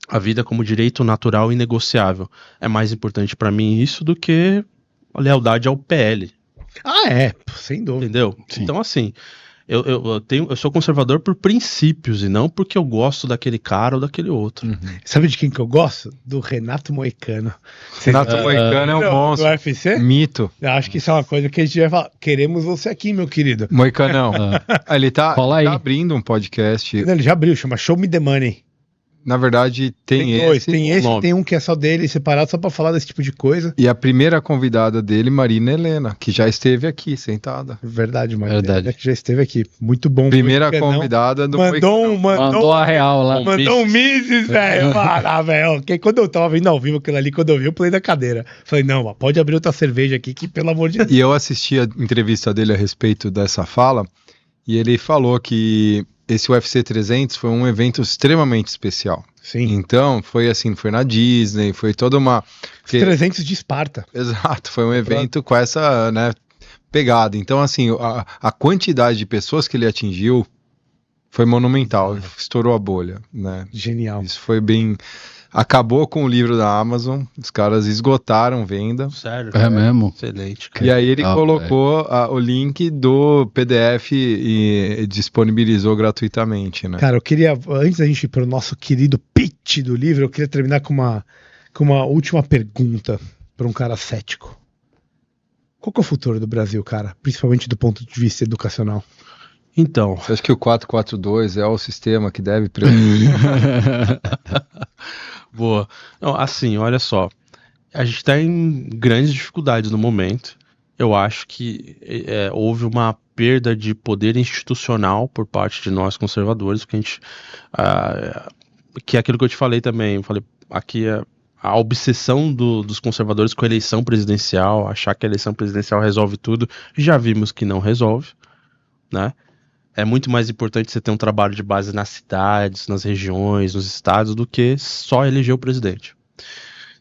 S3: a vida como direito natural e inegociável, é mais importante para mim isso do que a lealdade ao PL.
S1: Sem dúvida.
S3: Entendeu? Sim. Então, assim... Eu sou conservador por princípios e não porque eu gosto daquele cara ou daquele outro.
S1: Sabe de quem que eu gosto? Do Renato Moicano.
S4: Renato Moicano é um monstro.
S1: Do UFC?
S4: Mito.
S1: Eu acho que isso é uma coisa que a gente vai falar. Queremos você aqui, meu querido.
S4: Moicanão. Ele tá abrindo um podcast.
S1: Ele já abriu, chama Show Me The Money.
S4: Na verdade, tem
S1: dois, tem um que é só dele, separado, só pra falar desse tipo de coisa.
S4: E a primeira convidada dele, Marina Helena, que já esteve aqui, sentada.
S1: Verdade, Marina Helena, que já esteve aqui. Muito bom.
S4: Primeira convidada do
S2: Mandou a real lá.
S1: Mandou um Mises, velho. Velho. Quando eu tava vendo ao vivo aquilo ali, quando eu vi, eu pulei da cadeira. Falei, não, pode abrir outra cerveja aqui, que pelo amor de Deus.
S4: E eu assisti a entrevista dele a respeito dessa fala, e ele falou que esse UFC 300 foi um evento extremamente especial.
S1: Sim.
S4: Então, foi assim, foi na Disney, foi toda uma...
S1: 300 de Esparta.
S4: Exato, foi um evento com essa, né, pegada. Então, assim, a quantidade de pessoas que ele atingiu foi monumental, estourou a bolha, né?
S1: Genial.
S4: Isso foi bem... Acabou com o livro da Amazon, os caras esgotaram venda.
S3: Sério?
S2: É mesmo?
S3: Excelente.
S4: Cara. E aí ele colocou o link do PDF e disponibilizou gratuitamente, né?
S1: Cara, eu queria, antes da gente ir para o nosso querido pitch do livro, eu queria terminar com uma última pergunta para um cara cético. Qual que é o futuro do Brasil, cara? Principalmente do ponto de vista educacional.
S3: Então...
S4: Você acha que o 442 é o sistema que deve prevenir?
S3: Boa. Não, assim, olha só. A gente está em grandes dificuldades no momento. Eu acho que houve uma perda de poder institucional por parte de nós conservadores, porque a gente... que é aquilo que eu te falei também. Eu falei, aqui a obsessão dos conservadores com a eleição presidencial, achar que a eleição presidencial resolve tudo, já vimos que não resolve, né? É muito mais importante você ter um trabalho de base nas cidades, nas regiões, nos estados, do que só eleger o presidente.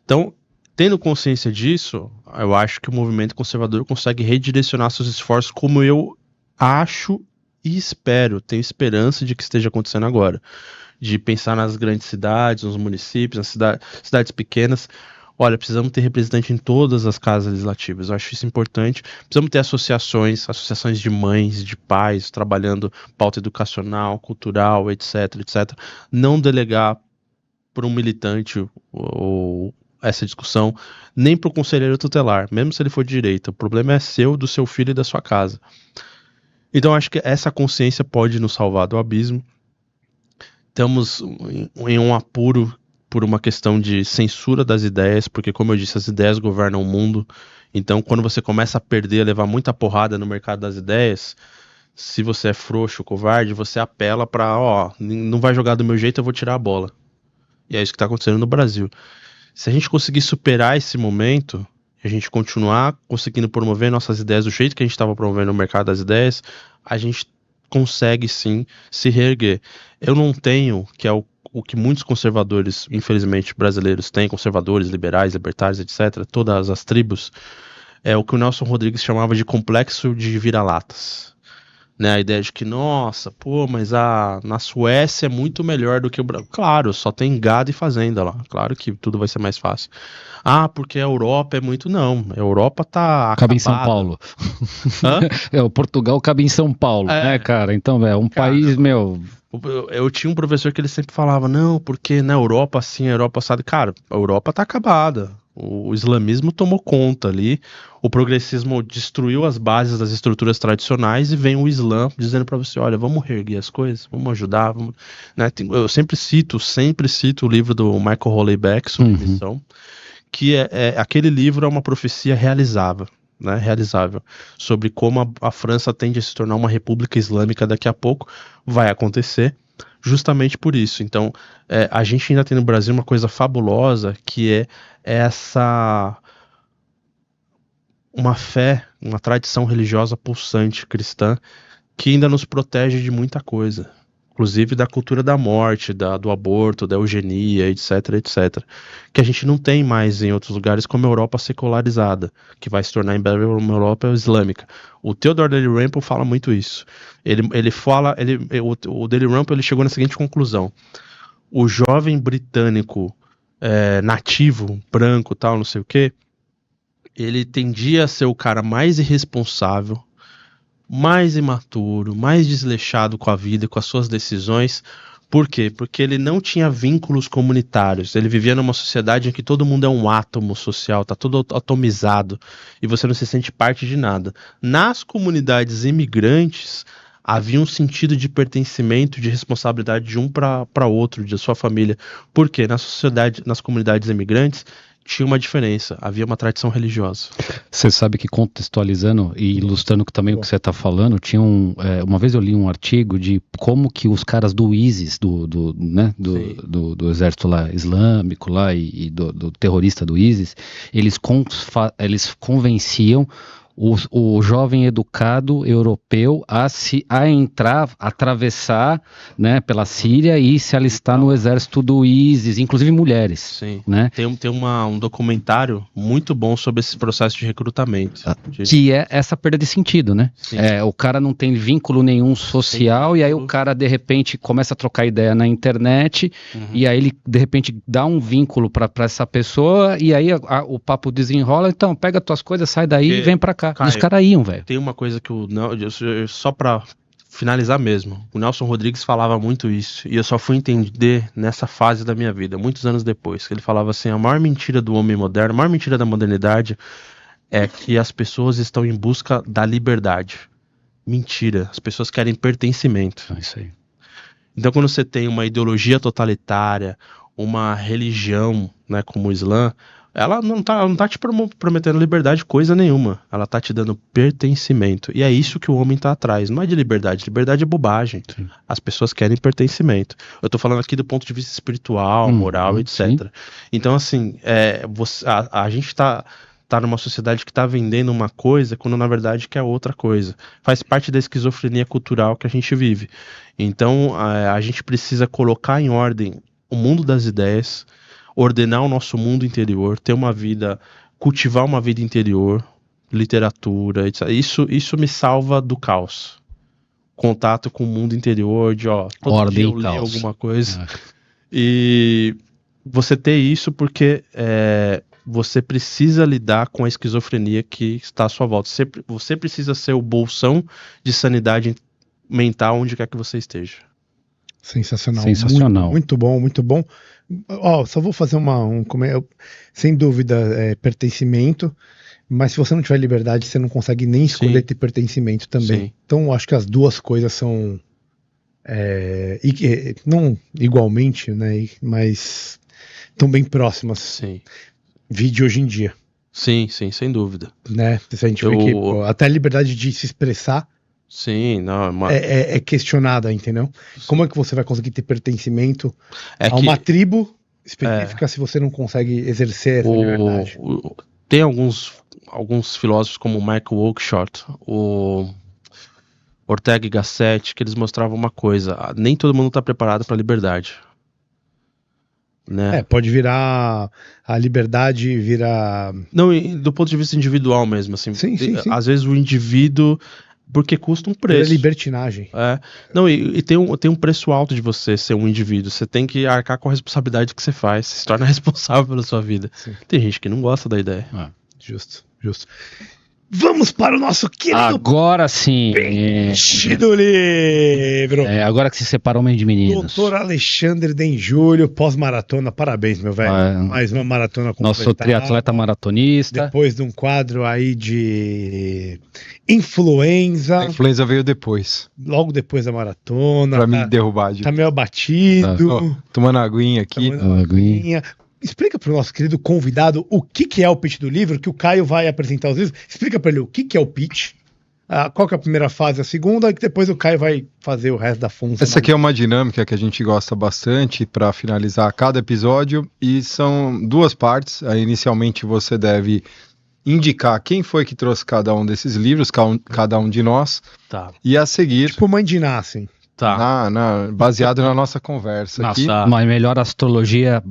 S3: Então, tendo consciência disso, eu acho que o movimento conservador consegue redirecionar seus esforços como eu acho e espero, tenho esperança de que esteja acontecendo agora. De pensar nas grandes cidades, nos municípios, nas cidades pequenas, olha, precisamos ter representante em todas as casas legislativas. Eu acho isso importante. Precisamos ter associações de mães, de pais, trabalhando pauta educacional, cultural, etc, etc. Não delegar para um militante ou essa discussão, nem para o conselheiro tutelar, mesmo se ele for de direita. O problema é seu, do seu filho e da sua casa. Então, acho que essa consciência pode nos salvar do abismo. Estamos em um apuro por uma questão de censura das ideias, porque, como eu disse, as ideias governam o mundo. Então, quando você começa a perder, a levar muita porrada no mercado das ideias, se você é frouxo, covarde, você apela para, não vai jogar do meu jeito, eu vou tirar a bola. E é isso que está acontecendo no Brasil. Se a gente conseguir superar esse momento, a gente continuar conseguindo promover nossas ideias do jeito que a gente estava promovendo no mercado das ideias, a gente consegue sim se reerguer. Eu não tenho, que é o que muitos conservadores, infelizmente, brasileiros têm, conservadores, liberais, libertários, etc., todas as tribos, é o que o Nelson Rodrigues chamava de complexo de vira-latas. Né, a ideia de que, nossa, mas na Suécia é muito melhor do que o Brasil. Claro, só tem gado e fazenda lá. Claro que tudo vai ser mais fácil. Porque a Europa é muito... Não, a Europa tá acabada.
S2: Cabe em São Paulo. Hã? O Portugal cabe em São Paulo, né, cara? Então, é um país,
S3: Eu tinha um professor que ele sempre falava, não, porque na Europa assim, a Europa sabe. Cara, a Europa tá acabada. O islamismo tomou conta ali, o progressismo destruiu as bases das estruturas tradicionais e vem o Islã dizendo para você, olha, vamos reerguer as coisas, vamos ajudar, vamos... Né? Eu sempre cito o livro do Michael Houellebecq, Submissão, que aquele livro é uma profecia realizável, né? Realizável, sobre como a França tende a se tornar uma república islâmica daqui a pouco, vai acontecer. Justamente por isso. Então, a gente ainda tem no Brasil uma coisa fabulosa, que é uma fé, uma tradição religiosa pulsante cristã, que ainda nos protege de muita coisa. Inclusive da cultura da morte, do aborto, da eugenia, etc, etc. Que a gente não tem mais em outros lugares, como a Europa secularizada, que vai se tornar em breve uma Europa islâmica. O Theodore Dalrymple fala muito isso. O Dalrymple chegou na seguinte conclusão: o jovem britânico nativo, branco, tal, não sei o quê, ele tendia a ser o cara mais irresponsável, mais imaturo, mais desleixado com a vida e com as suas decisões. Por quê? Porque ele não tinha vínculos comunitários. Ele vivia numa sociedade em que todo mundo é um átomo social, tá todo atomizado e você não se sente parte de nada. Nas comunidades imigrantes havia um sentido de pertencimento, de responsabilidade de um para outro, de sua família. Por quê? Nas comunidades imigrantes tinha uma diferença, havia uma tradição religiosa.
S2: Você sabe que, contextualizando e ilustrando também o que você está falando, tinha uma vez eu li um artigo de como que os caras do ISIS, do exército lá islâmico lá e do terrorista do ISIS, eles convenciam o jovem educado europeu a entrar, atravessar, né, pela Síria e se alistar no exército do ISIS, inclusive mulheres.
S3: Sim.
S2: Né?
S3: Tem um documentário muito bom sobre esse processo de recrutamento.
S2: Que é essa perda de sentido, né? O cara não tem vínculo nenhum social. Sim. E aí o cara, de repente, começa a trocar ideia na internet, e aí ele, de repente, dá um vínculo para essa pessoa, e aí o papo desenrola. Então, pega tuas coisas, sai daí e vem pra cá.
S3: Caio,
S2: os caras iam, velho.
S3: Tem uma coisa que só pra finalizar mesmo, o Nelson Rodrigues falava muito isso, e eu só fui entender nessa fase da minha vida, muitos anos depois, que ele falava assim: a maior mentira do homem moderno, a maior mentira da modernidade é que as pessoas estão em busca da liberdade. Mentira, as pessoas querem pertencimento.
S2: É isso aí.
S3: Então, quando você tem uma ideologia totalitária, uma religião, né, como o Islã, ela não tá te prometendo liberdade coisa nenhuma. Ela tá te dando pertencimento. E é isso que o homem tá atrás. Não é de liberdade. Liberdade é bobagem. Sim. As pessoas querem pertencimento. Eu tô falando aqui do ponto de vista espiritual, moral, etc. Sim. Então, assim, a gente tá numa sociedade que tá vendendo uma coisa quando na verdade quer outra coisa. Faz parte da esquizofrenia cultural que a gente vive. Então, a gente precisa colocar em ordem o mundo das ideias, ordenar o nosso mundo interior, ter uma vida, cultivar uma vida interior, literatura, etc. Isso me salva do caos. Contato com o mundo interior, de todo dia eu li alguma coisa. E você ter isso porque você precisa lidar com a esquizofrenia que está à sua volta. Você precisa ser o bolsão de sanidade mental onde quer que você esteja.
S1: Sensacional. Muito bom, muito bom. Só vou fazer sem dúvida, pertencimento, mas se você não tiver liberdade, você não consegue nem escolher ter pertencimento também. Sim. Então, acho que as duas coisas são não igualmente, né, mas estão bem próximas.
S3: Sim.
S1: Vídeo hoje em dia.
S3: Sim, sem dúvida.
S1: Né? Se a gente vê que até a liberdade de se expressar é questionada, entendeu? Como é que você vai conseguir ter pertencimento a uma tribo específica se você não consegue exercer essa liberdade?
S3: Tem alguns filósofos como Michael Oakeshott, o Ortega y Gasset, que eles mostravam uma coisa: nem todo mundo está preparado para a liberdade. Né?
S1: Pode virar a liberdade,
S3: Não, do ponto de vista individual mesmo, assim.
S1: Sim.
S3: Às vezes o indivíduo, porque custa um preço.
S1: É libertinagem.
S3: Não, e tem um preço alto de você ser um indivíduo. Você tem que arcar com a responsabilidade que você faz. Você se torna responsável pela sua vida. Sim. Tem gente que não gosta da ideia.
S1: Justo. Vamos para o nosso querido...
S2: Agora sim.
S1: Peixe do livro.
S2: Agora que se separa homem de meninos.
S1: Doutor Alexandre Denjúlio, pós-maratona. Parabéns, meu velho. Mais uma maratona completada.
S2: Nosso triatleta maratonista.
S1: Depois de um quadro aí de influenza.
S4: A influenza veio depois.
S1: Logo depois da maratona.
S4: Pra me derrubar.
S1: Tá meio abatido.
S4: Tomando aguinha aqui.
S1: Explica para o nosso querido convidado o que é o pitch do livro, que o Caio vai apresentar os livros. Explica para ele o que é o pitch, qual que é a primeira fase, a segunda, e que depois o Caio vai fazer o resto da função.
S4: Essa aqui é uma dinâmica que a gente gosta bastante para finalizar cada episódio, e são duas partes. Inicialmente você deve indicar quem foi que trouxe cada um desses livros, cada um de nós, e a seguir...
S1: Tipo Mãe de Iná, assim.
S4: Baseado na nossa conversa aqui.
S2: Mas melhor astrologia...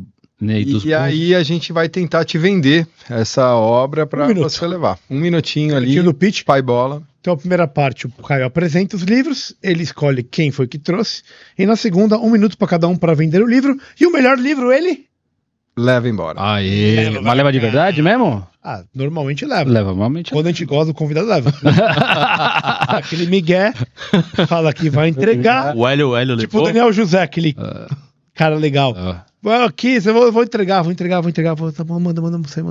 S4: E aí a gente vai tentar te vender essa obra para você levar. Um minutinho ali,
S1: do pitch.
S4: Pai bola.
S1: Então a primeira parte, o Caio apresenta os livros, ele escolhe quem foi que trouxe, e na segunda, 1 minuto para cada um para vender o livro, e o melhor livro ele...
S4: Leva embora.
S2: Mas leva de verdade mesmo?
S1: Normalmente leva.
S2: Normalmente.
S1: Quando a gente gosta, o convidado leva. Aquele migué fala que vai entregar.
S3: O Hélio
S1: tipo o Daniel José, aquele cara legal. Aqui, eu vou entregar. Tá bom, manda pra você.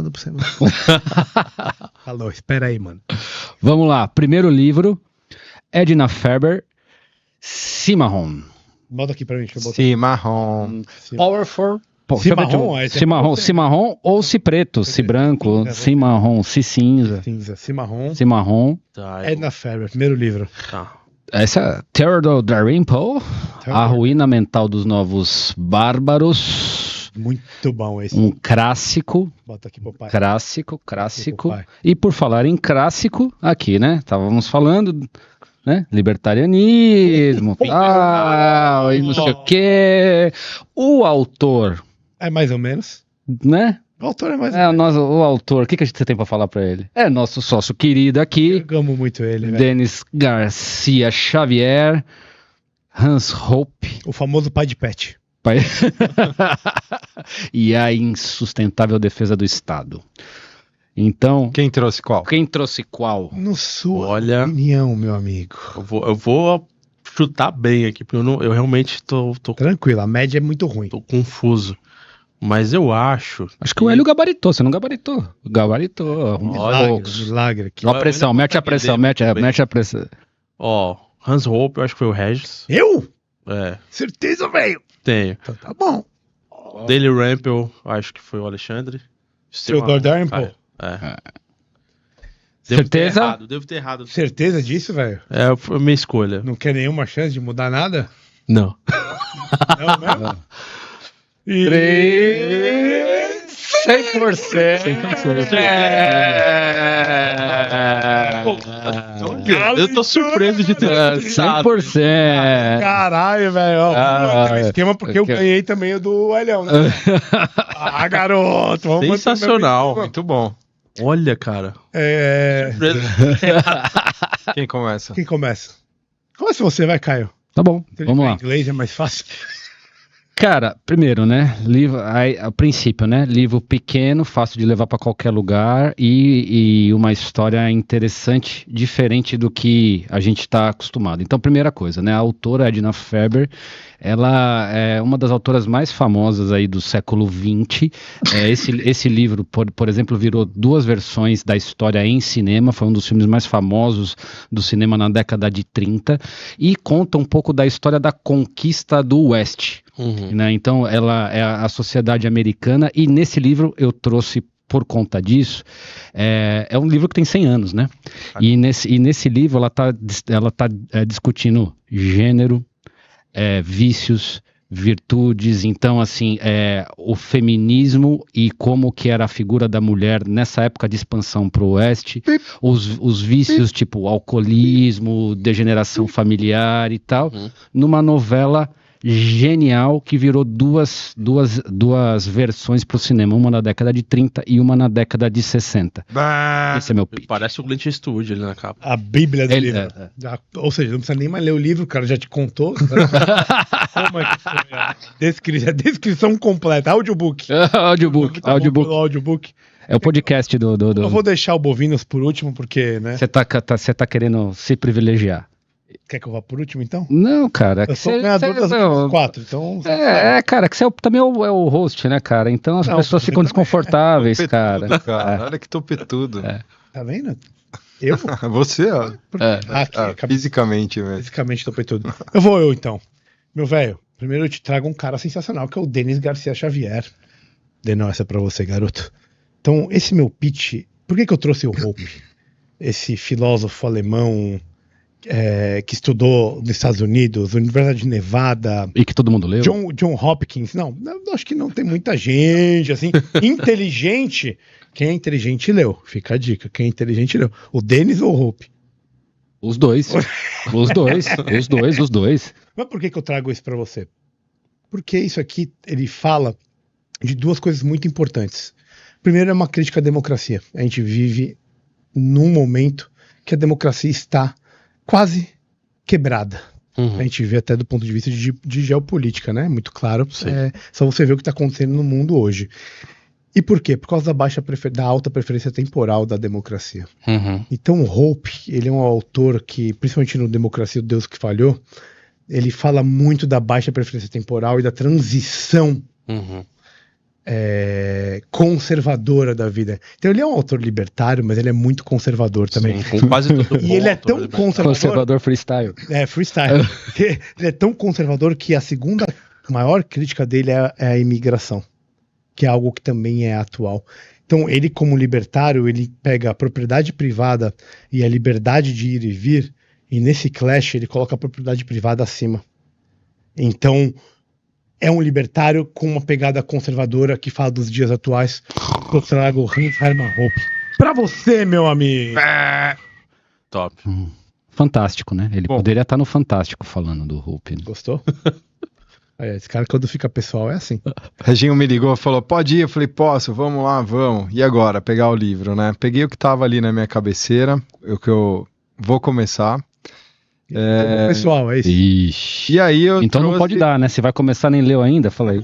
S1: Falou, espera aí, mano.
S2: Vamos lá, primeiro livro, Edna Ferber, Cimarron.
S1: Bota aqui pra mim, deixa eu botar.
S4: Cimarron.
S2: Powerful.
S1: Cimarron
S2: ou Cipreto, Cibranco, Cimarron, Cicinza. Cimarron.
S1: Edna Ferber, primeiro livro.
S2: Essa é Theodore Dalrymple, A Ruína Mental dos Novos Bárbaros.
S1: Muito bom esse.
S2: Um clássico.
S1: Bota aqui pro pai.
S2: Clássico. E por falar em clássico, aqui, né? Estávamos falando, né? Libertarianismo, tal, e não sei o quê. O autor...
S1: É mais ou menos.
S2: Né?
S1: O autor é mais ou menos.
S2: O autor, o que você tem pra falar pra ele? É nosso sócio querido aqui.
S1: Eu amo muito ele, velho.
S2: Denis Garcia Xavier, Hans Hoppe.
S1: O famoso pai de pet.
S2: E a insustentável defesa do Estado. Então...
S4: Quem trouxe qual?
S1: No sua opinião, meu amigo.
S3: Eu vou chutar bem aqui, porque eu realmente tô...
S1: Tranquilo, a média é muito ruim.
S3: Tô confuso. Mas eu acho...
S2: Acho que o Hélio gabaritou, você não gabaritou? Gabaritou.
S1: Milagre.
S2: A pressão, mete a pressão.
S3: Hans Hoppe, eu acho que foi o Regis.
S1: Eu?
S3: Certeza, velho. Tenho.
S1: Então tá bom.
S3: Daily Rampel, acho que foi o Alexandre.
S1: Theodore Dalrymple.
S2: Certeza?
S3: Devo ter errado.
S1: Certeza disso, velho?
S3: Foi a minha escolha.
S1: Não quer nenhuma chance de mudar nada?
S3: Não.
S1: Não mesmo?
S2: 100%.
S3: Eu tô surpreso de ter
S2: 100%.
S1: Caralho, velho. Esquema porque eu ganhei também o do Elhão, né? Garoto.
S3: Sensacional. Muito bom. Olha, cara.
S4: Quem começa?
S1: Começa você, vai, Caio.
S2: Tá bom, vamos lá.
S1: Inglês é mais fácil.
S2: Cara, primeiro, né, livro, a princípio, né, livro pequeno, fácil de levar para qualquer lugar e uma história interessante, diferente do que a gente está acostumado. Então, primeira coisa, né, a autora Edna Ferber, ela é uma das autoras mais famosas aí do século XX. Esse livro, por exemplo, virou 2 versões da história em cinema, foi um dos filmes mais famosos do cinema na década de 30 e conta um pouco da história da conquista do Oeste. Né? Então, ela é a sociedade americana e nesse livro eu trouxe por conta disso, é um livro que tem 100 anos, né? E nesse livro ela tá discutindo gênero, vícios, virtudes, então assim, o feminismo e como que era a figura da mulher nessa época de expansão para o oeste, os vícios tipo alcoolismo, degeneração familiar e tal, numa novela genial que virou duas versões para o cinema, uma na década de 30 e uma na década de 60. Esse é meu pitch.
S3: Parece o Clint Eastwood ali na capa.
S1: A bíblia do livro. Ou seja, não precisa nem mais ler o livro, o cara já te contou. Como é que foi a descrição completa, audiobook.
S2: Audiobook. É o podcast do...
S1: Eu vou deixar o Bovinos por último, porque, né?
S2: Você tá querendo se privilegiar.
S1: Quer que eu vá por último, então?
S2: Não, cara.
S1: Eu sou o ganhador das outras 4, então...
S2: cara, que você também é o host, né, cara? Então as pessoas ficam desconfortáveis, cara.
S4: Olha que topetudo.
S1: Tá vendo? Eu?
S4: Você, ó. Fisicamente, velho.
S1: Fisicamente topetudo. Eu, então. Meu velho, primeiro eu te trago um cara sensacional, que é o Denis Garcia Xavier. Denão, essa é pra você, garoto. Então, esse meu pitch... Por que eu trouxe o Hope? Esse filósofo alemão... que estudou nos Estados Unidos, Universidade de Nevada.
S2: E que todo mundo leu?
S1: John Hopkins. Não, acho que não tem muita gente, assim, inteligente. Quem é inteligente leu. Fica a dica. Quem é inteligente leu. O Denis ou o Hope?
S2: Os dois. Os dois.
S1: Mas por que eu trago isso pra você? Porque isso aqui, ele fala de 2 coisas muito importantes. Primeiro é uma crítica à democracia. A gente vive num momento que a democracia está quase quebrada. A gente vê até do ponto de vista de geopolítica, né? Muito claro. Só você ver o que está acontecendo no mundo hoje. E por quê? Por causa da alta preferência temporal da democracia. Então o Hope, ele é um autor que, principalmente no Democracia do Deus que Falhou, ele fala muito da baixa preferência temporal e da transição conservadora da vida. Então ele é um autor libertário, mas ele é muito conservador também.
S3: Sim, com quase todo
S1: e ele é tão
S2: conservador freestyle.
S1: Freestyle. Ele é tão conservador que a segunda maior crítica dele é a imigração, que é algo que também é atual. Então ele, como libertário, ele pega a propriedade privada e a liberdade de ir e vir, e nesse clash ele coloca a propriedade privada acima. Então é um libertário com uma pegada conservadora que fala dos dias atuais. Eu trago o Hans Hermann Hoppe pra você, meu amigo.
S3: Top.
S2: Fantástico, né? Ele poderia estar no Fantástico falando do Hoppe.
S1: Gostou? Esse cara, quando fica pessoal, é assim.
S4: Reginho me ligou e falou, pode ir? Eu falei, posso, vamos lá, vamos. E agora? Pegar o livro, né? Peguei o que tava ali na minha cabeceira, o que eu vou começar.
S1: Pessoal, é isso.
S2: Ixi.
S4: E aí
S2: então não pode dar, né? Você vai começar, nem leu ainda? Fala aí.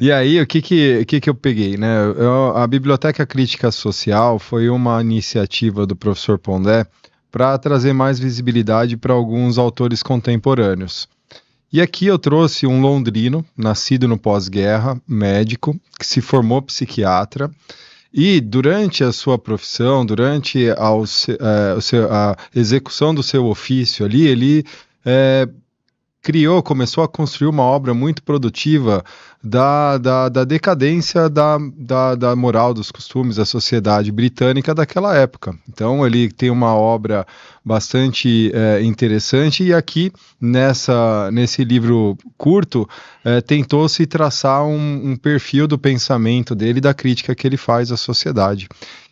S4: E aí, o que eu peguei, né? A Biblioteca Crítica Social foi uma iniciativa do professor Pondé para trazer mais visibilidade para alguns autores contemporâneos. E aqui eu trouxe um londrino, nascido no pós-guerra, médico, que se formou psiquiatra, e durante a sua profissão, durante a execução do seu ofício ali, ele começou a construir uma obra muito produtiva da decadência da moral, dos costumes da sociedade britânica daquela época. Então ele tem uma obra bastante interessante, e aqui nesse livro curto tentou-se traçar um perfil do pensamento dele, da crítica que ele faz à sociedade.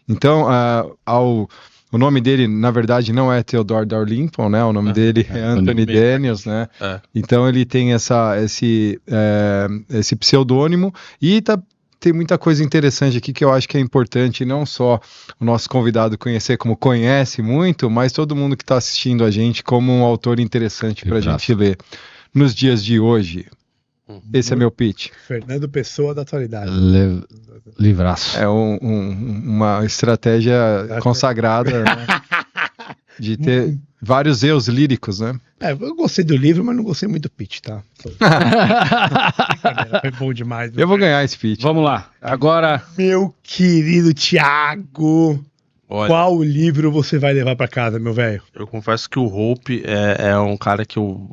S4: Então o nome dele, na verdade, não é Theodore Darlington, né? O nome dele é Anthony Daniels, né? Então ele tem esse pseudônimo, e tem muita coisa interessante aqui que eu acho que é importante, não só o nosso convidado conhecer como conhece muito, mas todo mundo que está assistindo a gente como um autor interessante para a gente ler nos dias de hoje. Esse é meu pitch.
S1: Fernando Pessoa da atualidade.
S2: Livraço.
S4: É uma estratégia consagrada, né? De ter vários eus líricos, né?
S1: Eu gostei do livro, mas não gostei muito do pitch, tá? Foi bom demais.
S4: Eu vou ganhar esse pitch.
S2: Vamos lá. Agora...
S1: Meu querido Thiago,
S3: olha,
S1: qual livro você vai levar pra casa, meu velho?
S3: Eu confesso que o Hope é um cara que eu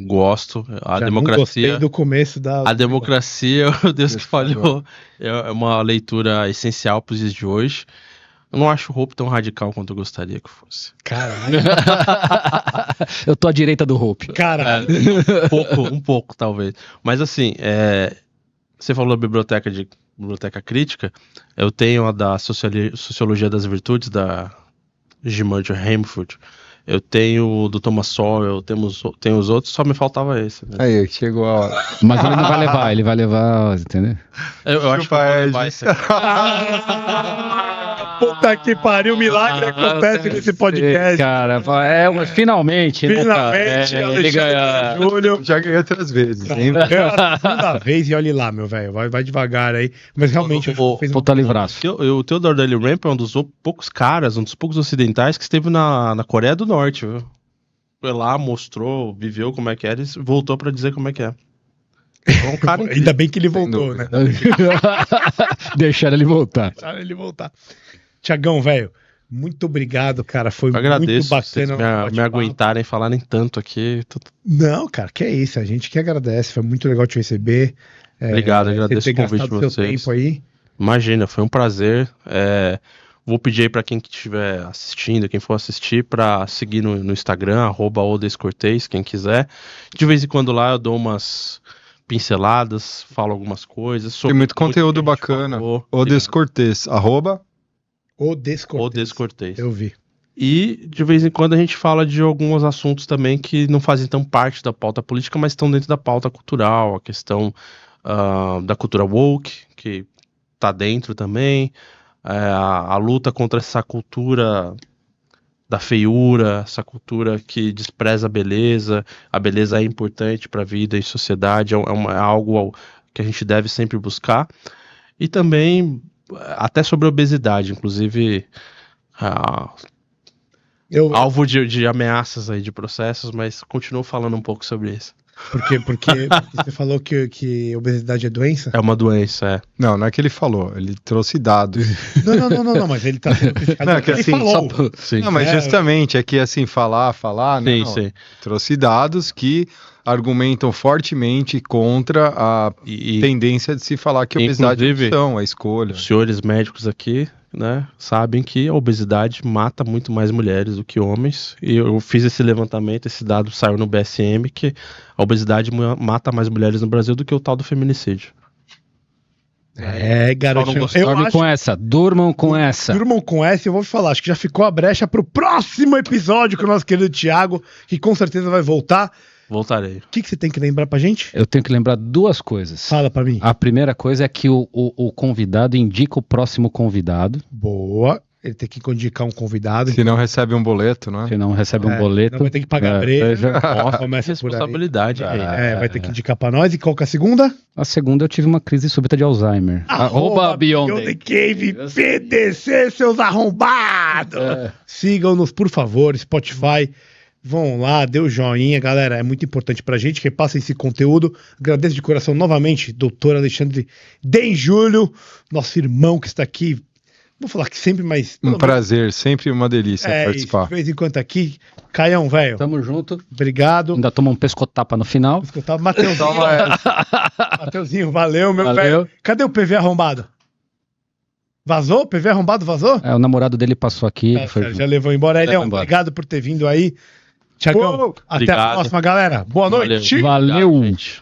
S3: gosto. A
S1: Já
S3: democracia...
S1: não gostei do começo da...
S3: A democracia, o Deus que falhou, é uma leitura essencial pros dias de hoje. Eu não acho o Hope tão radical quanto eu gostaria que fosse.
S1: Caralho.
S2: Eu tô à direita do Hope.
S1: Caralho.
S3: Um pouco, talvez. Mas assim, você falou da biblioteca crítica. Eu tenho a da Sociologia das Virtudes, da Gertrude Hemford. Eu tenho o do Thomas Sowell, tenho os outros, só me faltava esse. Né?
S4: Aí, chegou a hora.
S2: Mas ele não vai levar, ele vai levar, entendeu?
S3: Eu acho que vai levar esse aqui.
S1: Puta que pariu, milagre acontece nesse podcast.
S2: Cara, finalmente.
S1: Finalmente,
S2: ele ganha.
S1: Júlio.
S4: Já ganhei outras vezes.
S1: É a segunda vez e olhe lá, meu velho. Vai devagar aí. Mas realmente
S2: Puta livraço.
S3: O Theodore Dale Rampe é um dos poucos caras, um dos poucos ocidentais que esteve na Coreia do Norte, viu? Foi lá, mostrou, viveu como é que era e voltou pra dizer como é que é. Um cara
S1: ainda bem que ele voltou, né?
S2: Deixaram ele voltar.
S1: Tiagão, velho, muito obrigado, cara. Foi
S3: muito
S1: bacana.
S3: Me aguentarem falarem tanto aqui.
S1: Não, cara, que é isso. A gente que agradece. Foi muito legal te receber.
S3: Obrigado, agradeço o convite de vocês.
S1: Tempo aí.
S3: Imagina, foi um prazer. Vou pedir aí pra quem estiver assistindo, quem for assistir, pra seguir no Instagram, @odescortez, quem quiser. De vez em quando lá eu dou umas pinceladas, falo algumas coisas.
S4: Tem muito conteúdo bacana. Odescortez,
S3: Odescortez.
S1: Eu vi.
S3: E de vez em quando a gente fala de alguns assuntos também que não fazem tão parte da pauta política, mas estão dentro da pauta cultural, a questão da cultura woke, que tá dentro também, a luta contra essa cultura da feiura, essa cultura que despreza a beleza é importante para a vida e sociedade, é algo que a gente deve sempre buscar. E também até sobre a obesidade, inclusive alvo de ameaças aí de processos, mas continuo falando um pouco sobre isso.
S1: Porque você falou que obesidade é doença?
S3: É uma doença,
S4: Não é que ele falou, ele trouxe dados.
S1: Não, mas ele tá...
S4: Não, é que assim, não, mas justamente, é que assim, falar,
S3: sim.
S4: Trouxe dados que argumentam fortemente contra a tendência de se falar que a obesidade é opção, a escolha.
S3: Os senhores médicos aqui, né, sabem que a obesidade mata muito mais mulheres do que homens, e eu fiz esse levantamento, esse dado saiu no BSM, que a obesidade mata mais mulheres no Brasil do que o tal do feminicídio.
S1: Garotinho.
S2: Durmam com essa.
S1: Durmam com essa, eu vou falar, acho que já ficou a brecha pro próximo episódio com o nosso querido Thiago, que com certeza vai voltar.
S3: Voltarei.
S1: O que você tem que lembrar pra gente?
S2: Eu tenho que lembrar duas coisas.
S1: Fala pra mim.
S2: A primeira coisa é que o convidado indica o próximo convidado.
S1: Boa. Ele tem que indicar um convidado.
S4: Se não recebe um boleto, né?
S2: Se não recebe um boleto.
S1: Não vai ter que pagar breja.
S3: Começa responsabilidade.
S1: Vai ter que indicar pra nós. E qual que é a segunda?
S2: A segunda eu tive uma crise súbita de Alzheimer.
S1: Beyond the Cave PDC, seus arrombados! Sigam-nos, por favor, Spotify. Vão lá, dê o joinha, galera, é muito importante pra gente, repassem esse conteúdo. Agradeço de coração novamente, doutor Alexandre Denjúlio, nosso irmão que está aqui. Vou falar que sempre mais...
S4: Um prazer, sempre uma delícia participar.
S1: De vez em quando aqui. Caião, velho.
S2: Tamo junto.
S1: Obrigado.
S2: Ainda toma um pescotapa no final.
S1: Mateuzinho. Mateuzinho, valeu, meu velho. Cadê o PV arrombado? Vazou? PV arrombado vazou?
S2: O namorado dele passou aqui.
S1: Já levou embora. Elião, obrigado por ter vindo aí. Tiagão, até a próxima, galera. Boa noite.
S2: Valeu. Gente.